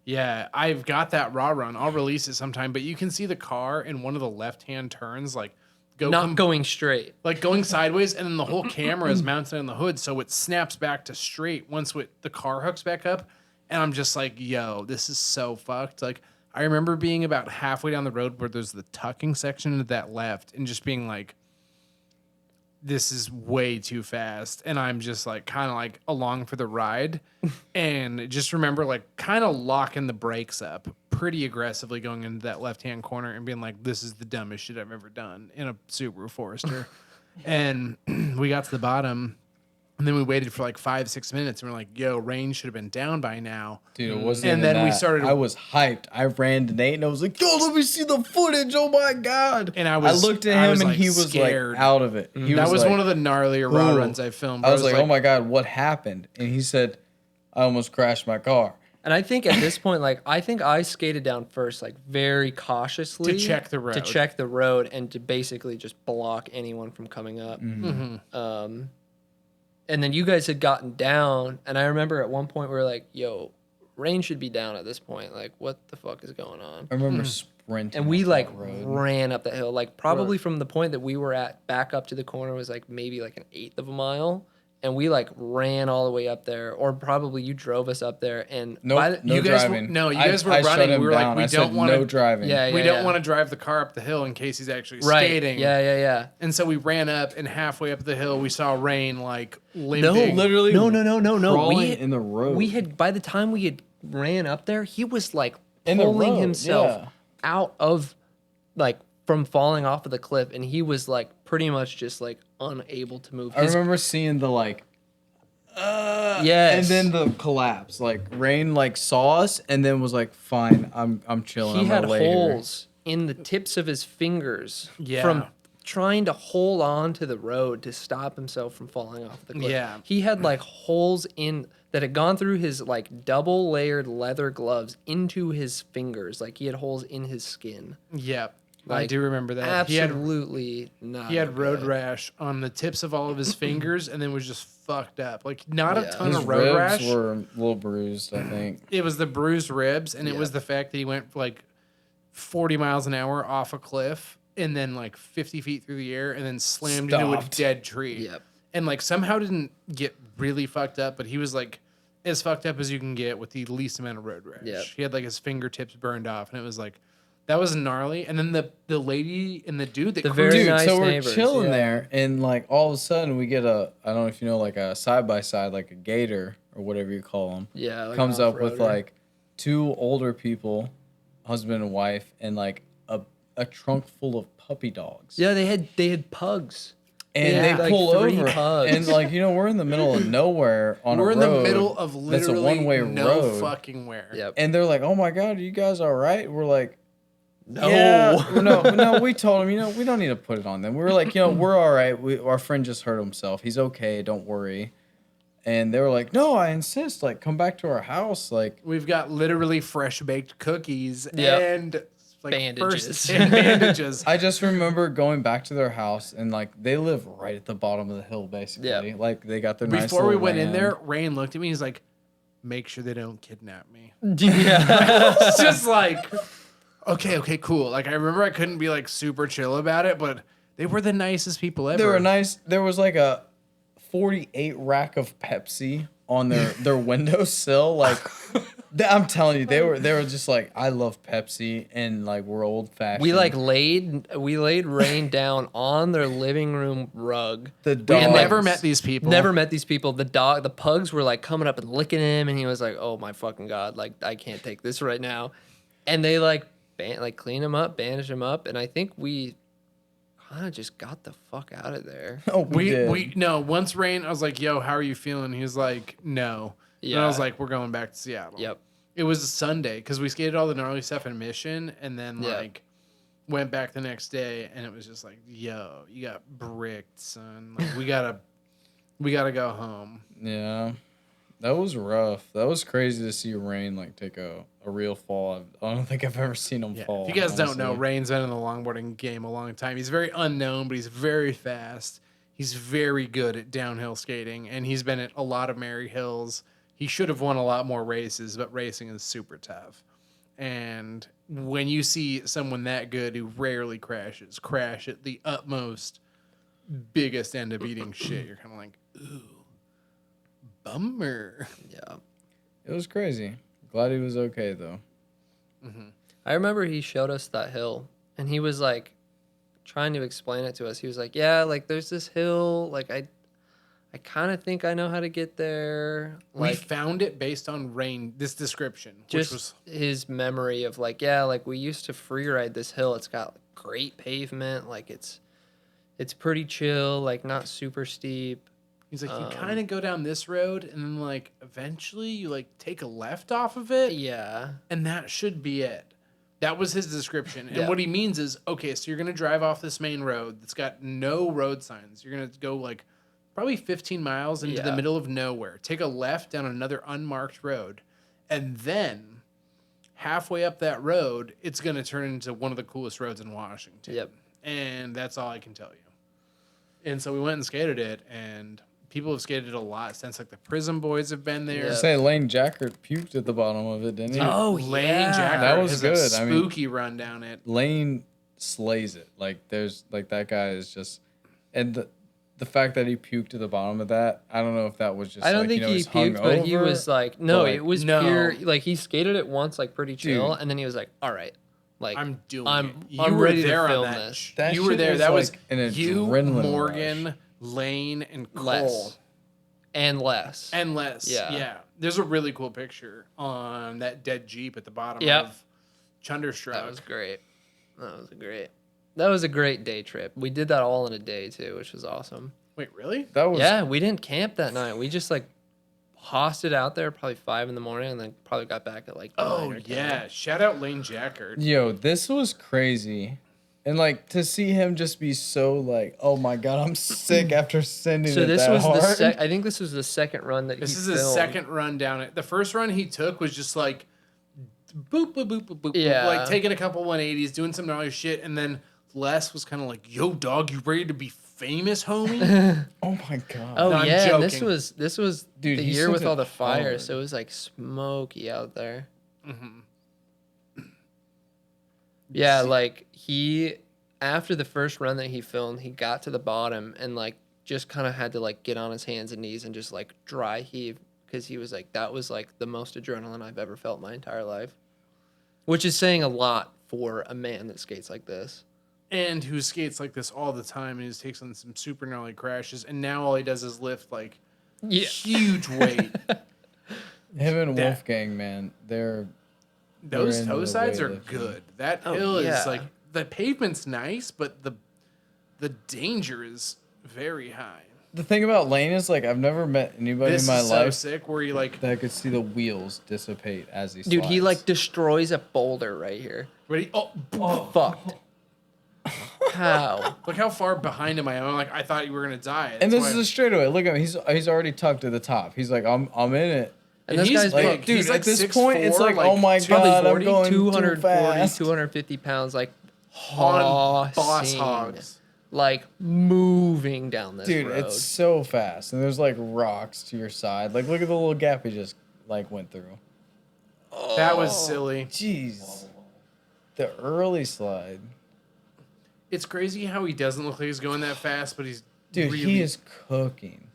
Yeah, I've got that raw run. I'll release it sometime, but you can see the car in one of the left-hand turns, like Not going straight. like going sideways, and then the whole camera is mounted on the hood, so it snaps back to straight once the car hooks back up. And I'm just like, yo, this is so fucked. Like, I remember being about halfway down the road where there's the tucking section to that left, and just being like, this is way too fast. And I'm just like kind of like along for the ride. And just remember like kind of locking the brakes up pretty aggressively going into that left-hand corner and being like, this is the dumbest shit I've ever done in a Subaru Forester. And we got to the bottom, and then we waited for like 5-6 minutes, and we're like, yo, Rain should have been down by now. Dude, it wasn't And even then we that. started- I was hyped. I ran to Nate and I was like, yo, let me see the footage. Oh my God. And I looked at I him was, and like, he was scared. like out of it. He That was like, one of the gnarlier raw "Ooh." runs I filmed. I was like, oh my God, what happened? And he said, I almost crashed my car. And I think at this point, like, I think I skated down first, like, very cautiously. To check the road. To check the road and to basically just block anyone from coming up. Mm-hmm. And then you guys had gotten down, and I remember at one point we were like, yo, rain should be down at this point. Like, what the fuck is going on? I remember sprinting. And we, up like, that road. ran up the hill. Like, probably from the point that we were at back up to the corner was, like, maybe, like, an eighth of a mile. And we, like, ran all the way up there. Or probably you drove us up there. And Nope, no you guys driving. you guys were I shut running. him We were down. like, we I don't said want no to. driving. Yeah, We don't want to drive the car up the hill in case he's actually skating. Yeah. And so we ran up, and halfway up the hill, we saw Rain like No, limping. literally No. crawling in the road. We had, by the time we had ran up there, he was, like, In the pulling road, himself yeah. out of, like, from falling off of the cliff. And he was, like, pretty much just, like, unable to move. I remember seeing the like. Yes. And then the collapse. Like Rain like saw us and then was like, "Fine, I'm chilling. He I'm had gonna lay here." holes in the tips of his fingers Yeah. from trying to hold on to the road to stop himself from falling off the cliff. Yeah. He had like holes in that had gone through his like double layered leather gloves into his fingers. Like he had holes in his skin. Yep. I Like, do remember that. Absolutely not. He had road okay. rash on the tips of all of his fingers, and then was just fucked up. Like not a Yeah. ton His of road ribs rash. were a little bruised, I think. It was the bruised ribs, and it Yeah. was the fact that he went like 40 miles an hour off a cliff, and then like 50 feet through the air, and then slammed into a Stopped. dead tree. Yep. And like somehow didn't get really fucked up, but he was like as fucked up as you can get with the least amount of road rash. Yep. He had like his fingertips burned off, and it was like that was gnarly. And then the lady and the dude that The cruised- very Dude, nice so we're neighbors, chilling yeah. there, and like all of a sudden we get a, I don't know if you know, like a side by side, like a gator or whatever you call them, Yeah. Like comes up with off-roader. like two older people, husband and wife, and like a trunk full of puppy dogs. Yeah, they had pugs. And Yeah. they Like pull 3 over, pugs. and like we're in the middle of nowhere on we're a in road. the middle of that's a literally one-way no road. fucking where. Yep. And they're like, "Oh my god, are you guys all right?" We're like, No. Yeah, no. We told him, we don't need to put it on them. We were like, we're all right. Our friend just hurt himself. He's okay. Don't worry. And they were like, no, I insist. Like, come back to our house. Like, We've got literally fresh baked cookies Yep. and like Bandages. first and bandages. I just remember going back to their house, and like they live right at the bottom of the hill, basically. Yep. Like they got their nice Before we little went in land. there, Rain looked at me. He's like, "Make sure they don't kidnap me." Yeah. It's just like, okay, cool. Like I remember I couldn't be like super chill about it, but they were the nicest people ever. They were nice. There was like a 48 rack of Pepsi on their windowsill. Like, I'm telling you, they were just like, I love Pepsi, and like we're old fashioned. We laid Rain down on their living room rug. the We dogs. had never met these people. Never met these people. The pugs were like coming up and licking him, and he was like, "Oh my fucking god! Like I can't take this right now." And they like clean him up, bandage him up, and I think we kind of just got the fuck out of there. Oh, we did. We no. Once Rain, I was like, "Yo, how are you feeling?" He was like, "No." And I Yeah. was like, "We're going back to Seattle." Yep. It was a Sunday because we skated all the gnarly stuff in Mission, and then Yeah. like went back the next day, and it was just like, "Yo, you got bricked, son. Like, we gotta go home." Yeah, that was rough. That was crazy to see Rain like take a real fall. I don't think I've ever seen him Yeah. fall. If you guys don't know, honestly. Rain's been in the longboarding game a long time. He's very unknown, but he's very fast. He's very good at downhill skating, and he's been at a lot of Mary Hills. He should have won a lot more races, but racing is super tough. And when you see someone that good who rarely crashes, crash at the utmost biggest end of eating shit, you're kind of like, ooh, bummer. Yeah. It was crazy. Glad he was okay though. I remember he showed us that hill, and he was like trying to explain it to us. He was like, "Yeah, like there's this hill. Like I kind of think I know how to get there." We Like found it based on this description, just which was his memory of like, yeah, like we used to free ride this hill. It's got great pavement. Like it's pretty chill. Like not super steep. he's like, you kind of go down this road, and then like eventually you like take a left off of it, Yeah. and that should be it. That was his description. And Yeah. what he means is, okay, so you're going to drive off this main road that's got no road signs. You're going to go like probably 15 miles into the Yeah. middle of nowhere. Take a left down another unmarked road. And then halfway up that road, it's going to turn into one of the coolest roads in Washington. Yep. And that's all I can tell you. And so we went and skated it, and people have skated it a lot since. Like the Prison Boys have been there. Yeah. Say Lane Jackert puked at the bottom of it, didn't he? Oh, Lane yeah. Jackert That was has good. a I mean- spooky run down it. Lane slays it. Like there's like that guy is just, and the fact that he puked at the bottom of that, I don't know if that was just. I don't like, think you know, he he's puked, but he hungover, was like, no, like, it was no. pure. Like he skated it once, like pretty chill, Dude. and then he was like, all right, like I'm doing I'm it. You I'm were ready there to on film that. this. That You were shit there. was That like was an you, adrenaline Morgan, rush. Lane, and Cole. Les. And less. And Les. Yeah. Yeah. There's a really cool picture on that dead Jeep at the bottom Yep. of Chunderstruck. That was great. That was a great day trip. We did that all in a day too, which was awesome. Wait, really? That was Yeah, we didn't camp that night. We just like hosted out there probably 5 a.m. and then probably got back at like 9 Oh, or 10. yeah. Shout out Lane Jackert. Yo, this was crazy. And like to see him just be so like, oh my god, I'm sick after sending So it this that was hard. I think this was the second run that This he is his filmed. second run down it. The first run he took was just like boop, boop, boop, boop, boop. Yeah. Like taking a couple 180s, doing some gnarly shit. And then Les was kind of like, yo, dog, you ready to be famous, homie? Oh my god. Oh No, I'm yeah, and this joking. was Dude, the he year sent with all it the fire, hard. so it was like smoky out there. Yeah, like he after the first run that he filmed, he got to the bottom and like just kind of had to like get on his hands and knees and just like dry heave because he was like that was like the most adrenaline I've ever felt my entire life, which is saying a lot for a man that skates like this. And who skates like this all the time and just takes on some super gnarly crashes. And now all he does is lift like Yeah. huge weight. Him and That- Wolfgang, man, they're Those into toe the sides are weightlifting. good. That Oh, hill yeah. is like the pavement's nice, but the danger is very high. The thing about Lane is like I've never met anybody This in my is so life sick where you like that could see the wheels dissipate as he Dude, he slides. like destroys a boulder right here. ready. Oh, Fucked. How? look how far behind him I am. I'm like I thought you were gonna die. And That's this why- is a straightaway. Look at him. He's already tucked to the top. He's like I'm in it. And And this he's guy's big. Like, dude, He's like at this 6'4", point, it's like, like, oh my probably god, I'm 40, going 240, too fast. 250 pounds, like on boss hossing, hogs. like moving down this Dude, road. it's so fast, and there's like rocks to your side. Like, look at the little gap he just like went through. That was silly. Jeez, the early slide, It's crazy how he doesn't look like he's going that fast, but he's dude. really, He is cooking.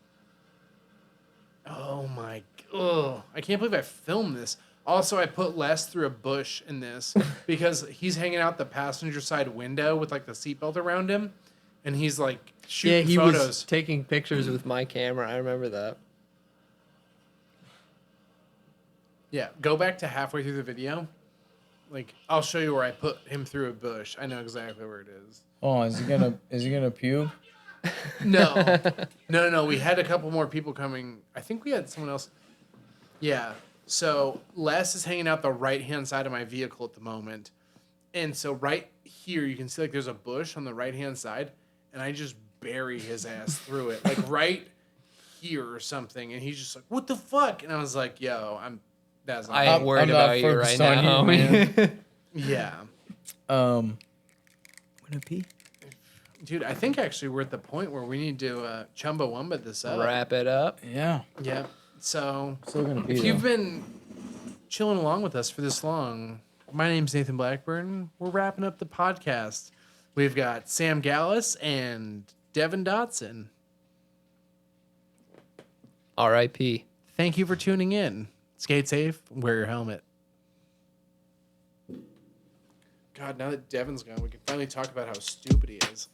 Oh my! Ugh. I can't believe I filmed this. Also, I put Les through a bush in this because he's hanging out the passenger side window with like the seatbelt around him, and he's like yeah, shooting he photos. was taking pictures with my camera. I remember that. Yeah, go back to halfway through the video. Like, I'll show you where I put him through a bush. I know exactly where it is. Oh, is he gonna puke? No, no. We had a couple more people coming. I think we had someone else. Yeah. So Les is hanging out the right-hand side of my vehicle at the moment. And so right here, you can see like there's a bush on the right-hand side. And I just bury his ass through it. Like right here or something. And he's just like, what the fuck? And I was like, yo, that's not I right. ain't worried I'm not about you right focused on now, you, homie. Yeah. Wanna pee? Dude, I think actually we're at the point where we need to Chumbawamba this up. Wrap it up. Yeah, Yeah. So still gonna pee. if though. you've been chilling along with us for this long, my name's Nathan Blackburn. We're wrapping up the podcast. We've got Sam Galus and Devon Dotson. R.I.P. Thank you for tuning in. Skate safe. Wear your helmet. God, now that Devon's gone, we can finally talk about how stupid he is.